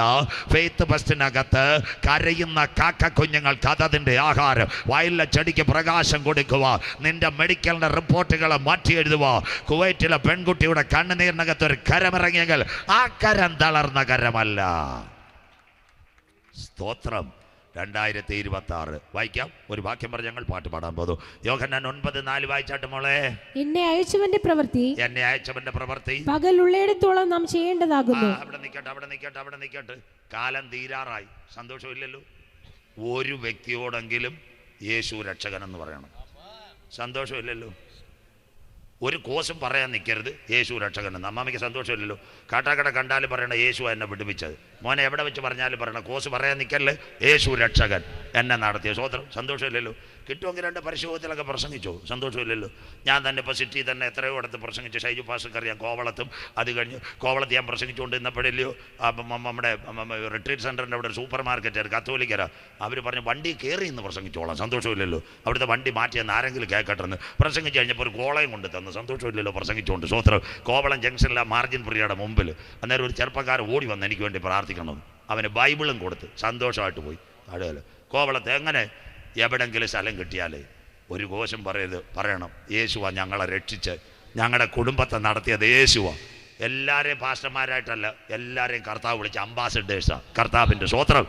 ഫെയ്ത്ത് ഫെസ്റ്റിനകത്ത് കരയുന്ന കാക്ക കുഞ്ഞുങ്ങൾക്ക് അതതിൻ്റെ ആഹാരം, വയലിലെ ചെടിക്ക് പ്രകാശം കൊടുക്കുക, നിന്റെ മെഡിക്കലിൻ്റെ റിപ്പോർട്ടുകളെ മാറ്റി എഴുതുക. കുവൈറ്റിലെ പെൺകുട്ടിയുടെ കണ്ണുനീരിനകത്ത് ഒരു കരമിറങ്ങിയെങ്കിൽ ആ കരം തളർന്ന കരമല്ല. സ്തോത്രം. 2026 വായിക്കാം. ഒരു വാക്യം പറഞ്ഞ് ഞങ്ങൾ പാട്ട് പാടാൻ പോകുന്നു. യോഹന്നാൻ 9:4 വായിച്ചാട്ട് മോളെ.
എന്നെ അയച്ചവന്റെ പ്രവൃത്തി പകലുള്ളിടത്തോളം നാം ചെയ്യേണ്ടതാകുന്നു.
അവിടെ നിൽക്കട്ടെ. കാലം തീരാറായി. സന്തോഷമില്ലല്ലോ. ഒരു വ്യക്തിയോടെങ്കിലും യേശു രക്ഷകൻ എന്ന് പറയണം. സന്തോഷമില്ലല്ലോ. ഒരു കോശം പറയാൻ നിൽക്കരുത് യേശു രക്ഷകൻ. അമ്മാമ്മയ്ക്ക് സന്തോഷമില്ലല്ലോ. കാട്ടാക്കട കണ്ടാലും പറയണം യേശു എന്നെ വിടുവിച്ചത്. മോനെ എവിടെ വെച്ച് പറഞ്ഞാലും പറയണം കോശ് പറയാൻ നിൽക്കല്ലേ, യേശു രക്ഷകൻ എന്നെ നടത്തിയ. സ്വതന്ത്രം. സന്തോഷമില്ലല്ലോ. കിട്ടുമെങ്കിൽ 2 പരിശോധനകളൊക്കെ പ്രസംഗിച്ചോ, സന്തോഷമില്ലല്ലോ. ഞാൻ തന്നെ ഇപ്പോൾ സിറ്റി തന്നെ എത്രയോ ഇടത്ത് പ്രസംഗിച്ചു. ഷൈജു പാസ്റ്റർക്ക് അറിയാം, കോവളത്തും. അത് കഴിഞ്ഞ് കോവളത്ത് ഞാൻ പ്രസംഗിച്ചുകൊണ്ട് ഇന്നപ്പോഴല്ലയോ നമ്മുടെ റിട്രീറ്റ് സെൻ്ററിൻ്റെ അവിടെ ഒരു സൂപ്പർ മാർക്കറ്റ് കത്തോലിക്കരാ, അവർ പറഞ്ഞു വണ്ടി കയറി ഇന്ന് പ്രസംഗിച്ചോളാം. സന്തോഷമില്ലല്ലോ. അവിടുത്തെ വണ്ടി മാറ്റിയെന്ന് ആരെങ്കിലും കേൾക്കട്ടെന്ന് പ്രസംഗിച്ച് കഴിഞ്ഞപ്പോൾ ഒരു കോളയും കൊണ്ട് തന്നു. സന്തോഷമില്ലല്ലോ പ്രസംഗിച്ചുകൊണ്ട്. സ്വത്രം. കോവളം ജംഗ്ഷനിലെ മാർജിൻ പ്രിയയുടെ മുമ്പിൽ അന്നേരം ഒരു ചെറുപ്പക്കാരൻ ഓടി വന്ന് എനിക്ക് വേണ്ടി പ്രാർത്ഥിക്കണം. അവന് ബൈബിളും കൊടുത്ത് സന്തോഷമായിട്ട് പോയി. അടുകല കോവളത്ത് എങ്ങനെ എവിടെങ്കിലും സ്ഥലം കിട്ടിയാലേ ഒരു കോശം പറയണം യേശുവാ ഞങ്ങളെ രക്ഷിച്ച്, ഞങ്ങളുടെ കുടുംബത്തെ നടത്തിയത് യേശുവാ. എല്ലാവരെയും പാസ്റ്റർമാരായിട്ടല്ല, എല്ലാവരെയും കർത്താവ് വിളിച്ച അംബാസഡേഴ്സാണ് കർത്താവിൻ്റെ. സ്വത്രം.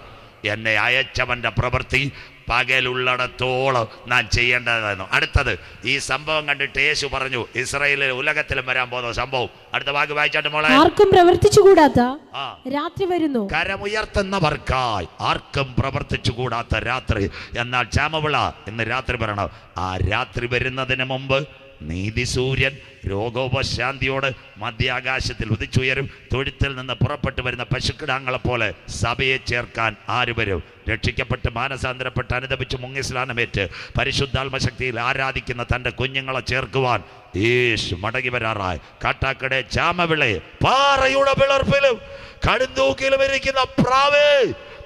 എന്നെ അയച്ചവൻ്റെ പ്രവൃത്തി പകലുള്ളിടത്തോളം നാം ചെയ്യേണ്ടതായിരുന്നു. അടുത്തത് ഈ സംഭവം കണ്ടിട്ട് യേശു പറഞ്ഞു, ഇസ്രായേലിൽ ഉലകത്തിലും വരാൻ പോകുന്ന സംഭവം. അടുത്ത വാക്ക് വായിച്ചാട്ട് മോളെ.
ആർക്കും പ്രവർത്തിച്ചുകൂടാത്ത രാത്രി വരുന്നു.
കരമുയർത്തുന്നവർക്കായി ആർക്കും പ്രവർത്തിച്ചുകൂടാത്ത രാത്രി. എന്നാൽ ചാമവിള ഇന്ന് രാത്രി വരണം. ആ രാത്രി വരുന്നതിന് മുമ്പ് നീതി സൂര്യൻ രോഗോപശാന്തിയോട് മധ്യാകാശത്തിൽ ഉദിച്ചുയരും. തൊഴുത്തിൽ നിന്ന് പുറപ്പെട്ടു വരുന്ന പശുക്കിടാങ്ങളെ പോലെ സഭയെ ചേർക്കാൻ ആര് വരും? രക്ഷിക്കപ്പെട്ട് മാനസാന്തരപ്പെട്ട് അനുദപിച്ച് മുങ്ങിസ്നാനമേറ്റ് പരിശുദ്ധാത്മശക്തിയിൽ ആരാധിക്കുന്ന തൻ്റെ കുഞ്ഞുങ്ങളെ ചേർക്കുവാൻ യേശു മടങ്ങി വരാറായി. കാട്ടാക്കടെ ചാമവിളെ പാറയുടെ പിളർപ്പിലും കടുന്തൂക്കിലും ഇരിക്കുന്ന പ്രാവേ,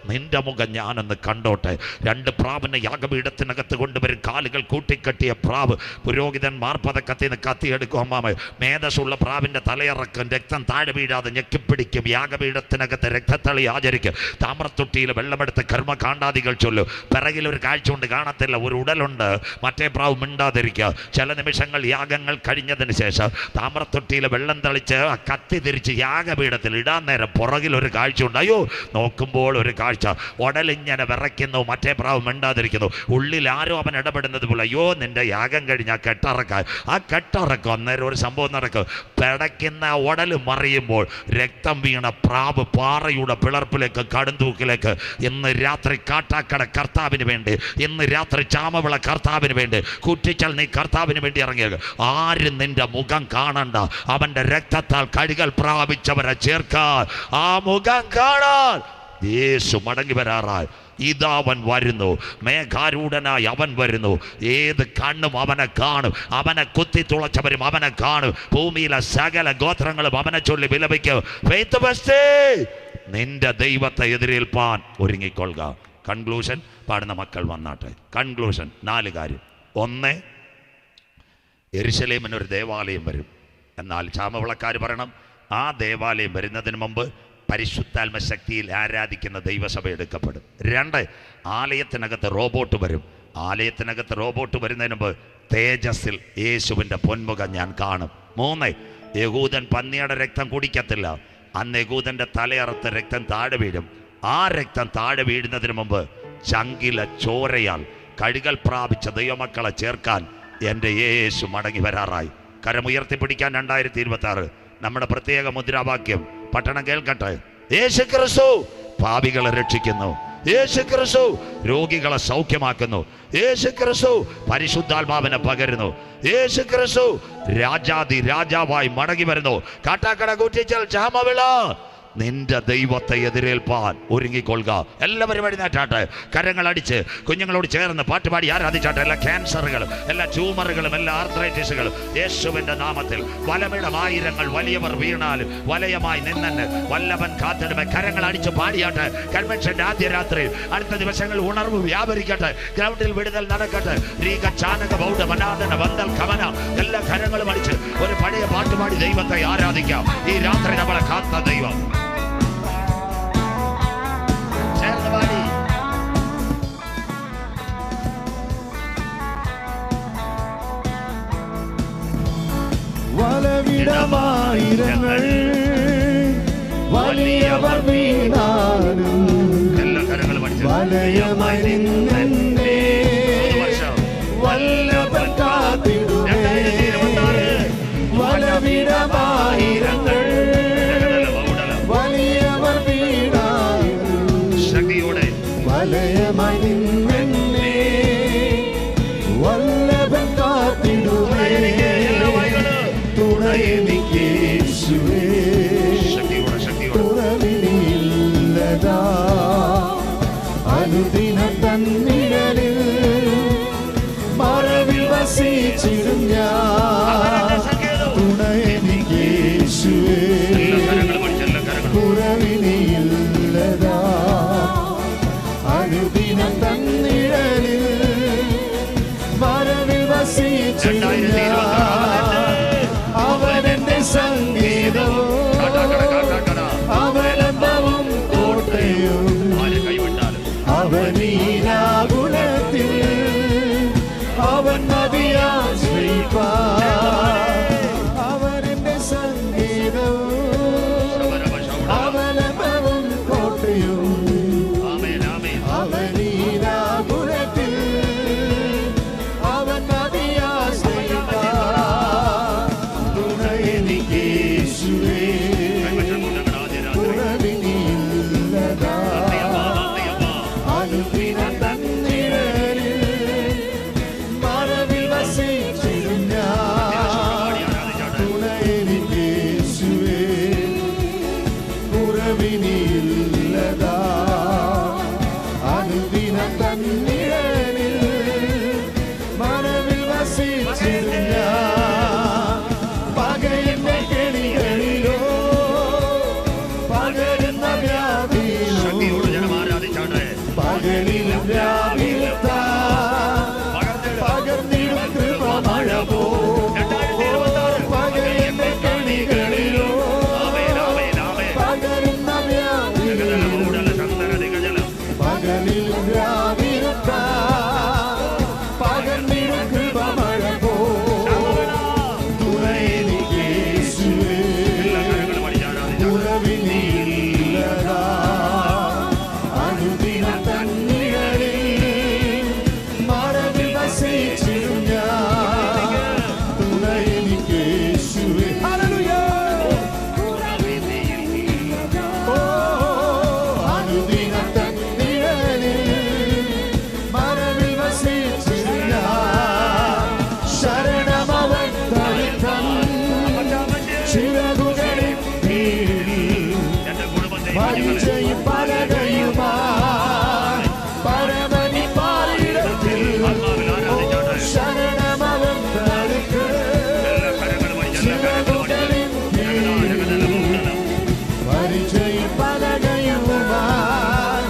നിന്റെ മുഖം ഞാനൊന്ന് കണ്ടോട്ടെ. 2 പ്രാവിനെ യാഗപീഠത്തിനകത്ത് കൊണ്ടുവരും. കാലുകൾ കൂട്ടിക്കെട്ടിയ പ്രാവ്. പുരോഹിതൻ മാർപ്പതക്കത്തിൽ നിന്ന് കത്തിയെടുക്കും. അമ്മാമ മേധസ്സുള്ള പ്രാവിൻ്റെ തലയിറക്കും. രക്തം താഴെ വീഴാതെ ഞെക്കിപ്പിടിക്കും. യാഗപീഠത്തിനകത്ത് രക്തത്തളി ആചരിക്കും. താമ്രത്തൊട്ടിയിൽ വെള്ളമെടുത്ത് കർമ്മകാണ്ഡാദികൾ ചൊല്ലും. പിറകിലൊരു കാഴ്ച കൊണ്ട് കാണത്തില്ല, ഒരു ഉടലുണ്ട്. മറ്റേ പ്രാവ് മിണ്ടാതിരിക്കുക. ചില നിമിഷങ്ങൾ യാഗങ്ങൾ കഴിഞ്ഞതിന് ശേഷം താമ്രത്തൊട്ടിയിൽ വെള്ളം തളിച്ച് കത്തി തിരിച്ച് യാഗപീഠത്തിൽ ഇടാൻ നേരം പുറകിലൊരു കാഴ്ച ഉണ്ട്. അയ്യോ, നോക്കുമ്പോൾ ഒരു കാഴ്ച. ഉടലിങ്ങനെ വിറയ്ക്കുന്നു, മറ്റേ പ്രാവ് മിണ്ടാതിരിക്കുന്നു. ഉള്ളിൽ ആരോ അവൻ ഇടപെടുന്നത് പോലെ. അയ്യോ, നിന്റെ യാഗം കഴിഞ്ഞ് ആ കെട്ടിറക്കാൻ. ആ കെട്ടിറക്കും. അന്നേരം ഒരു സംഭവം നടക്കും. പിടയ്ക്കുന്ന ഉടൽ മറിയുമ്പോൾ രക്തം വീണ പ്രാവ് പാറയുടെ പിളർപ്പിലേക്ക് കടുന്തൂക്കിലേക്ക്. ഇന്ന് രാത്രി കാട്ടാക്കട കർത്താവിന് വേണ്ടി, ഇന്ന് രാത്രി ചാമവിള കർത്താവിന് വേണ്ടി, കുറ്റിച്ചാൽ നീ കർത്താവിന് വേണ്ടി ഇറങ്ങിയത്. ആരും നിന്റെ മുഖം കാണണ്ട. അവൻ്റെ രക്തത്താൽ കഴുകൽ പ്രാപിച്ചവരെ ചേർക്കാൻ, ആ മുഖം കാണാൻ യേശു മടങ്ങി വരാറായി. ഇതാ അവൻ വരുന്നു. മേഘാരൂഢനായി അവൻ വരുന്നു. ഏത് കണ്ണും അവനെ കാണും. അവനെ കുത്തി തുളച്ചവരും അവനെ കാണും. ഭൂമിയിലെ സകല ഗോത്രങ്ങളും അവനെ ചൊല്ലി വിലപിക്കും. ഫെയ്ത്ത് ഫെസ്റ്റേ, നിന്റെ ദൈവത്തെ എതിരേൽപ്പാൻ ഒരുങ്ങിക്കൊള്ളുക. കൺക്ലൂഷൻ പാടുന്ന മക്കൾ വന്നാട്ടെ. കൺക്ലൂഷൻ 4 കാര്യം. 1, യെരുശലേമിനൊരു ദേവാലയം വരും. എന്നാൽ ചാമവിളക്കാർ പറയണം, ആ ദേവാലയം വരുന്നതിന് മുമ്പ് പരിശുദ്ധാത്മ ശക്തിയിൽ ആരാധിക്കുന്ന ദൈവസഭ എടുക്കപ്പെടും. 2, ആലയത്തിനകത്ത് റോബോട്ട് വരും. ആലയത്തിനകത്ത് റോബോട്ട് വരുന്നതിന് മുമ്പ് തേജസ്സിൽ യേശുവിൻ്റെ പൊന്മുഖം ഞാൻ കാണും. 3, യഹൂദൻ പന്നിയുടെ രക്തം കുടിക്കത്തില്ല. അന്ന് യഹൂദൻ്റെ തലയറുത്ത് രക്തം താഴെ വീഴും. ആ രക്തം താഴെ വീഴുന്നതിന് മുമ്പ് ചങ്കിലെ ചോരയാൽ കഴുകൽ പ്രാപിച്ച ദൈവമക്കളെ ചേർക്കാൻ എൻ്റെ യേശു മടങ്ങി വരാറായി. കരമുയർത്തിപ്പിടിക്കാൻ 2026 നമ്മുടെ പ്രത്യേക മുദ്രാവാക്യം. പട്ടണം കേൾക്കട്ടെ. യേശു ക്രിസ്തു പാപികളെ രക്ഷിക്കുന്നു. യേശു ക്രിസ്തു രോഗികളെ സൗഖ്യമാക്കുന്നു. യേശു ക്രിസ്തു പരിശുദ്ധാത്മാവിനെ പകരുന്നു. യേശു ക്രിസ്തു രാജാതി രാജാവായി മടങ്ങി വരുന്നു. കാട്ടാക്കട കൂട്ടിച്ചൽ ചാമവിള നിന്റെ ദൈവത്തെ എതിരേൽപ്പാൻ ഒരുങ്ങിക്കൊള്ളുക. എല്ലാവരും എഴുന്നേറ്റാട്ടെ, കരങ്ങളടിച്ച് കുഞ്ഞുങ്ങളോട് ചേർന്ന് പാട്ടുപാടി ആരാധിച്ചാട്ടെ. എല്ലാ ക്യാൻസറുകളും, എല്ലാ ട്യൂമറുകളും, എല്ലാ ആർത്രൈറ്റിസുകളും യേശുവിൻ്റെ നാമത്തിൽ വലമിടം. ആയിരങ്ങൾ വലിയവർ വീണാലും വലയമായി നിന്നെ വല്ലവൻ കാത്തിടുമേ. കരങ്ങൾ അടിച്ച് പാടിയാട്ടെ. കൺവെൻഷൻ്റെ ആദ്യ രാത്രി, അടുത്ത ദിവസങ്ങൾ ഉണർവ് വ്യാപരിക്കട്ടെ. ഗ്രൗണ്ടിൽ വിടുതൽ നടക്കട്ടെ. രീക ചാനക ബൗഡ മനാദന വന്തൽ കവന എല്ലാ കരങ്ങളും അടിച്ച് ഒരു പഴയ പാട്ടുപാടി ദൈവത്തെ ആരാധിക്കാം. ഈ രാത്രി നമ്മളെ കാത്ത ദൈവം.
വലവിടമായിരങ്ങൾ വലിയവർ വീണാലും വലയമായി നിന്നെ വല്ലഭൻ കാത്തിടുമേ. വലവിടമായിരങ്ങൾ വലിയവർ വീണാലും വലയമായി നിന്നെ വല്ലഭൻ കാത്തിടുമേ. തുണയെനിക്ക് യേശുവേ, തുണവിനില്ലതാ അനുദിനം തന്നിഴലിൽ മറവിൽ വസിച്ചിടും ഞാൻ. തുണയെനിക്ക് യേശുവേ, തുണവിനില്ലതാ അനുദിനം തന്നിഴലിൽ മറവിൽ വസിച്ചിടും ഞാൻ. അവനെന്റെ സംഗീതവും അവലംബവും കോട്ടയും അവനീനാകുലത്തിൽ അവൻ മതിയാശ്രയിപ്പാൻ. അവനെന്റെ സംഗീതവും അവലംബവും കോട്ടയും അവനീനാകുലത്തിൽ അവൻ മതിയാശ്രയിപ്പാൻ. തുണയെനിക്ക് യേശുവേ, തുണവിനില്ലതാ അനുദിനം തന്നിഴലിൽ മറവിൽ വസിച്ചിടും ഞാൻ. തുണയെനിക്ക് യേശുവേ, തുണവിനില്ലതാ അനുദിനം തന്നിഴലിൽ മറവിൽ വസിച്ചിടും ഞാൻ. പകലിന്റെ കെണികളിലോ പകരുന്ന വ്യാധിയിലോ പകലിലും രാവിലെ പകർന്നിടും കൃപമഴ പോ. പകലിന്റെ കെണികളിലോ പകരുന്ന വ്യാധിയിലോ പകലിലും രാവിലെ പകർന്നിടും കൃപമഴ പോ. തുണയെനിക്ക് യേശുവേ, തുണവിനില്ലതാ അനുദിനം തന്നിഴലിൽ മറവിൽ വസിച്ചിടും ഞാൻ. തുണയെനിക്ക് യേശുവേ, അനുദിനം തന്നിഴലിൽ മറവിൽ വസിച്ചിടും ഞാൻ. ശരണമവൻ തളിർത്തൻ ചിറകുകളിൽ കീഴിൽ പരിചയും പലകയുമായി പരമനി പാരിടത്തിൽ. ശരണമവൻ തളിർത്തൻ ചിറകുകളിൽ കീഴിൽ പരിചയും പലകയുമായി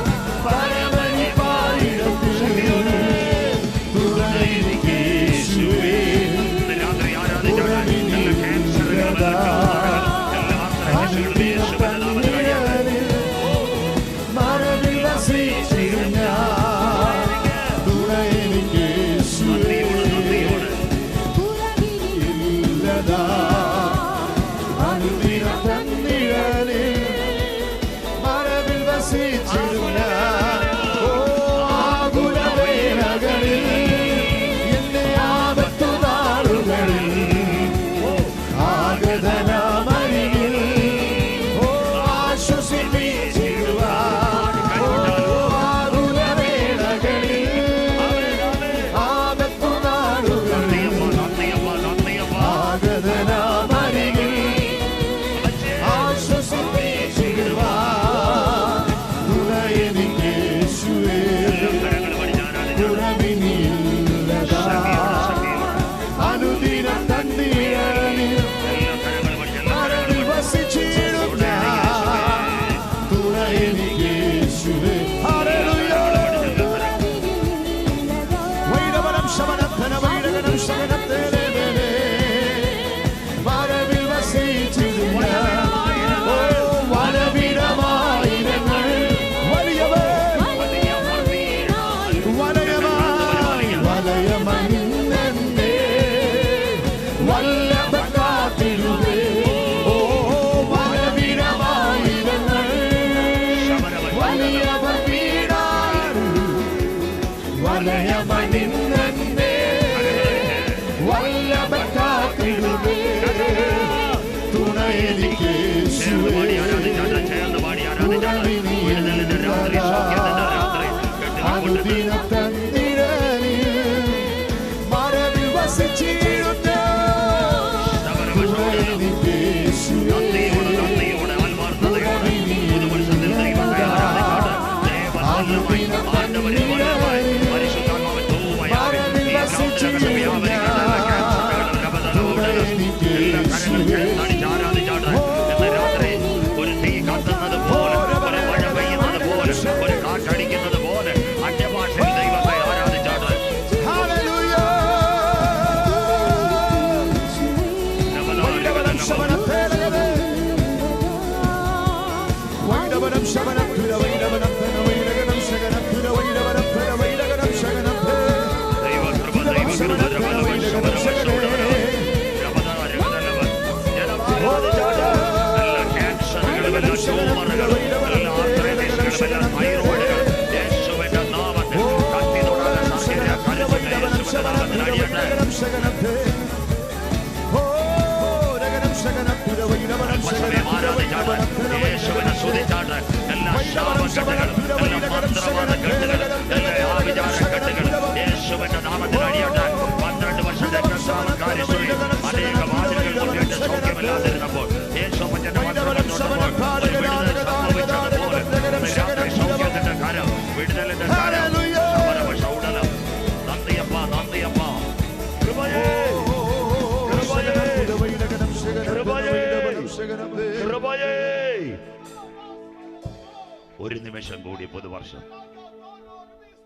ഒരു നിമിഷം കൂടി പുതുവർഷം.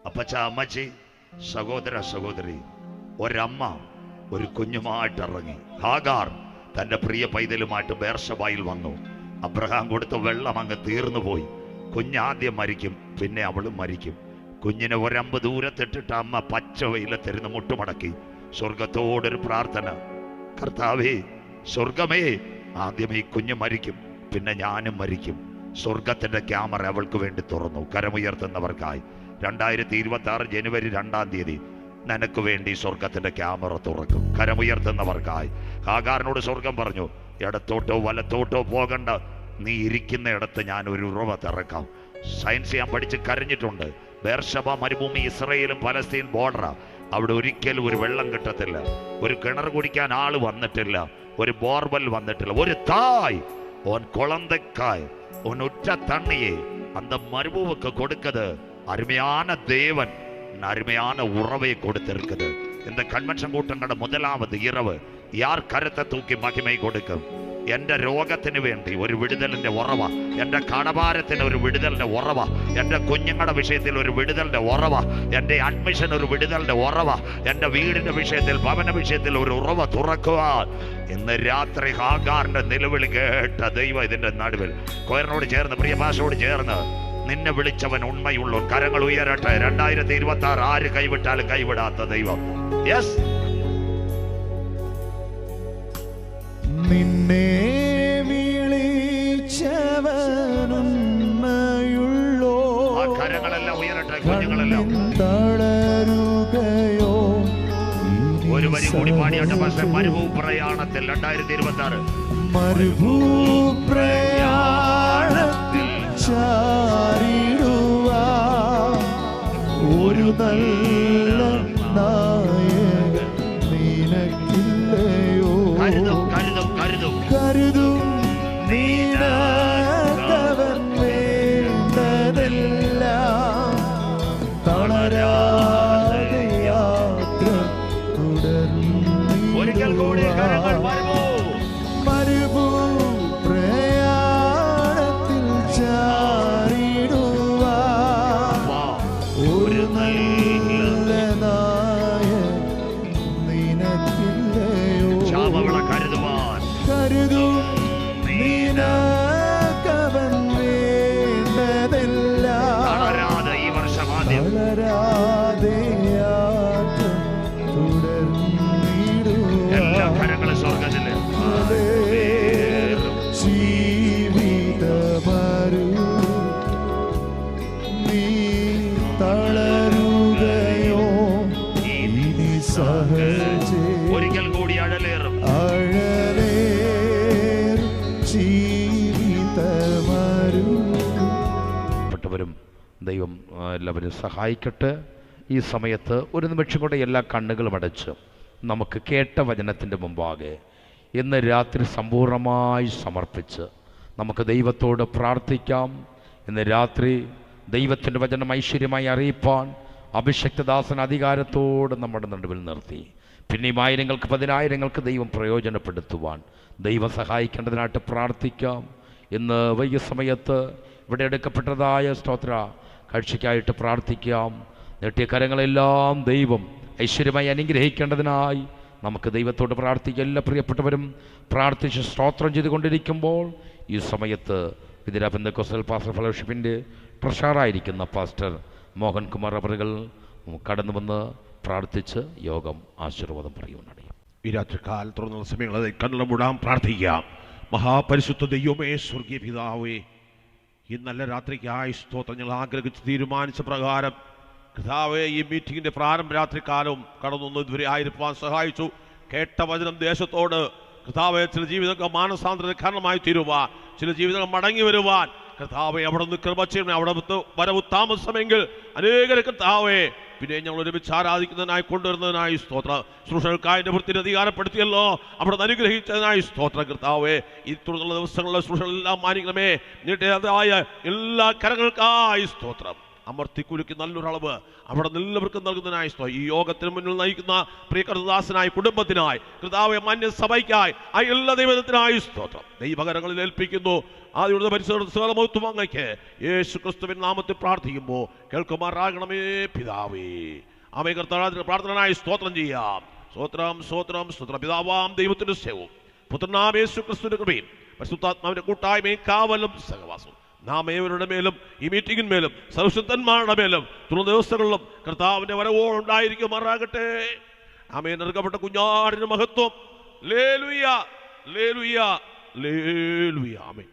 അപ്പച്ച, അമ്മച്ചി, സഹോദര, സഹോദരി, ഒരമ്മ ഒരു കുഞ്ഞുമായിട്ടിറങ്ങി. ഹാഗാർ തന്റെ പ്രിയ പൈതലുമായിട്ട് ബേർശബായിൽ വന്നു. അബ്രഹാം കൊടുത്ത വെള്ളം അങ്ങ് തീർന്നുപോയി. കുഞ്ഞാദ്യം മരിക്കും, പിന്നെ അവളും മരിക്കും. കുഞ്ഞിനെ ഒരമ്പ് ദൂരത്തിട്ടിട്ട് അമ്മ പച്ച വെയിലത്തിരുന്ന് മുട്ടുമടക്കി സ്വർഗത്തോടൊരു പ്രാർത്ഥന. കർത്താവേ, സ്വർഗമേ, ആദ്യം ഈ കുഞ്ഞ് മരിക്കും, പിന്നെ ഞാനും മരിക്കും. സ്വർഗത്തിന്റെ ക്യാമറ അവൾക്ക് വേണ്ടി തുറന്നു. കരമുയർത്തുന്നവർക്കായി 2026 ജനുവരി 2-ാം തീയതി നിനക്ക് വേണ്ടി സ്വർഗത്തിന്റെ ക്യാമറ തുറക്കും. കരമുയർത്തുന്നവർക്കായി ഹാഗാറിനോട് സ്വർഗം പറഞ്ഞു, ഇടത്തോട്ടോ വലത്തോട്ടോ പോകണ്ട, നീ ഇരിക്കുന്ന ഇടത്ത് ഞാൻ ഒരു ഉറവ തിറക്കാം. സയൻസ് ഞാൻ പഠിച്ച് കരഞ്ഞിട്ടുണ്ട്. ബേർശബ മരുഭൂമി, ഇസ്രയേലും പലസ്തീൻ ബോർഡറാ. അവിടെ ഒരിക്കലും ഒരു വെള്ളം കിട്ടത്തില്ല, ഒരു കിണർ കുടിക്കാൻ ആള് വന്നിട്ടില്ല, ഒരു ബോർവെൽ വന്നിട്ടില്ല. ഒരു തായ് ഓൻ കുളന്തക്കായ് ഓൻ ഉറ്റ തണ്ണിയെ அந்த மருபுவுக்கு கொடுக்குது. அருமையான தேவன் அருமையான உறவை கொடுத்திருக்குது. இந்த கன்வென்ஷன் கூட்டங்களோட முதலாவது இரவு யார் கருத்தை தூக்கி மகிமை கொடுக்கும்? എൻ്റെ രോഗത്തിന് വേണ്ടി ഒരു വിടുതലിൻ്റെ ഉറവ, എൻ്റെ കടഭാരത്തിന് ഒരു വിടുതലിൻ്റെ ഉറവ, എൻ്റെ കുഞ്ഞുങ്ങളുടെ വിഷയത്തിൽ ഒരു വിടുതലിൻ്റെ ഉറവ, എൻ്റെ അഡ്മിഷൻ ഒരു വിടുതലിൻ്റെ ഉറവ, എൻ്റെ വീടിൻ്റെ വിഷയത്തിൽ, ഭവന വിഷയത്തിൽ ഒരു ഉറവ തുറക്കുവാൻ ഇന്ന് രാത്രി ഹാഗാറിൻ്റെ നിലവിളി കേട്ട ദൈവം ഇതിൻ്റെ നടുവിൽ കൊയറിനോട് ചേർന്ന്, പ്രിയ ഭാഷയോട് ചേർന്ന്, നിന്നെ വിളിച്ചവൻ ഉണ്മയുള്ളവൻ. കരങ്ങൾ ഉയരട്ടെ. 2026 ആര് കൈവിട്ടാലും കൈവിടാത്ത ദൈവം. യെസ്,
നിന്നെ വിളിച്ചവനുണ്മയുള്ളോ,
ആ കരങ്ങളെല്ലാം ഉയരട്ടെ. കുഞ്ഞുങ്ങളെല്ലാം
തളരുകയോ?
ഒരു വരി കൂടി പാടിയാട്ടെ. പക്ഷേ മരുഭൂപ്രയാണത്തിൽ 2026
മരുഭൂപ്രയാണത്തിൽ ചാരിടുവാ ഒരു നല്ല നായകൻ നിനക്കില്ലയോ? കരുതും നീനവൻ വേണ്ടതെല്ലാം, തളരാതെ യാത്ര തുടർന്നിടുവാൻ. മരുഭൂപ്രയാണത്തിൽ ചാരിടുവാ ഒരു നല്ല നായകൻ നിനക്കില്ലയോ? കരുതും നീനവൻ വേണ്ടതെല്ലാം,
തളരാതെ ഈ വർഷം ആദ്യം
തളരാതെ യാത്ര തുടർന്നിടുവാൻ.
എല്ലാ കരങ്ങളും സ്വർഗത്തില്
ജീവിതമരു നീ തളരുകയോ? ഇനി സഹജേ
ഒരിക്കൽ കൂടി അഴലേറും
പ്പെട്ടവരും ദൈവം എല്ലാവരും സഹായിക്കട്ടെ. ഈ സമയത്ത് ഒരു നിമിഷം കൂടെ എല്ലാ കണ്ണുകളും അടച്ച് നമുക്ക് കേട്ട വചനത്തിൻ്റെ മുമ്പാകെ ഇന്ന് രാത്രി സമ്പൂർണ്ണമായി സമർപ്പിച്ച് നമുക്ക് ദൈവത്തോട് പ്രാർത്ഥിക്കാം. ഇന്ന് രാത്രി ദൈവത്തിൻ്റെ വചനം ഐശ്വര്യമായി അറിയിപ്പാൻ അഭിഷക്തദാസൻ അധികാരത്തോട് നമ്മുടെ നടുവിൽ നിർത്തി. പിന്നെയും ആയിരങ്ങൾക്ക് പതിനായിരങ്ങൾക്ക് ദൈവം പ്രയോജനപ്പെടുത്തുവാൻ ദൈവം സഹായിക്കേണ്ടതിനായിട്ട് പ്രാർത്ഥിക്കാം. ഇന്ന് വൈകിയ സമയത്ത് ഇവിടെ എടുക്കപ്പെട്ടതായ സ്തോത്ര കാഴ്ചയ്ക്കായിട്ട് പ്രാർത്ഥിക്കാം. നീട്ടിയ കരങ്ങളെല്ലാം ദൈവം ഐശ്വര്യമായി അനുഗ്രഹിക്കേണ്ടതിനായി നമുക്ക് ദൈവത്തോട് പ്രാർത്ഥിക്കാം. എല്ലാ പ്രിയപ്പെട്ടവരും പ്രാർത്ഥിച്ച് സ്തോത്രം ചെയ്തുകൊണ്ടിരിക്കുമ്പോൾ ഈ സമയത്ത് വിദ്യാ പെന്തക്കോസ്റ്റൽ പാസ്റ്റർ ഫെലോഷിപ്പിൻ്റെ ട്രഷറായിരിക്കുന്ന പാസ്റ്റർ മോഹൻ കുമാർ അവറുകൾ കടന്നു വന്ന് പ്രാർത്ഥിച്ച് യോഗം ആശീർവാദം പറയുന്നുണ്ട്.
ഈ രാത്രികാൽ തുറന്ന സമയങ്ങൾ കണ്ണുകൾ മൂടാം, പ്രാർത്ഥിക്കാം. മഹാപരിശുദ്ധ ദൈവമേ, സ്വർഗീയ പിതാവേ, ഈ നല്ല രാത്രിക്കായി സ്തോത്രം. ഞങ്ങൾ ആഗ്രഹിച്ച് തീരുമാനിച്ച പ്രകാരം കർത്താവേ, ഈ മീറ്റിങ്ങിൻ്റെ പ്രാരംഭ രാത്രികാലവും കടന്നൊന്ന് ഇതുവരെ ആയിരിക്കാൻ സഹായിച്ചു. കേട്ട വചനം ദേശത്തോട് കർത്താവെ ചില ജീവിതങ്ങൾ മാനസാന്തരത്തിന് കാരണമായി തീരുവാൻ, ചില ജീവിതങ്ങൾ മടങ്ങി വരുവാൻ കർത്താവെ അവിടെ നിന്ന് കൃപ ചെയ്യണമേ. അവിടെ വരവ് താമസമെങ്കിൽ അനേകരെ കർത്താവെ പിന്നെ ഞങ്ങൾ ഒരുമിച്ച് ആരാധിക്കുന്നതിനായി കൊണ്ടുവരുന്നതിനായി സ്തോത്ര. ശുശ്രൂഷകൾക്കായി വൃത്തിയിൽ അധികാരപ്പെടുത്തിയല്ലോ, അവിടെ നിന്ന് അനുഗ്രഹിച്ചതിനായി സ്തോത്ര കർത്താവെ. ഈ തുടർന്നുള്ള ദിവസങ്ങളിലെ ശുശ്രൂഷകളെല്ലാം മാനിക്കണമേ. നീട്ടേതായ എല്ലാ കരങ്ങൾക്കായി സ്തോത്രം. അമർത്തിക്കുലുക്കി നല്ലൊരളവ് അവിടെ എല്ലാവർക്കും നൽകുന്നതിനായി സ്തോത്രം. ഈ യോഗത്തിന് മുന്നിൽ നയിക്കുന്ന പ്രിയ കർത്താദാസനായി, കുടുംബത്തിനായി, കർത്താവെ മാന്യ സഭയ്ക്കായി, ആ എല്ലാ ദൈവത്തിനായി സ്തോത്രം. ദൈവകരങ്ങളിൽ ഏൽപ്പിക്കുന്നു. ആദ്യ പരിസരത്ത് അങ്ങയ്ക്ക് യേശു ക്രിസ്തുവിൻ നാമത്തിൽ പ്രാർത്ഥിക്കുമ്പോൾ കേൾക്കുമാറാകണമേ പിതാവേ. ആമേൻ. കർത്താവിന്റെ പ്രാർത്ഥനയായി സ്തോത്രം ചെയ്യാം. സ്തോത്രം സ്തോത്രം സ്തോത്രം. പിതാവാം ദൈവത്തിന്റെ സേവവും പുത്രനാം യേശു ക്രിസ്തുവിന്റെ കൃപയും പരിശുദ്ധാത്മാവിന്റെ കൂട്ടായ്മയും കാവലും സഹവാസവും നാം ഏവരുടെ മേലും ഈ മീറ്റിംഗിന്മേലും സർവശക്തന്മാരുടെ മേലും തുടർന്ന ദിവസങ്ങളിലും കർത്താവിന്റെ വരവോടുണ്ടായിരിക്കുമാറാകട്ടെ. ആമേൻ. നൽകപ്പെട്ട കുഞ്ഞാടിന് മഹത്വം. ഹല്ലേലൂയ, ഹല്ലേലൂയ, ഹല്ലേലൂയ. ആമേൻ.